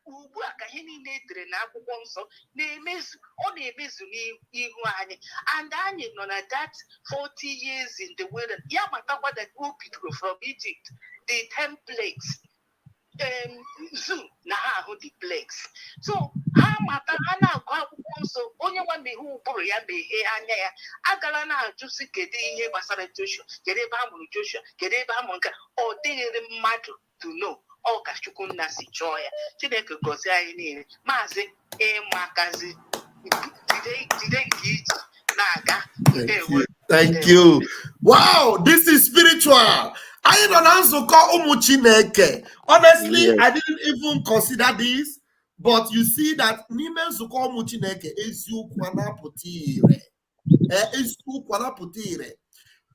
and anyị nọ na that 40 years in the wilderness. Ya matakwa that who people from Egypt, the 10 plagues. Zoo na ha ahụ the plagues. So ha mata ha na-agụ akwụkwọ nsọ, onye nwa mehe ụbụrụ ya mehe anya ya, agala na-ajụsi kedu ihe gbasara Joshua, kedu ebe a mụrụ Joshua, kedu ebe a mụrụ nke ọ dịghịrị mmadụ to know. Ọ ka Chukwunna si chọọ ya. Chineke gọzie anyị niile. Maazị ịmakazi jide nke iji na-aga. Thank you. Wow, this is spiritual. I don't know Nzuko Umuchineke. Honestly, yes. I didn't even consider this, but you see that Nzuko Umuchineke is you kwana putire. Is you kwana putire.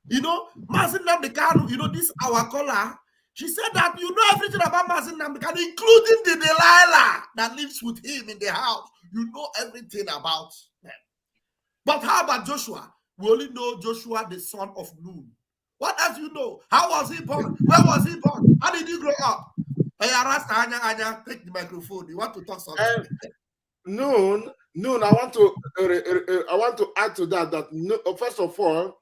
You know, Mazin Namdekanu, you know, this our caller. She said that you know everything about Mazin Namdekanu, including the Delilah that lives with him in the house. You know everything about them. But how about Joshua? We only know Joshua, the son of Nun. What else you know? How was he born? Where was he born? How did he grow up? Hey, Anya, take the microphone. You want to talk something? Nun. I want to add to that. That first of all,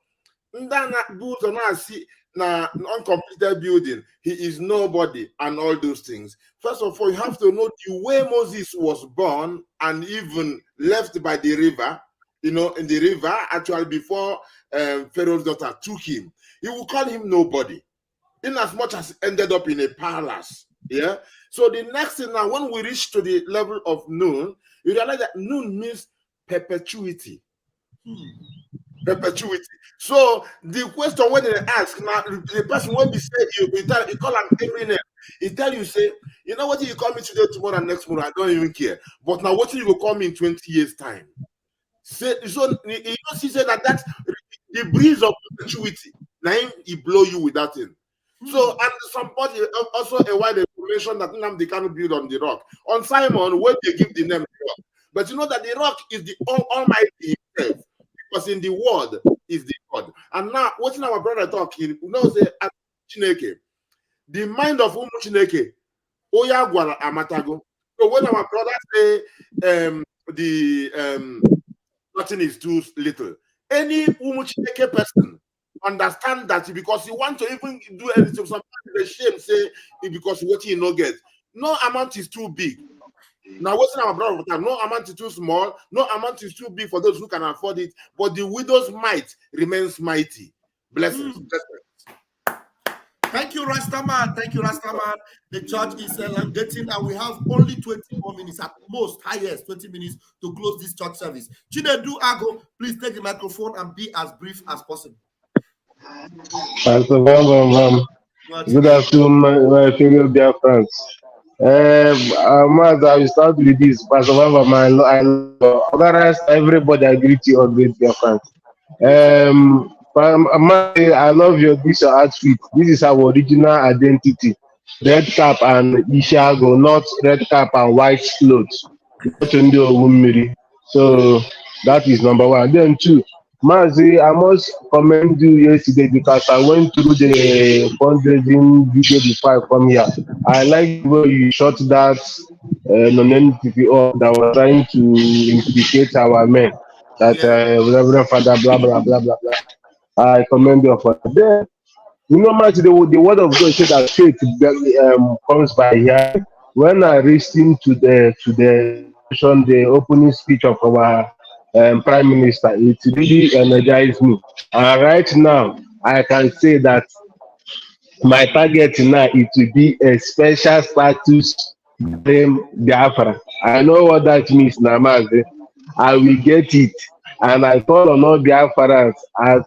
na uncompleted building, he is nobody, and all those things. First of all, you have to know the way Moses was born and even left by the river. You know, in the river, actually, before Pharaoh's daughter took him, he will call him nobody, in as much as ended up in a palace. Yeah. So the next thing now, when we reach to the level of Nun, you realize that Nun means perpetuity. Perpetuity. So the question when they ask now, the person when we say you call him every name, he tell you, say, you know what, you call me today, tomorrow, and next morning, I don't even care. But now what you will call me in 20 years time? So you know, she said that's the breeze of perpetuity. Now he blow you with that thing. So, and somebody also a while they mentioned that they cannot build on the rock. On Simon, when they give the name the rock. But you know that the rock is the Almighty himself. Because in the word is the God. And now, watching our brother talking, you know, say Chineke, the mind of Umuchineke, Oya Gwara Amatago. So when our brother say nothing is too little, any Umuchineke person understand that because you want to even do anything, sometimes the shame say because what you no get. No amount is too big. Now, what's our brother? No amount is too small, no amount is too big for those who can afford it, but the widow's might remains mighty. Blessings. Thank you, Rastaman. Thank you, Rastaman. The church is elongating, and we have only 20 more minutes, at most, highest 20 minutes to close this church service. Chinedu Ago, please take the microphone and be as brief as possible. Pst Vam Vam Vam. Good afternoon, my fellow dear friends. I will start with this. Pst Vam Vam, I love otherwise everybody agree to your great dear friends. I love this outfit. This is our original identity. Red cap and Ishago, not red cap and white clothes. So that is number one. Then two, Mazi, I must commend you yesterday because I went through the fundraising video before I come here. I like the way you shot that non-entity that was trying to implicate our men. That Reverend Father, blah, blah, blah, blah, blah. I commend you for that. You know, Mazi, the word of God said that faith comes by hearing. When I listened to the opening speech of our Prime Minister, it really energized me. And right now, I can say that my target now is to be a special status BIAFRA. I know what that means, Namaze. I will get it, and I call on all BIAFRANs and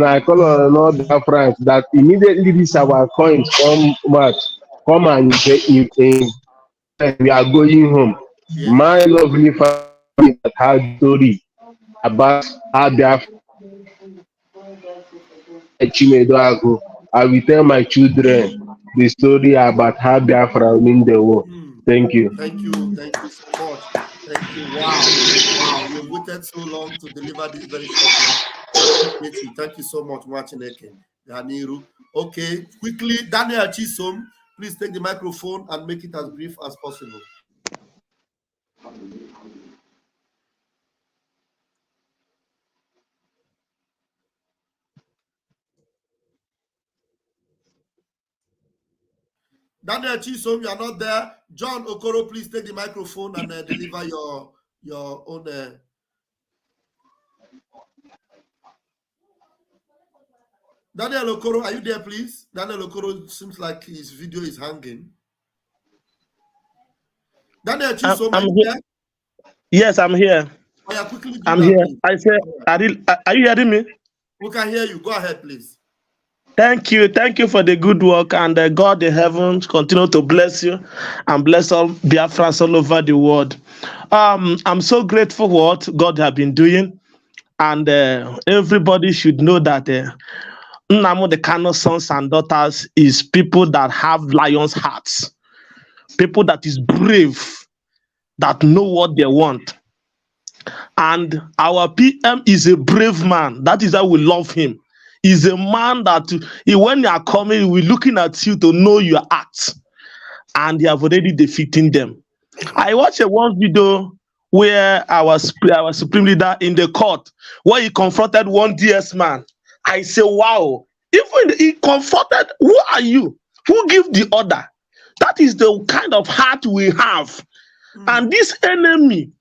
I call on all BIAFRANs that immediately this our coins come and we are going home. Yeah. My lovely family that has story about how BIAFRA. I will tell my children the story about how BIAFRA win the war. Thank you. Thank you so much. Thank you. Wow. You waited so long to deliver this very short. Thank you so much, Umuchineke. Daniru. Okay, quickly, Daniel Chisom, please take the microphone and make it as brief as possible. Daniel Chisom, you are not there. John Okoro, please take the microphone and deliver your own. Daniel Okoro, are you there, please? Daniel Okoro seems like his video is hanging. Daniel Chisom, are you there? Yes, I'm here. Oh, yeah, quickly do I'm that, here. please. I said, are you hearing me? We can hear you. Go ahead, please. Thank you. Thank you for the good work. And God in heaven continue to bless you and bless all Biafrans all over the world. I'm so grateful for what God has been doing. And everybody should know that Nnamdi the Kano's sons and daughters is people that have lion's hearts. People that is brave, that know what they want. And our PM is a brave man. That is how we love him. He's a man that when you are coming, we're looking at you to know your acts. And they have already defeated them. I watched one video where our supreme leader in the court, where he confronted one DS man. I say, wow, even he confronted, who are you? Who give the order? That is the kind of heart we have. And this enemy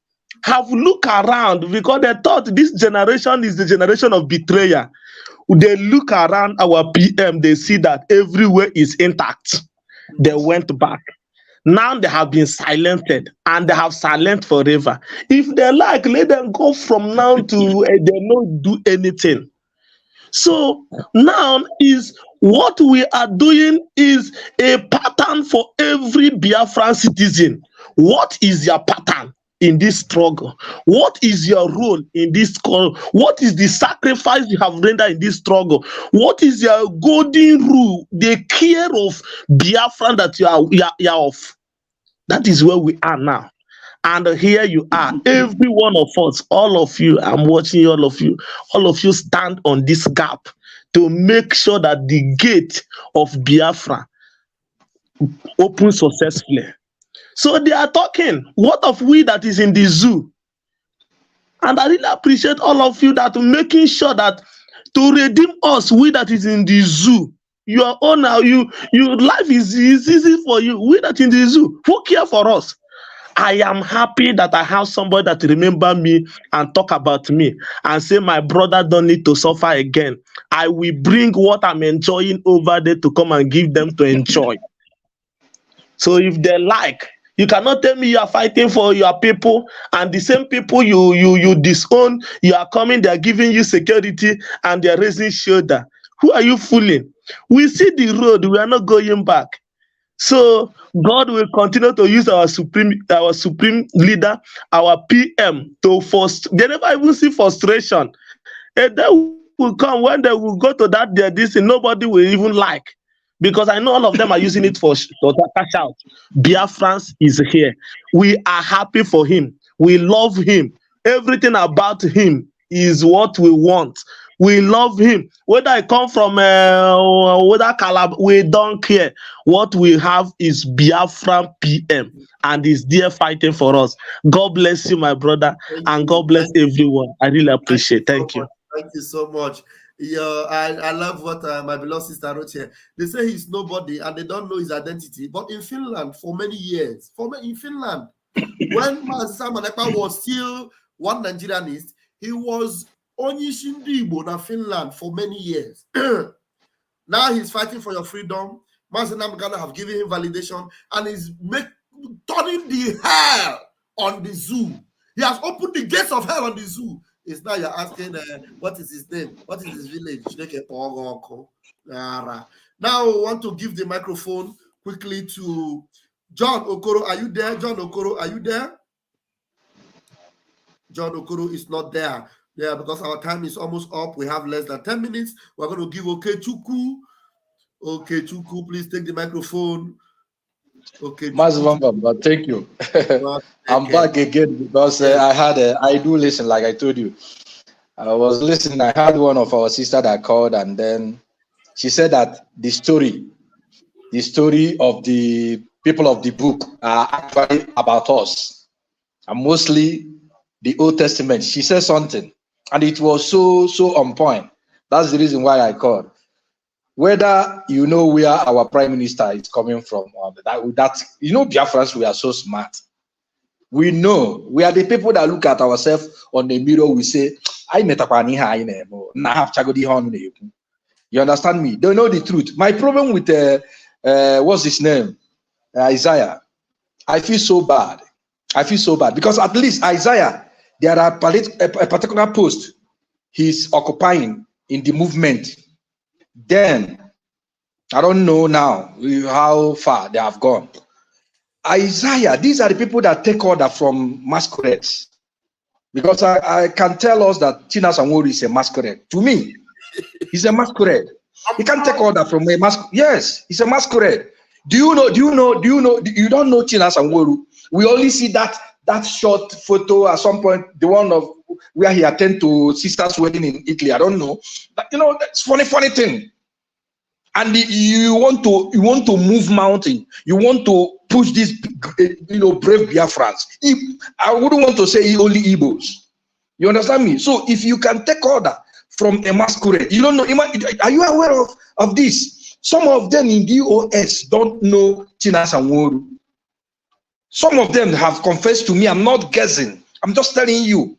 have looked around because they thought this generation is the generation of betrayal. They look around our PM, they see that everywhere is intact. They went back. Now they have been silenced and they have silent forever. If they like, let them go from now to they don't do anything. So now is what we are doing is a pattern for every Biafran citizen. What is your pattern in this struggle? What is your role in this struggle? What is the sacrifice you have rendered in this struggle? What is your golden rule, the care of Biafran that you are of? That is where we are now. And here you are, every one of us, all of you, I'm watching all of you stand on this gap to make sure that the gate of Biafra opens successfully. So they are talking, what of we that is in the zoo? And I really appreciate all of you that are making sure that to redeem us, we that is in the zoo, your own now, your life is easy for you. We that in the zoo, who care for us? I am happy that I have somebody that remember me and talk about me and say my brother don't need to suffer again. I will bring what I'm enjoying over there to come and give them to enjoy. So if they like, you cannot tell me you are fighting for your people and the same people you disown, you are coming, they are giving you security and they are raising shoulder. Who are you fooling? We see the road, we are not going back. So God will continue to use our supreme leader, our PM, to foster. They never even see frustration. And they will come when they will go to that this and nobody will even like. Because I know all of them are using it for cash out. Biafrans is here. We are happy for him. We love him. Everything about him is what we want. We love him. Whether I come from whether Calab, we don't care. What we have is Biafran PM and is there fighting for us. God bless you, my brother, and God bless everyone. I really appreciate. Thank you. Thank you so much. Yeah, I love what my beloved sister wrote here. They say he's nobody and they don't know his identity. But in Finland, for many years, in Finland, when Master Manepa was still one Nigerianist, he was Onyishindibo in Finland for many years. Now he's fighting for your freedom. Master Namgana have given him validation and is turning the hell on the zoo. He has opened the gates of hell on the zoo. It's now you're asking, what is his name? What is his village? Now we want to give the microphone quickly to John Okoro. Are you there? John Okoro, are you there? John Okoro is not there. Yeah, because our time is almost up. We have less than 10 minutes. We're going to give Okechukwu. Okechukwu, please take the microphone. Okay. Pst Vam Vam, but thank you. I'm back again because I do listen, like I told you. I was listening. I had one of our sisters that called, and then she said that the story of the people of the book are actually about us, and mostly the Old Testament. She said something, and it was so on point. That's the reason why I called. whether you know where our prime minister is coming from, or that you know, Biafrans, we are so smart. We know we are the people that look at ourselves on the mirror. We say, "I met up on here. You understand me? They know the truth. My problem with what's his name, Isaiah. I feel so bad. I feel so bad because at least Isaiah, there are a particular post he's occupying in the movement. Then I don't know now how far they have gone. Isaiah, these are the people that take order from masquerades. Because I can tell us that Tina Sanwo is a masquerade. To me, he's a masquerade. He can't take order from a masquerade. Yes, he's a masquerade. You don't know Tina Sanwo. We only see that short photo at some point, the one of where he attended to sister's wedding in Italy. I don't know. But you know, that's funny thing. And you want to move mountain. You want to push this, brave Biafrans. I wouldn't want to say only Igbos. You understand me? So if you can take order from a masquerade, you don't know. Are you aware of this? Some of them in DOS don't know Tina Sanwo. Some of them have confessed to me. I'm not guessing. I'm just telling you.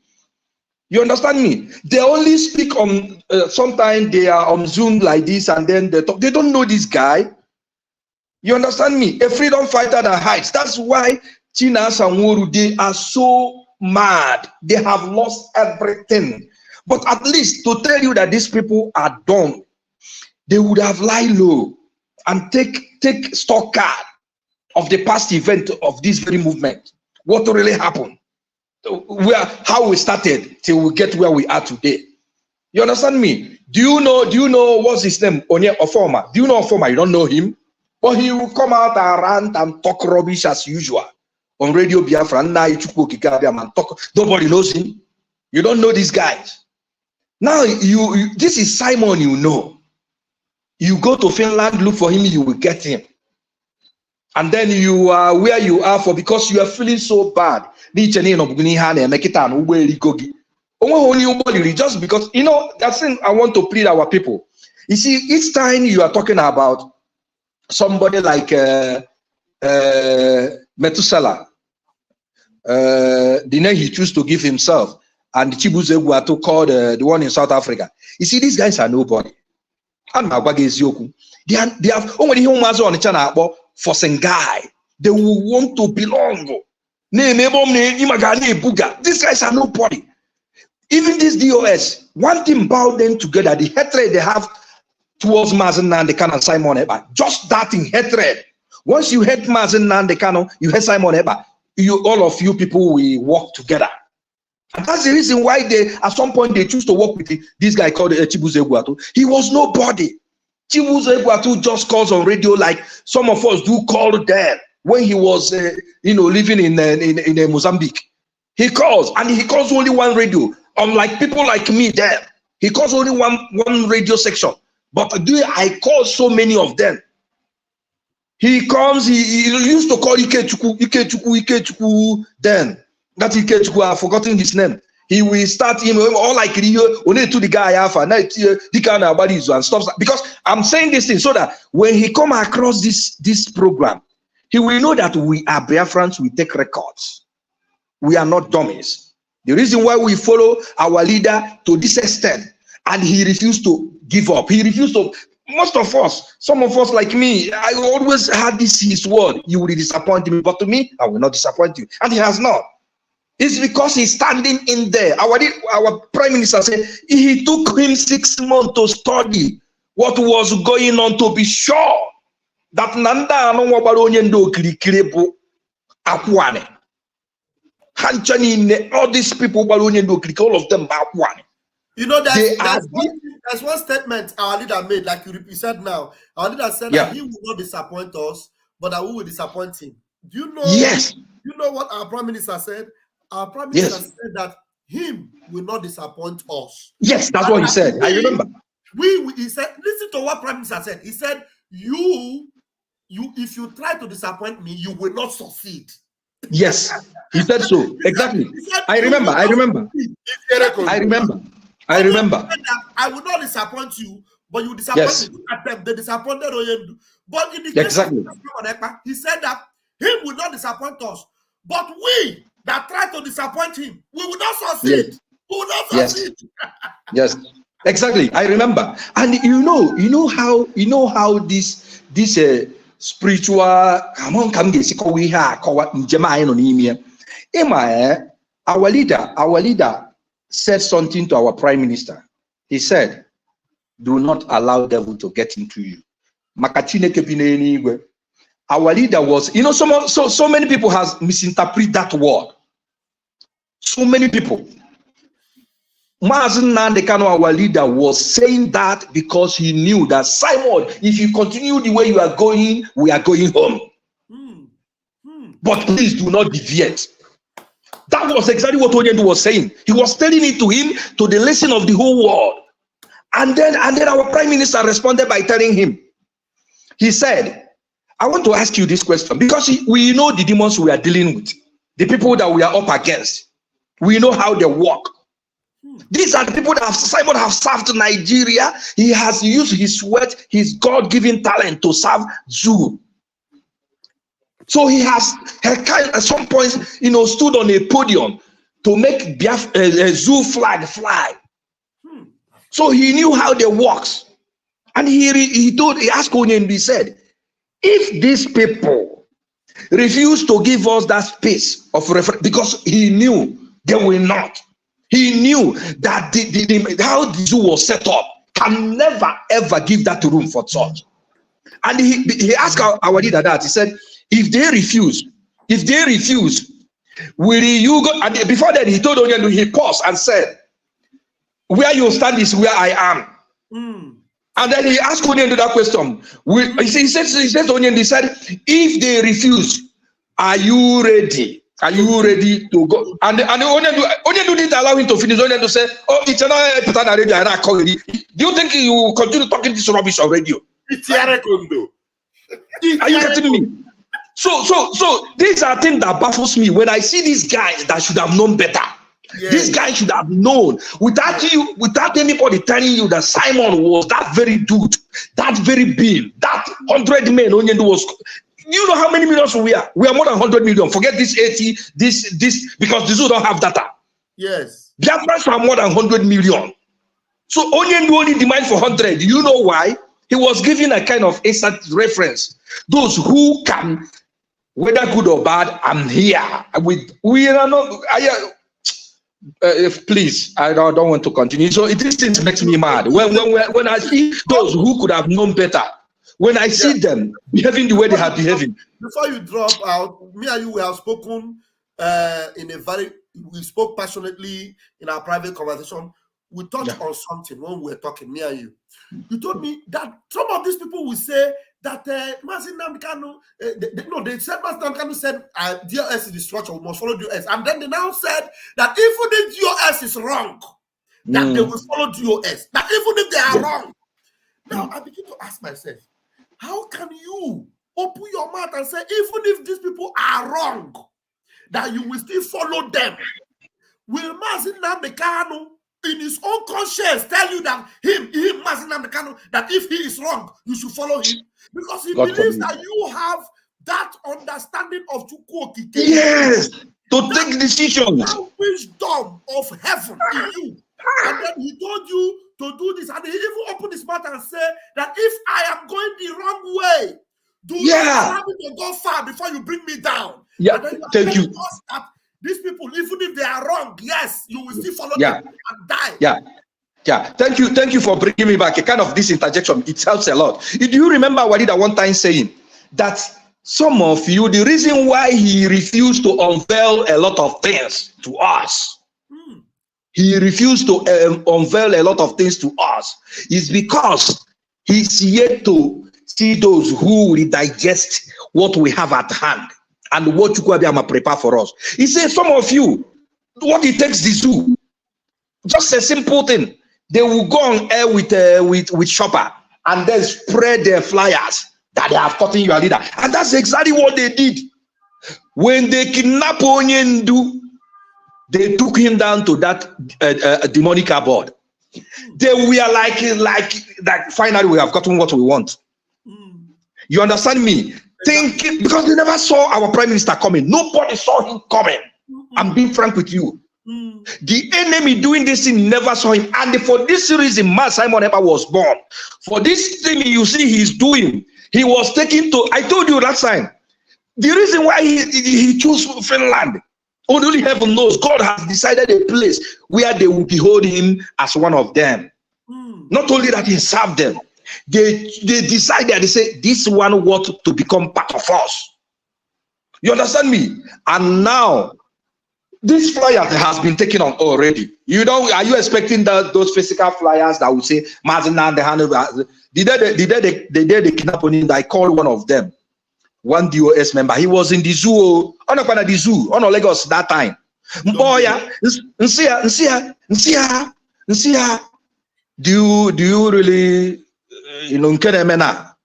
You understand me? They only speak on, sometimes they are on Zoom like this and then they talk. They don't know this guy. You understand me? A freedom fighter that hides. That's why Tina Sanwo, they are so mad. They have lost everything. But at least to tell you that these people are done, they would have lie low and take stock card of the past event of this very movement. What really happened? How we started till we get where we are today. You understand me? Do you know what's his name? Onye Ofoma. Do you know Ofoma? You don't know him? But he will come out and rant and talk rubbish as usual on Radio Biafra. Nobody knows him. You don't know these guys. Now this is Simon, you know. You go to Finland, look for him, you will get him. And then you are where you are for because you are feeling so bad. Just because, that's thing I want to plead our people. You see, each time you are talking about somebody like Methuselah, the name he chose to give himself, and Chibuze Guato called the one in South Africa. You see, these guys are nobody. And they have only human on the channel for some guy. They will want to belong. These guys are nobody. Even this DOS, one thing about them together, the hatred they have towards Mazen Nandekan and Simon Eba, just that in hatred. Once you hate Mazen Nandekan, you hate Simon Eba, all of you people will work together. And that's the reason why at some point they choose to work with this guy called Chibuze Guato. He was nobody. Chibuze Guato just calls on radio like some of us do call there when he was, living in Mozambique. He calls, and he calls only one radio. Unlike people like me there, he calls only one radio section. But I call so many of them. He comes, he used to call Ikechuku then. That Ikechuku, I've forgotten his name. He will start him all like only to the guy and stuff. Because I'm saying this thing so that when he come across this program, he will know that we are Biafrans, we take records. We are not dummies. The reason why we follow our leader to this extent, and he refused to give up. He refused to. Most of us, some of us like me, I always had his word. You will disappoint me, but to me, I will not disappoint you. And he has not. It's because he's standing in there. Our prime minister said he took him 6 months to study what was going on to be sure that Nanda Anwabaronyo Kirikiribu Akwane. All these people, all of them are one. You know, there's one statement our leader made, like you said now. Our leader said that he will not disappoint us, but that we will disappoint him. Do you know? Yes. You know what our prime minister said? Our prime minister said that him will not disappoint us. Yes, that's what he said. I remember. He said, listen to what prime minister said. He said, you, if you try to disappoint me, you will not succeed. Yes, he said so. Exactly. I remember. I will not disappoint you, but you disappoint Yes. me. Look at them, they disappointed Oyendu. But in the case of Ekpa, he said that he will not disappoint us. But we that try to disappoint him, we will not succeed. Yes. We will not Yes. succeed. Yes, exactly. I remember, and you know how this spiritual our leader said something to our prime minister. He said, "Do not allow devil to get into you." Our leader was, so many people has misinterpreted that word. So many people. Mazen Nandekano, our leader, was saying that because he knew that, Simon, if you continue the way you are going, we are going home. But please do not deviate. That was exactly what Onyendu was saying. He was telling it to him, to the lesson of the whole world. And then our prime minister responded by telling him, he said, I want to ask you this question, because we know the demons we are dealing with, the people that we are up against. We know how they work. These are the people that Simon have served Nigeria. He has used his sweat, his God-given talent to serve Zoo. So he has at some point, stood on a podium to make Zoo flag fly. So he knew how they works. And he asked Onyendu, he said, if these people refuse to give us that space of reference, because he knew they will not. He knew that how the zoo was set up can never ever give that room for such. And he asked our leader that. He said, if they refuse, will you go? And before that, he told Onyendu, he paused and said, where you stand is where I am. And then he asked Onyendu that question. He said to Onyendu, he said, if they refuse, are you ready? Are you ready to go? And Onyendu didn't allow him to finish. Onyendu said, oh, it's another person already. Do you think you will continue talking this rubbish on radio? Are you getting me? So these are things that baffles me when I see these guys that should have known better. Yes. These guys should have known without anybody telling you that Simon was that very dude, that very being, that 100 men Onyendu was. You know how many millions we are? We are more than 100 million. Forget this 80, this, because the zoo don't have data. Yes. Biafrans are more than 100 million. So Onyendu only demand for 100. You know why? He was giving a kind of instant reference. Those who can, whether good or bad, I'm here. We are not. Please, I don't want to continue. So this thing makes me mad. When I see those who could have known better, when I see them behaving the way they are behaving. Before you drop out, me and you, we have spoken we spoke passionately in our private conversation. We touched on something when we were talking, me and you. You told me that some of these people will say that Mazi Nnamdi Kanu, they said Mazi Nnamdi Kanu said DOS is the structure, we must follow DOS. And then they now said that even if DOS is wrong, that they will follow DOS. That even if they are wrong. Now I begin to ask myself, how can you open your mouth and say, even if these people are wrong, that you will still follow them? Will Mazi Nnamdi Kanu, in his own conscience, tell you that Mazi Nnamdi Kanu, that if he is wrong, you should follow him? Because he believes that you have that understanding of Chukwokike. Yes, to take decisions. That wisdom of heaven in you. And then he told you to do this, and he even opened his mouth and said that if I am going the wrong way, do not allow me to go far before you bring me down. Yeah, thank you. These people, even if they are wrong, yes, you will still follow them and die. Yeah. Thank you for bringing me back. A kind of this interjection, it helps a lot. Do you remember Walida one time saying that some of you, the reason why he refused to unveil a lot of things to us, he refused to unveil a lot of things to us, is because he's yet to see those who will digest what we have at hand and what Chukwuabiyama prepare for us. He says, some of you, what it takes the zoo, just a simple thing. They will go on air with Shopper and then spread their flyers that they have gotten your leader. And that's exactly what they did. When they kidnapped Onyendu, they took him down to that demonic board. They were like finally we have gotten what we want. You understand me? Thinking, because they never saw our prime minister coming. Nobody saw him coming. I'm being frank with you. The enemy doing this thing never saw him. And for this reason, Simon Ekpa was born. For this thing you see he's doing, he was taken to, I told you last time, the reason why he chose Finland, only heaven knows. God has decided a place where they will behold him as one of them. Not only that, he served them. They decided, they say, this one wants to become part of us. You understand me? And now, this flyer has been taken on already. You know, are you expecting those physical flyers that will say, the day they kidnapped him, I called one of them, one DOS member. He was in the zoo, on Lagos that time. Mboya, do you really, you know, nkene never.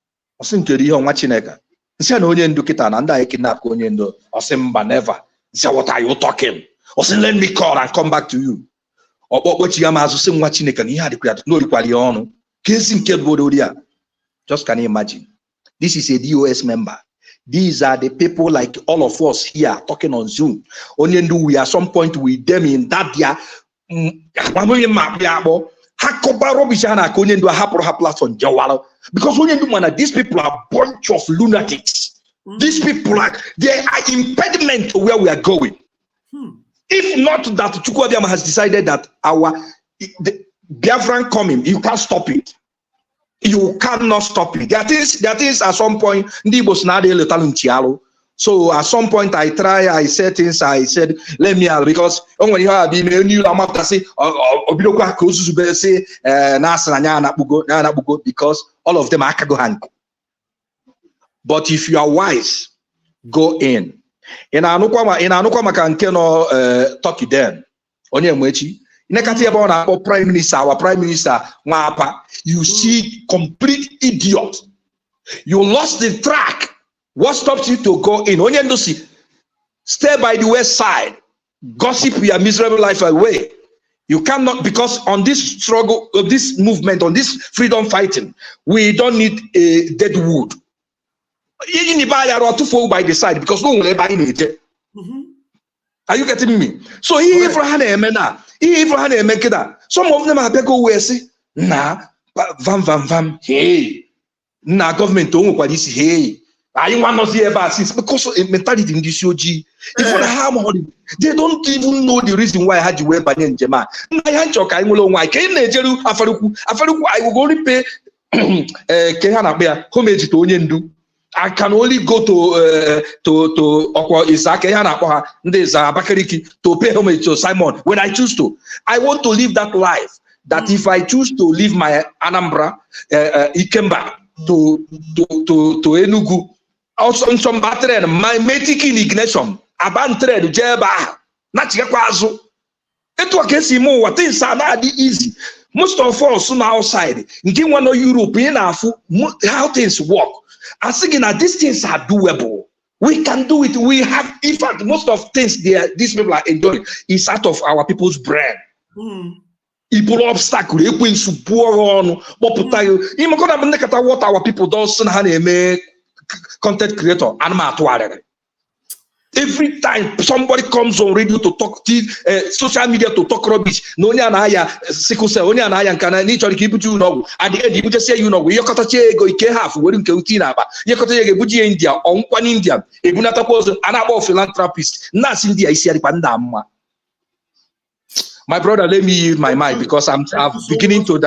What are you talking? Let me call and come back to you. Just can you imagine? This is a DOS member. These are the people like all of us here talking on Zoom. Only we at some point with them in that year. Because these people are a bunch of lunatics. These people they are impediment to where we are going. If not that Chukwuabiama has decided that the Biafran coming, you can't stop it. You cannot stop it. There is at some point, so at some point I said things, I said, let me out, because when you have been because all of them are kagohan. But if you are wise, go in. In anukwa makankeno talk then. Onye mwechi. Our prime minister, you see complete idiot. You lost the track. What stops you to go in? Onye ndosi. Stay by the west side. Gossip your miserable life away. You cannot, because on this struggle, of this movement, on this freedom fighting, we don't need a dead wood. By the side, because no one ever in it. Are you getting me? So some of them are go where say, nah, Vam Vam Vam, hey, nah, government don't want this, hey. I want to see about since because of mentality in this OG. They don't even know the reason why I had to wear banyan jema. I will only pay homage to Onyendu. I can only go to pay homage to Simon when I choose to. I want to live that life. That if I choose to leave my Anambra, Ikemba to Enugu, also in some battery, my matic ignition, abantre jeba, not yakwazo. It was what things are not easy. Most of us on outside, in one of European how things work. I'm thinking that these things are doable. We can do it. We have, in fact, most of things these people are enjoying is out of our people's brain. People obstacle, what our people do, content creator, every time somebody comes on radio to talk, social media to talk rubbish, no anya sickle cell, only an aya can naturally keep you know. At the end, you just say, you know, you got to go, you can't have, we're in Kautina, you got to go to India, on one India, a Bunata was an about philanthropist, not India, I see Pandam. My brother, let me use my mind because I'm beginning to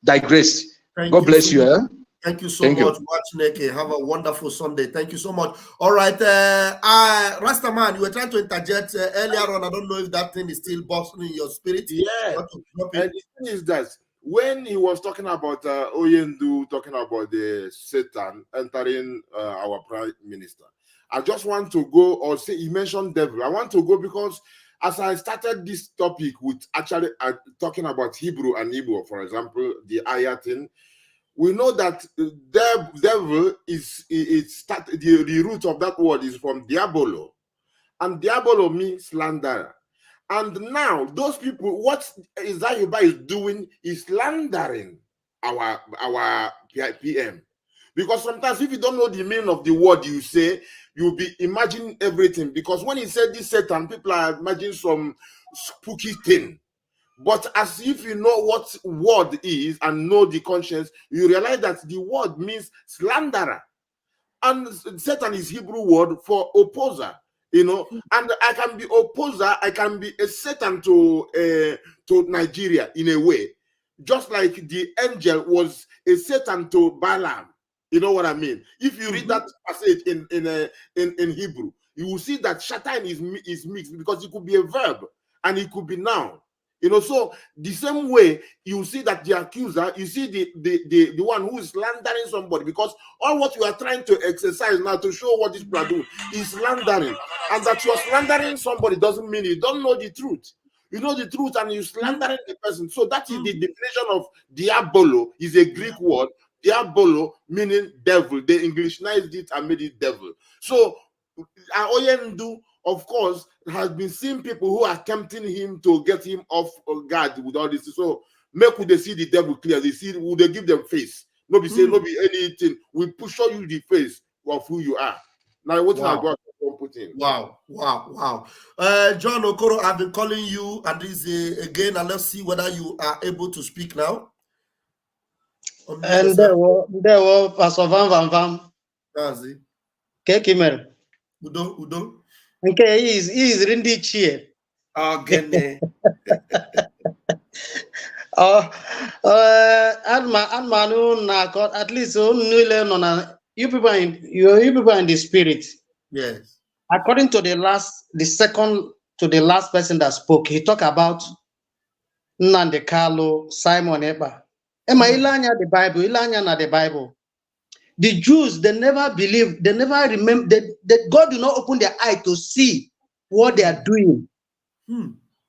digress. God bless you. Thank you so much, Umuchineke. Have a wonderful Sunday. Thank you so much. All right, Rastaman, you were trying to interject earlier on. I don't know if that thing is still boxing in your spirit. Yeah. And the thing is that when he was talking about Oyendu, talking about the Satan entering our prime minister, I just want to go, or say he mentioned devil. I want to go because as I started this topic with actually talking about Hebrew and Igbo, for example, the ayah thing, we know that the devil is the root of that word is from diabolo, and diabolo means slander. And now those people, what Zayoba is doing is slandering our PM. Because sometimes if you don't know the meaning of the word you say, you'll be imagining everything. Because when he said this Satan, people are imagining some spooky thing. But as if you know what word is and know the conscience, you realize that the word means slanderer. And Satan is Hebrew word for opposer. You know, and I can be opposer, I can be a Satan to Nigeria in a way, just like the angel was a Satan to Balaam. You know what I mean? If you read that passage in Hebrew, you will see that Shatan is mixed because it could be a verb and it could be noun. You know, so the same way you see that the accuser, you see the one who is slandering somebody, because all what you are trying to exercise now to show what this people are doing is slandering. And that you are slandering somebody doesn't mean you don't know the truth. You know the truth and you're slandering the person. So that is the definition of diabolo, is a Greek word. Diabolo meaning devil. They Englishnized it and made it devil. So Oyendu, of course, has been seeing people who are tempting him to get him off guard with all this. So make they see the devil clear. They see, will they give them face? Nobody say, nobody anything. We show you the face of who you are. Now, what I got to put in? Wow. John Okoro, I've been calling you and this again, and let's see whether you are able to speak now. And there were Pst Vam Vam Vam. That's it. Kekimel. Udo. Okay, he is really cheer. Okay. At least you people in the spirit. Yes. According to the second to the last person that spoke, he talked about Nnamdi Kanu, Simon Ekpa. Ilanya the Bible. The Jews, they never believe, they never remember that God do not open their eye to see what they are doing.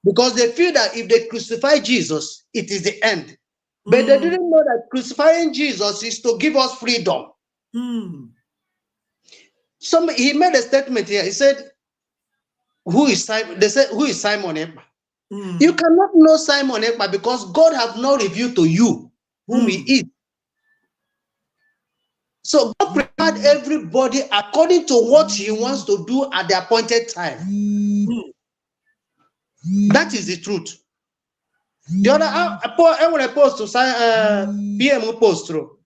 Because they feel that if they crucify Jesus, it is the end. But they didn't know that crucifying Jesus is to give us freedom. He made a statement here. He said, who is Simon? They said, who is Simon Ekpa? You cannot know Simon Ekpa because God have not revealed to you whom he is. So God prepared everybody according to what he wants to do at the appointed time. That is the truth. The other, I want to post to PM post through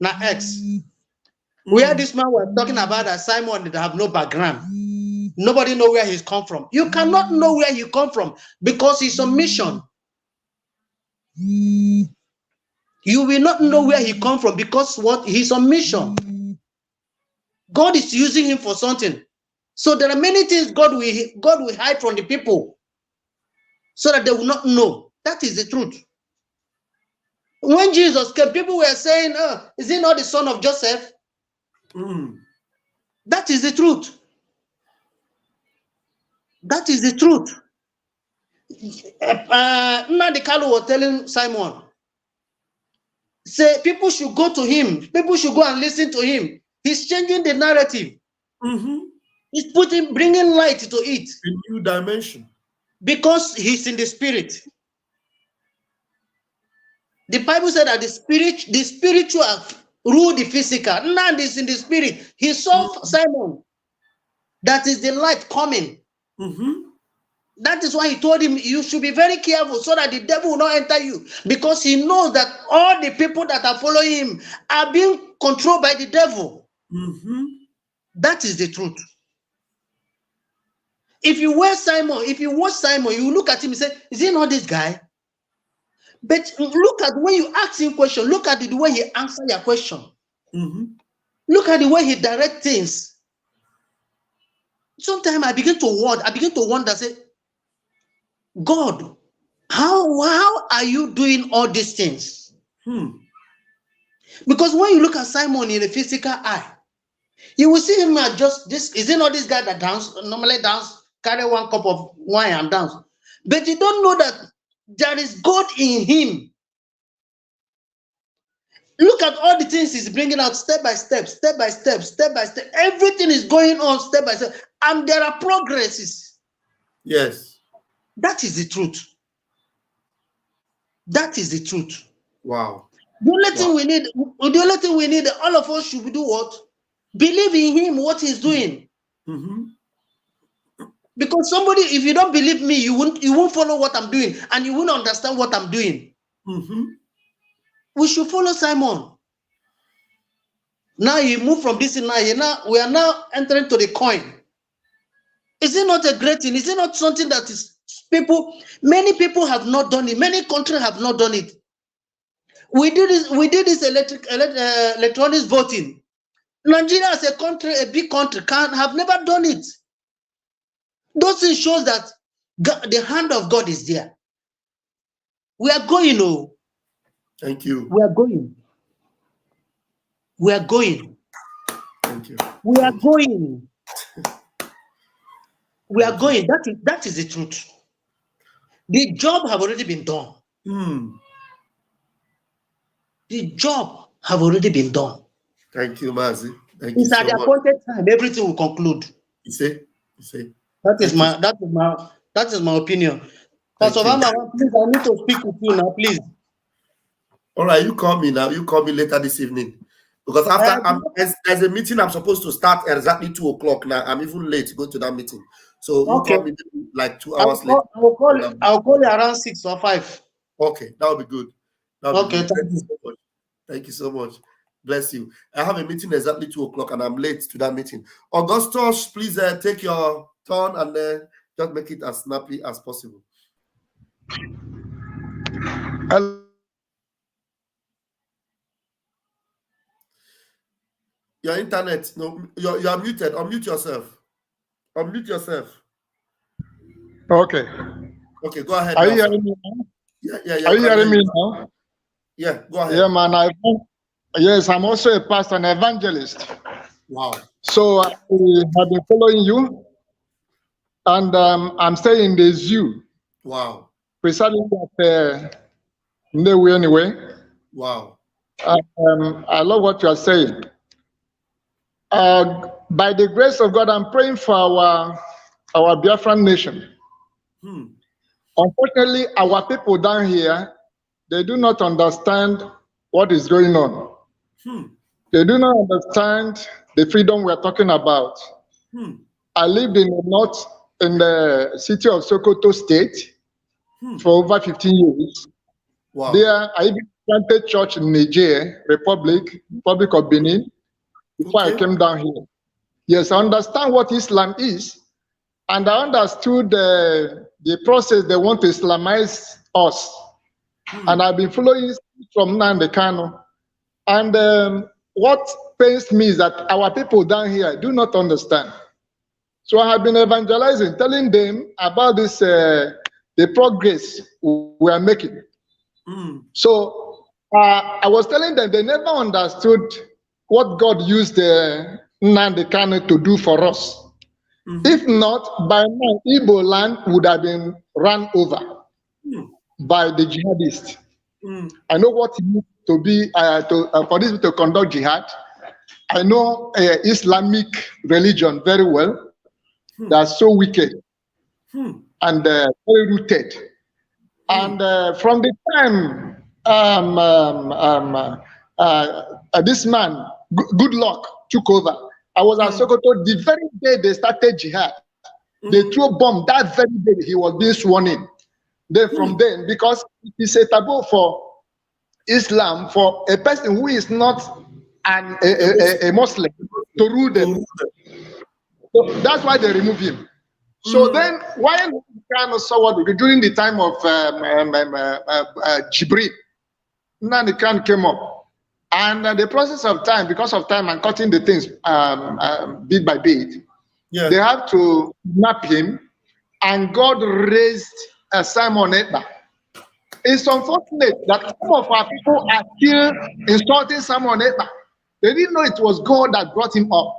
now X. Where this man was talking about that Simon did have no background. Nobody know where he's come from. You cannot know where he come from because he's on mission. You will not know where he come from because what he's on mission. God is using him for something. So there are many things God will hide from the people so that they will not know. That is the truth. When Jesus came, people were saying, is he not the son of Joseph? That is the truth. That is the truth. Nnamdi Kanu was telling Simon, say people should go to him. People should go and listen to him. He's changing the narrative. He's bringing light to it. A new dimension. Because he's in the spirit. The Bible said that the spiritual rule the physical. Nnamdi is in the spirit. He saw Simon. That is the light coming. That is why he told him, you should be very careful so that the devil will not enter you. Because he knows that all the people that are following him are being controlled by the devil. That is the truth. If you watch Simon, you look at him and say, is he not this guy? But look at when you ask him question, look at the way he answers your question. Look at the way he directs things. Sometimes I begin to wonder, say, God, how are you doing all these things? Because when you look at Simon in the physical eye, you will see him as just this. Is he not this guy that normally dance, carry one cup of wine and dance? But you don't know that there is God in him. Look at all the things he's bringing out step by step, step by step, step by step. Everything is going on step by step. And there are progresses. Yes. That is the truth. That is the truth. Wow. The only thing we need, all of us should do what? Believe in him, what he's doing. Because somebody, if you don't believe me, you won't follow what I'm doing, and you won't understand what I'm doing. We should follow Simon. Now he moved from this, now we are now entering to the coin. Is it not a great thing? Is it not something that is many people have not done it, many countries have not done it. We did this electronic voting. Nigeria as a country, a big country, have never done it. Those things shows that the hand of God is there. We are going, oh. Thank you. We are going. We are going. Thank you. We are going. We are going. That is the truth. The job have already been done. The job have already been done. Thank you, Mazi. Thank you it's so at the much. appointed time, everything will conclude. You see? That is my opinion. Pastor Vam Vam, please, I need to speak with you now, please. All right, you call me now. You call me later this evening. Because after there's a meeting I'm supposed to start at exactly 2 o'clock now. I'm even late to go to that meeting. So you call me like 2 hours later. I'll call you around 6 or 5. Okay, that would be good. Okay, thank you so much. Thank you so much. Bless you. I have a meeting exactly 2 o'clock and I'm late to that meeting. Augustus, please take your turn and just make it as snappy as possible. Your internet, no, you're muted. Unmute yourself. Unmute yourself. Okay. Okay, go ahead. Are you hearing me now? Yeah. Are you hearing me now? Yeah, go ahead. Yeah, man. Yes, I'm also a pastor and evangelist. Wow. So I have been following you, and I'm staying in the zoo. Wow. Precisely at Nnewi anyway. Wow. I love what you are saying. By the grace of God, I'm praying for our Biafran nation. Unfortunately, our people down here, they do not understand what is going on. They do not understand the freedom we're talking about. I lived in the city of Sokoto State for over 15 years. Wow. There, I even planted church in Niger, Republic of Benin, before I came down here. Yes, I understand what Islam is, and I understood the process they want to Islamize us. And I've been following from Nnamdi Kanu. And what pains me is that our people down here do not understand. So I have been evangelizing, telling them about this, the progress we are making. So I was telling them they never understood what God used Nnamdi Kanu to do for us. If not, by now, Igbo land would have been run over by the jihadists. I know what it means to be for this to conduct jihad. I know Islamic religion very well. They are so wicked and very rooted. And from the time this man, Good Luck, took over, I was at Sokoto the very day they started jihad. They threw a bomb that very day he was being sworn in. Then from then, because it is a taboo for Islam for a person who is not a Muslim to rule them. So that's why they remove him. So then, why saw what during the time of Jibril, Nnamdi Kanu came up. And the process of time, because of time and cutting the things bit by bit, they have to map him, and God raised Simon Ekpa. It's unfortunate that some of our people are still insulting Simon Ekpa. They didn't know it was God that brought him up.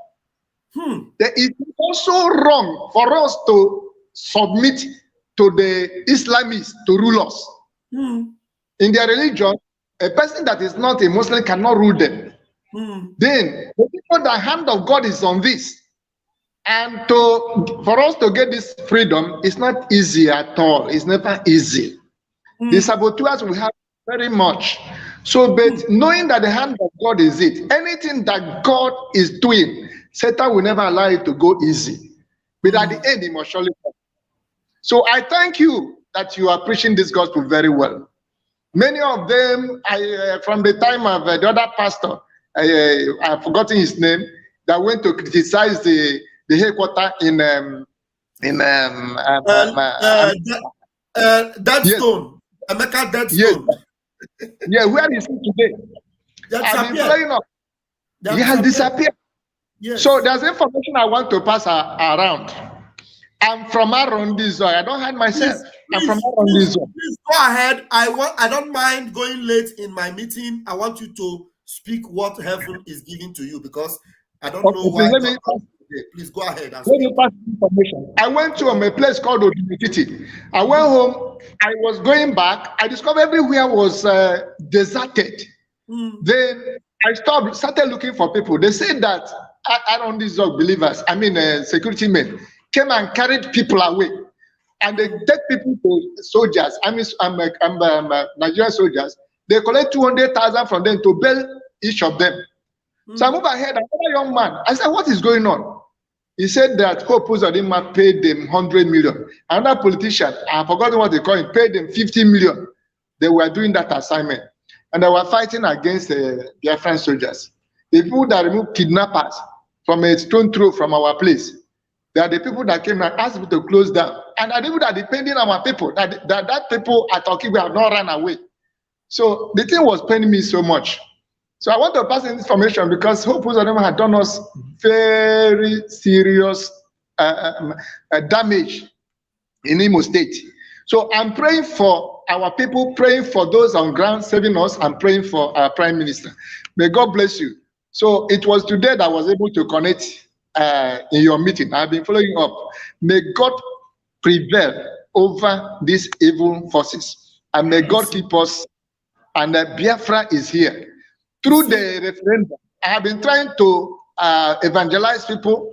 It is also wrong for us to submit to the Islamists to rule us. In their religion, a person that is not a Muslim cannot rule them. Then, the people, the hand of God is on this. And for us to get this freedom, it's not easy at all. It's never easy. The saboteurs we have very much. So, but knowing that the hand of God is it, anything that God is doing, Satan will never allow it to go easy. But at the end, he must surely come. So I thank you that you are preaching this gospel very well. Many of them, from the time of the other pastor, I've forgotten his name, that went to criticize the headquarters Deadstone. Emeka Deadstone. Yes. Yeah, where is he today? I've been playing up. He has disappeared. Yes. So there's information I want to pass around. I'm from around this zone. I don't hide myself. I'm from around this zone. Please go ahead. I don't mind going late in my meeting. I want you to speak what heaven is giving to you, because I don't know why. Please go ahead. Let me pass information. I went to a place called Odimikiti. I went home. I was going back. I discovered everywhere was deserted. Then I started looking for people. They said that around these believers, security men, came and carried people away. And they take people to soldiers. I'm Nigerian soldiers. They collect 200,000 from them to bail each of them. So I move ahead. Another young man. I said, what is going on? He said that Hope Uzodinma paid them 100 million. Another politician, I've forgotten what they call him, paid them 50 million. They were doing that assignment. And they were fighting against the BIAFRA soldiers. The people that removed kidnappers from a stone throw from our place, they are the people that came and asked people to close down. And the people that are depending on our people, that people at Turkey have not run away. So the thing was paining me so much. So I want to pass this information because Hope Uzodinma had done us very serious damage in Imo State. So I'm praying for our people, praying for those on ground saving us, and praying for our Prime Minister. May God bless you. So it was today that I was able to connect in your meeting. I've been following up. May God prevail over these evil forces, and may God keep us. And Biafra is here. Through the referendum, I have been trying to evangelize people,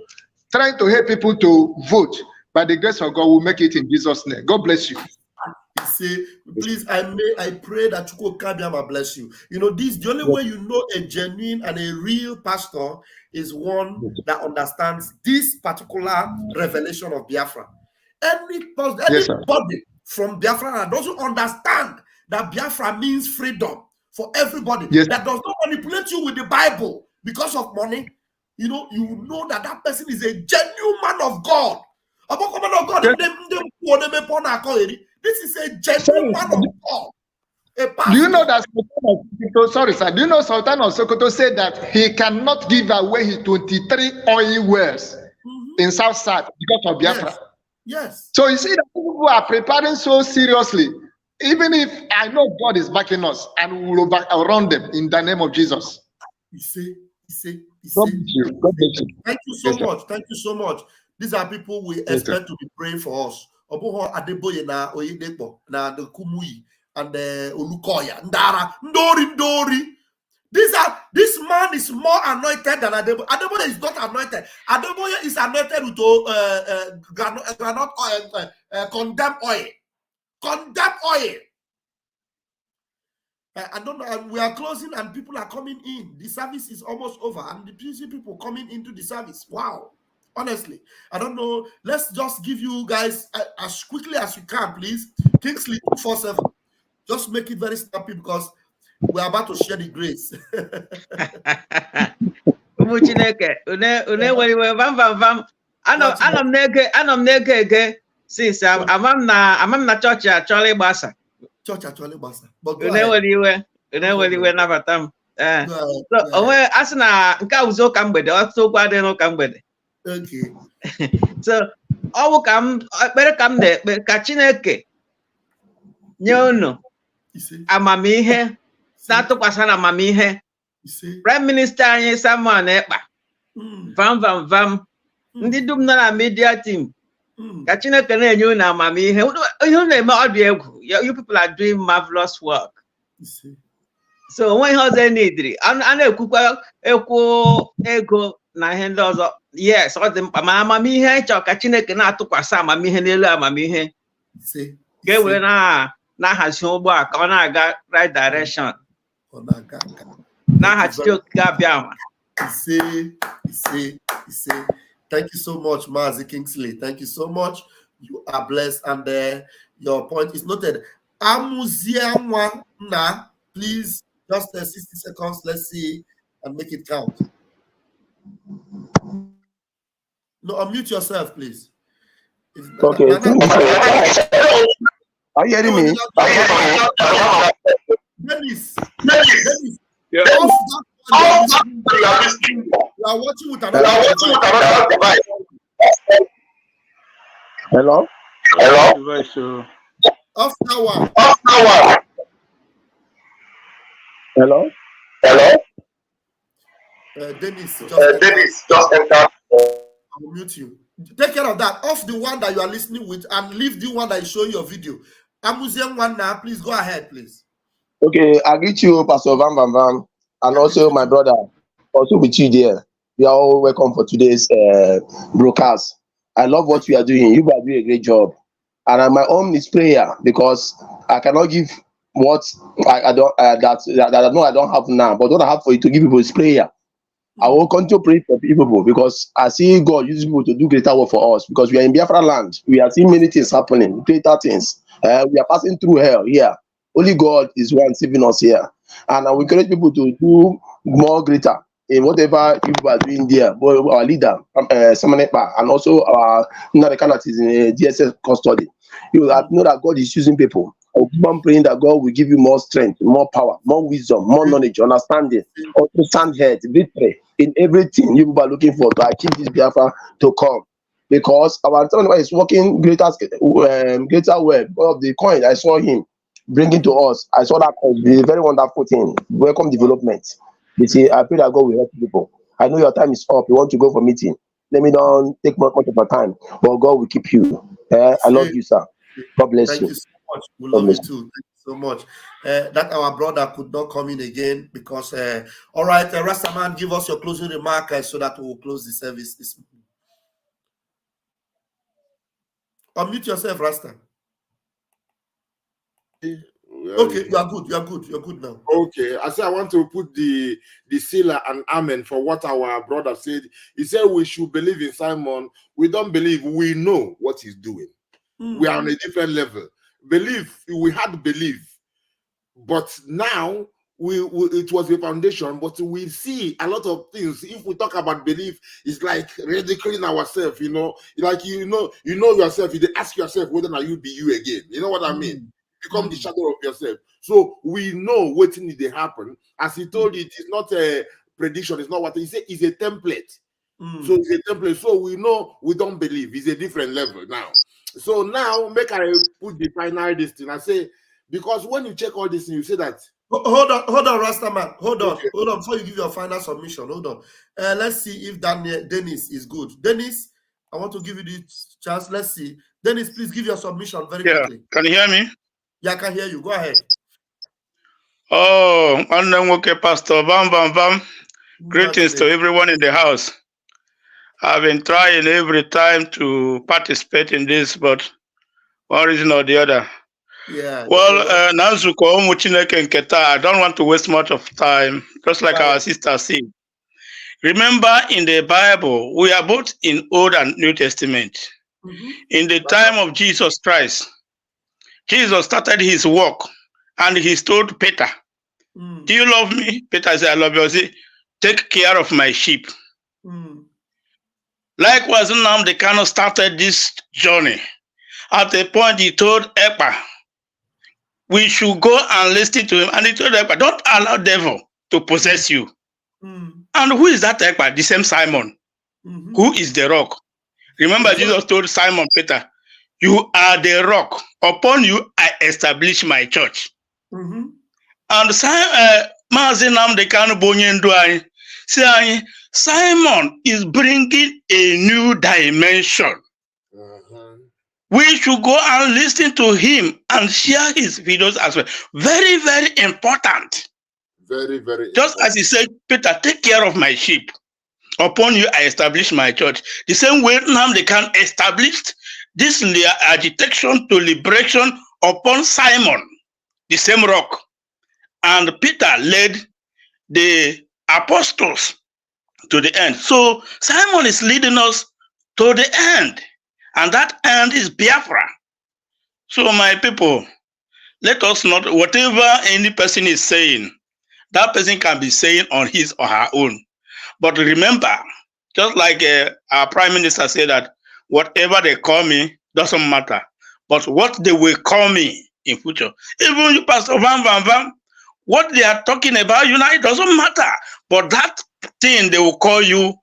trying to help people to vote. By the grace of God, we'll make it in Jesus' name. God bless you. Say, please, I pray that Nzuko Umuchineke bless you. You know, the only way you know a genuine and a real pastor is one that understands this particular revelation of Biafra. Anybody from Biafra that doesn't understand that Biafra means freedom for everybody, that does not manipulate you with the Bible because of money, you know that person is a genuine man of God. This is a genuine man of God. Do you know that do you know Sultan of Sokoto said that he cannot give away his 23 oil wells in South because of Biafra? Yes. So you see that people are preparing so seriously. Even if I know God is backing us, and we will around them in the name of Jesus. You see. God bless you. God bless you. Thank you so much. Thank you so much. These are people we expect to be praying for us. Oboho Adeboye na Oyedepo na the Kumuyi and the Olukoya Ndara Ndori. This man is more anointed than Adeboye. Adeboye is not anointed. Adeboye is anointed with granite oil, condemned oil. Condemned oil. I don't know. We are closing and people are coming in. The service is almost over, and the people coming into the service. Wow. Honestly, I don't know. Let's just give you guys as quickly as you can, please. Kingsley 247. Just make it very snappy because we're about to share the grace. Umuchineke, Vam Vam Vam. Anam nege since I'm na church actually basa. Church actually basa. But Uneweliwe nabatam. So onwe asina nka uzo kambede, oso kwa de no kambede. Okay. So owu kam ekpere kam na ka Chineke nye unu amamihe na-atụkwasị na amamihe. Prime Minister anyị Samuel Ekpa, Vam Vam Vam, ndị dum nọ na media team, ka Chineke na-enye unu amamihe. Ihe unu eme ọ dị egwu. You people are doing marvelous work. So onwe ihe ọzọ n'idiri, a na-ekwukwa ekwu ego na ihe ndị ọzọ. yes, ọ dị mkpa ma amamihe chọọ ka Chineke na-atụkwasị amamihe n'elu amamihe ga-ewere na-ahazi ụgbọ a ka ọ na-aga right direction n'aha Chijioke abịa. Thank you so much, Mazi Kingsley. Thank you so much. You are blessed, and your point is noted. Amuziamwa na, please, just 60 seconds. Let's see and make it count. No, unmute yourself, please. Okay. Are you hearing me? Dennis. Yeah. You are watching with another device. Hello? Off that one. Hello? Dennis, just enter. I'll mute you. Take care of that. Off the one that you are listening with and leave the one that is showing your video. Amuziam one now. Please go ahead, please. Okay, I greet you, Pastor Vam Vam Vam, and also my brother, also with you there. We are all welcome for today's broadcast. I love what we are doing. You are doing a great job. And my own is prayer, because I cannot give what I don't that I know I don't have now. But what I have for you to give people is prayer. I will continue to pray for people, because I see God use people to do greater work for us, because we are in Biafra land. We are seeing many things happening, greater things. We are passing through hell here. Only God is one saving us here. And I will encourage people to do more greater in whatever you are doing there. But our leader, Samanepa, and also our Narekanas is in DSS custody. You know that God is using people. I'm praying that God will give you more strength, more power, more wisdom, more knowledge, understanding, also stand head, victory in everything you are looking for to achieve this Biafra to come. Because our Samanepa is working greater way of the coin. I saw him bringing to us. I saw that be a very wonderful thing. Welcome development. You see, I pray that God will help people. I know your time is up. You want to go for meeting. Let me don't take much of your time, but God will keep you. I love you, sir. God bless you. Thank you so much. We love you too. Thank you so much. That our brother could not come in again because. All right, Rastaman, give us your closing remark so that we will close the service. Unmute yourself, Rasta. Okay, you are good. You're good now. Okay, I said I want to put the seal and amen for what our brother said. He said we should believe in Simon. We don't believe. We know what he's doing. We are on a different level. Belief, we had belief, but now it was a foundation. But we see a lot of things. If we talk about belief, it's like ridiculing ourselves. You know, like you know yourself. You ask yourself whether or not you be you again. You know what I mean? Become the shadow of yourself. So we know what needs to happen. As he told you, it is not a prediction. It's not what he said. It's a template. So it's a template. So we know we don't believe. It's a different level now. So now make I put the final this thing. I say, because when you check all this thing, you say that. Hold on, Rastaman. Hold on. Before you give your final submission, hold on. Let's see if Dennis is good. Dennis, I want to give you the chance. Let's see. Dennis, please give your submission very quickly. Can you hear me? Yeah, I can hear you. Go ahead. Oh, okay, Pastor Vam Vam Vam. Greetings to everyone in the house. I've been trying every time to participate in this, but one reason or the other. Yeah. Well, Nzuko Umuchineke and Keta, I don't want to waste much of time, just like our sister said. Remember, in the Bible, we are both in Old and New Testament. In the time of Jesus Christ, Jesus started his work and he told Peter, do you love me? Peter said, I love you. He said, take care of my sheep. Likewise, Nnamdi Kanu started this journey. At a point, he told Ekpa, we should go and listen to him. And he told Ekpa, don't allow devil to possess you. And who is that Ekpa? The same Simon. Who is the rock? Remember, Jesus told Simon Peter, you are the rock. Upon you, I establish my church. And Mazi Nnamdi Kanu Bonyendu anyị si anyị, Simon is bringing a new dimension. We should go and listen to him and share his videos as well. Very, very important. Very, very Just as he said, Peter, take care of my sheep. Upon you, I establish my church. The same way Nnamdi Kanu established this agitation to liberation upon Simon, the same rock. And Peter led the apostles to the end. So Simon is leading us to the end. And that end is Biafra. So my people, let us not, whatever any person is saying, that person can be saying on his or her own. But remember, just like our Prime Minister said that whatever they call me doesn't matter. But what they will call me in future, even you, Pastor Vam Vam Vam, what they are talking about, it doesn't matter. But that thing they will call you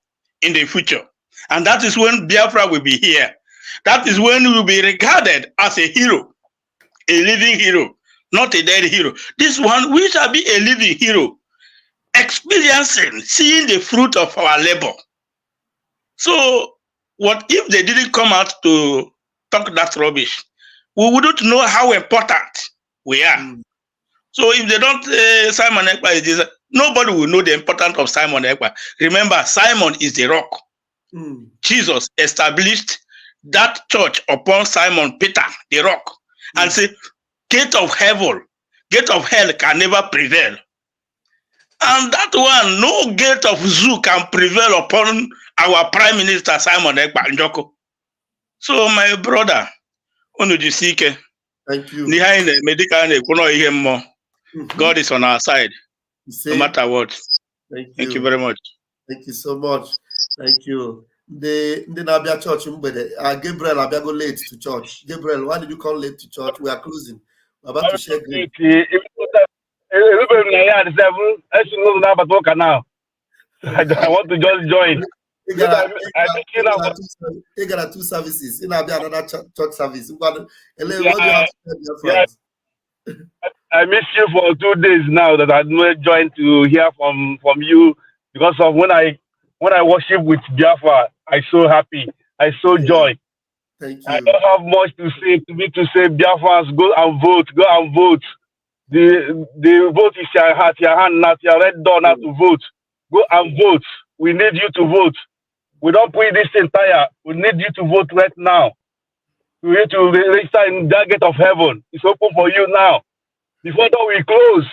in the future. And that is when Biafra will be here. That is when you will be regarded as a hero, a living hero, not a dead hero. This one, we shall be a living hero, experiencing, seeing the fruit of our labor. So, what if they didn't come out to talk that rubbish? We wouldn't know how important we are. So, if they don't, Simon Ekpa is this, nobody will know the importance of Simon Ekpa. Remember, Simon is the rock. Jesus established that church upon Simon Peter, the rock, and say, gate of hell can never prevail. And that one, no gate of zoo can prevail upon our Prime Minister Simon Ekpa Njoko. So my brother, Onujisike, thank you. God is on our side, no matter what. Thank you very much. Thank you so much. Thank you. The Nabia Church, Gabriel Abiago late to church. Gabriel, why did you come late to church? We are closing. We're about to share grace. I want to just join. He got two services. He got another church service. I miss you for 2 days now that I not joined to hear from you, because of when I worship with Biafra, I so happy. I so joy. Thank you. I don't have much to say. To me to say, Biafrans, go and vote. Go and vote. The vote is your heart, your hand, not your red door, not to vote. Go and vote. We need you to vote. We don't put this entire. We need you to vote right now. We need to register in that gate of heaven. It's open for you now. Before that, we close.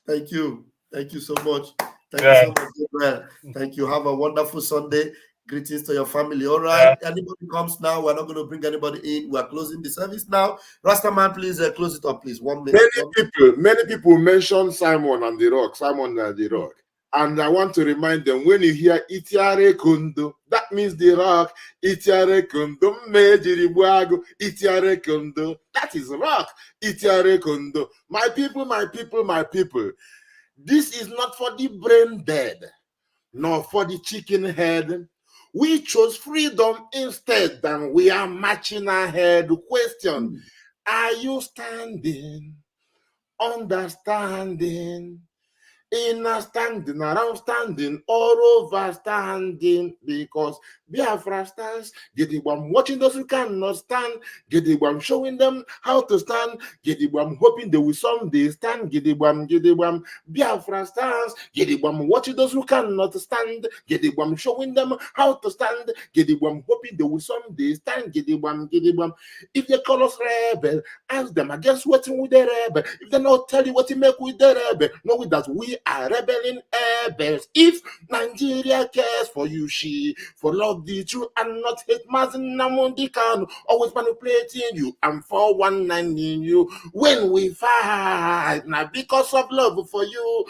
Thank you. Thank you so much. Thank you so much, Gabriel. Thank you. Have a wonderful Sunday. Greetings to your family. All right. Anybody comes now, we're not going to bring anybody in. We're closing the service now. Rastaman, please close it up, please. 1 minute. Many people mention Simon and the Rock. Simon and the Rock. And I want to remind them, when you hear Itiare Kundo, that means the Rock. Itiare Kundo, Mejiribuago, Itiare Kundo. That is Rock. Itiare Kundo. My people, my people, my people. This is not for the brain dead, nor for the chicken head. We chose freedom instead, and we are marching ahead. Question, are you standing, understanding, inner standing, around standing, or overstanding? Because Biafra stands. I'm watching those who cannot stand. I'm showing them how to stand. I'm hoping they will someday stand. Biafra stands. I'm watching those who cannot stand. I'm showing them how to stand. I'm hoping they will someday stand. If they call us rebel, ask them against whatting with the rebel. If they not tell you what to make with the rebel, know that we are rebelling rebels. If Nigeria cares for you, for love the truth and not hate Nnamdi Kanu, always manipulating you and 419 you. When we fight, now because of love for you,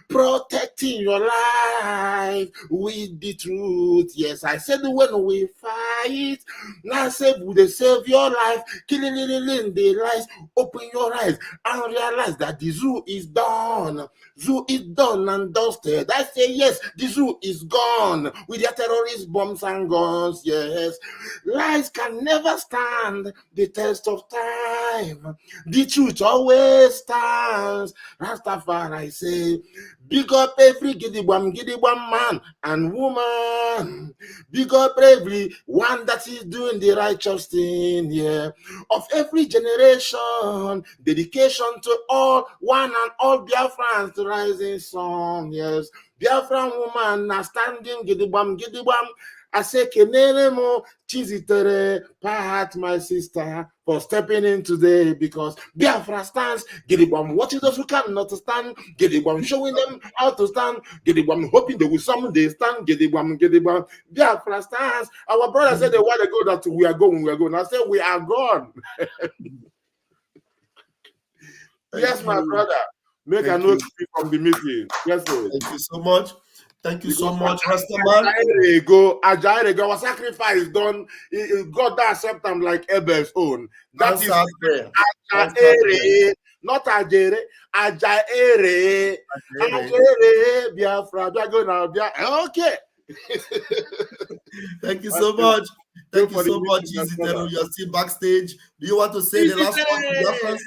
protecting your life with the truth. Yes, I said when we fight, now save with the save your life, killing the lies. Open your eyes and realize that the zoo is done. Zoo is done and dusted. I say yes, the zoo is gone with their terrorist bombs and guns. Yes, lies can never stand the test of time. The truth always stands. Rastafari say, big up every gidigwam man and woman. Big up every one that is doing the righteous thing. Yeah, of every generation, dedication to all, one and all Biafrans, the rising sun. Yes, Biafran woman na standing gidibam. I say kenere mo chizitere pahat my sister for stepping in today because Biafra stands gidibam watching those who cannot stand gidibam showing them how to stand gidibam hoping they will someday stand gidibam Biafra stands. Our brother said a while ago that we are going. I said we are gone. Yes, my brother. Make a note from the meeting. Yes, sir. Thank you so much. Thank you so much, Rastaman. Ajaire go. Our sacrifice done. God that accept them like Abel's own. That is Ajaire, not Ajaire. Ajaire. Biafra. Okay. Thank you so much. Thank you so much, Chizitero. You're still backstage. Do you want to say the last word to Biafrans?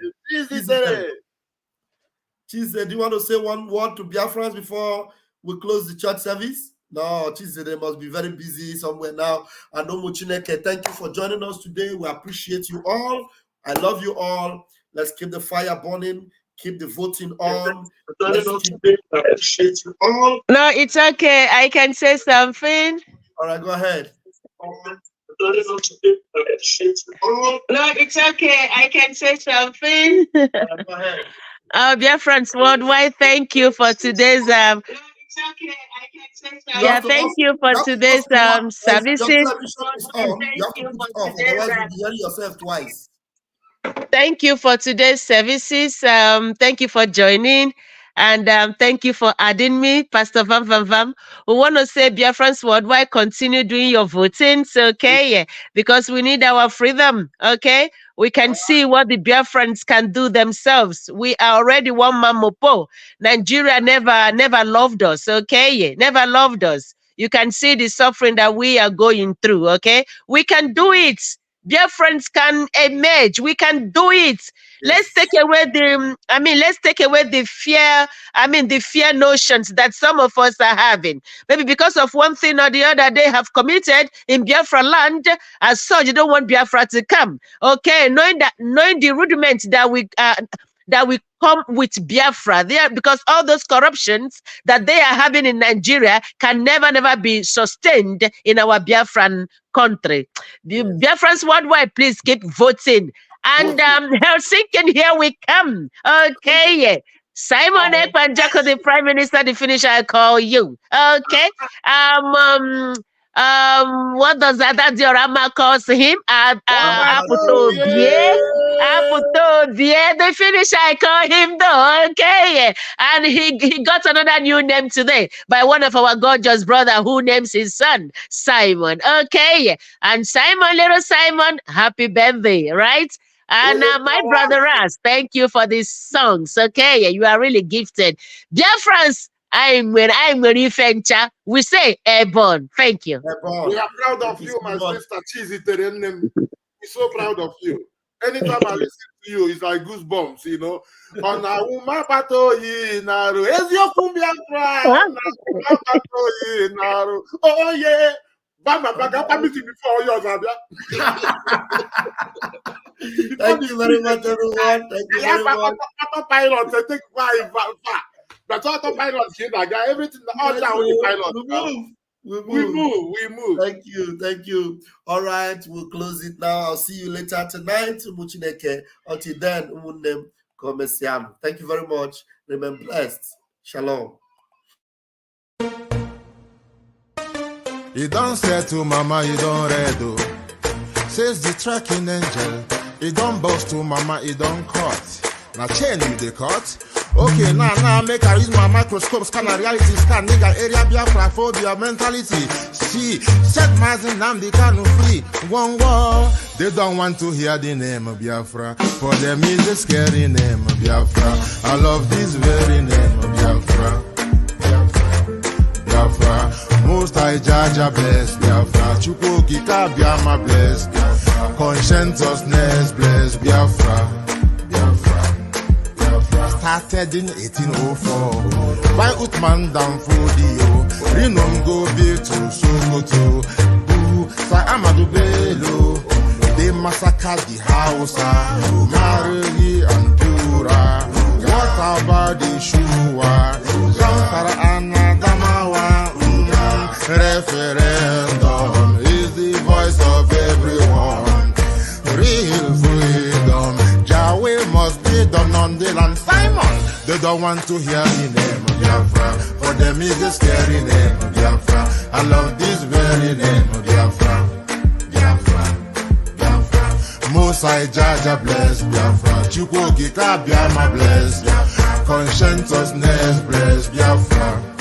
Chizitero, do you want to say one word to Biafrans before we close the church service? No, Chizitero must be very busy somewhere now. And Umuchineke, thank you for joining us today. We appreciate you all. I love you all. Let's keep the fire burning. Keep the voting on. No, it's okay. I can say something. All right, go ahead. No, it's okay. I can say something. Go ahead. Biafrans worldwide, thank you for today's thank you for today's services. You have to put it off, otherwise you'll be hearing yourself twice. Thank you for today's services. Thank you for joining. And thank you for adding me, Pastor Vam Vam Vam. We want to say, Biafrans worldwide, continue doing your voting, okay? Because we need our freedom, okay? We can see what the Biafrans can do themselves. We are already one man mopo. Nigeria never loved us, okay? Never loved us. You can see the suffering that we are going through, okay? We can do it. Biafrans can emerge. We can do it. Let's take away the fear, the fear notions that some of us are having. Maybe because of one thing or the other they have committed in Biafra land, as such, you don't want Biafra to come. Okay, knowing the rudiments that we come with Biafra there, because all those corruptions that they are having in Nigeria can never be sustained in our Biafran country. The Biafrans worldwide, please keep voting. And Helsinki, here we come. Okay. Simon Ekpanjako, the Prime Minister, the finisher, I call you. Okay. What does that diorama calls him? The finisher, I call him though. Okay. And he got another new name today by one of our gorgeous brother who names his son Simon. Okay. And Simon, little Simon, happy birthday, right? And my brother Ras, thank you for these songs. Okay, you are really gifted. Biafrans, I'm very venture. We say airborne. Thank you. Airborne. We are proud of you, my sister Chiziteren. We're so proud of you. Anytime I listen to you, it's like goosebumps, you know. On a woman pato yi naru, ezio Biafra. Oh yeah. Bama baga permit before yours, Abia. Thank you very much, everyone. Thank you very much. Pilot, take 5. But autopilot, everything, all down with the pilot. We move. Thank you. All right, we'll close it now. I'll see you later tonight. Umuchineke. Until then, Umunem Komesiam. Thank you very much. Remain blessed. Shalom. You don't say to mama, you don't read. Says the tracking angel. You don't boast to mama, you don't cut. Now chain you the cut. Okay, now make I use my microscope, scan a reality, scan nigga area Biafra phobia mentality. See, set my name, they can't free. One war, they don't want to hear the name of Biafra. For them is a scary name of Biafra. I love this very name of Biafra. Biafra, most I judge a bless Biafra. Chukwuki Kabiama bless. Conscientiousness bless Biafra. Started in 1804 by Uthman Danfodio. Rinom go be to Sokoto. Sa Amadou Bello. They massacred the Hausa, Marili and Pura. What about the Shua? Zamfara and Adama. must be done on the land. Simon, they don't want to hear the name of Biafra. For them is a scary name of Biafra. I love this very name of Biafra. Biafra, Biafra. Mosai Jaja bless Biafra. Chukwu Gika Biama bless Biafra. Conscientiousness bless Biafra.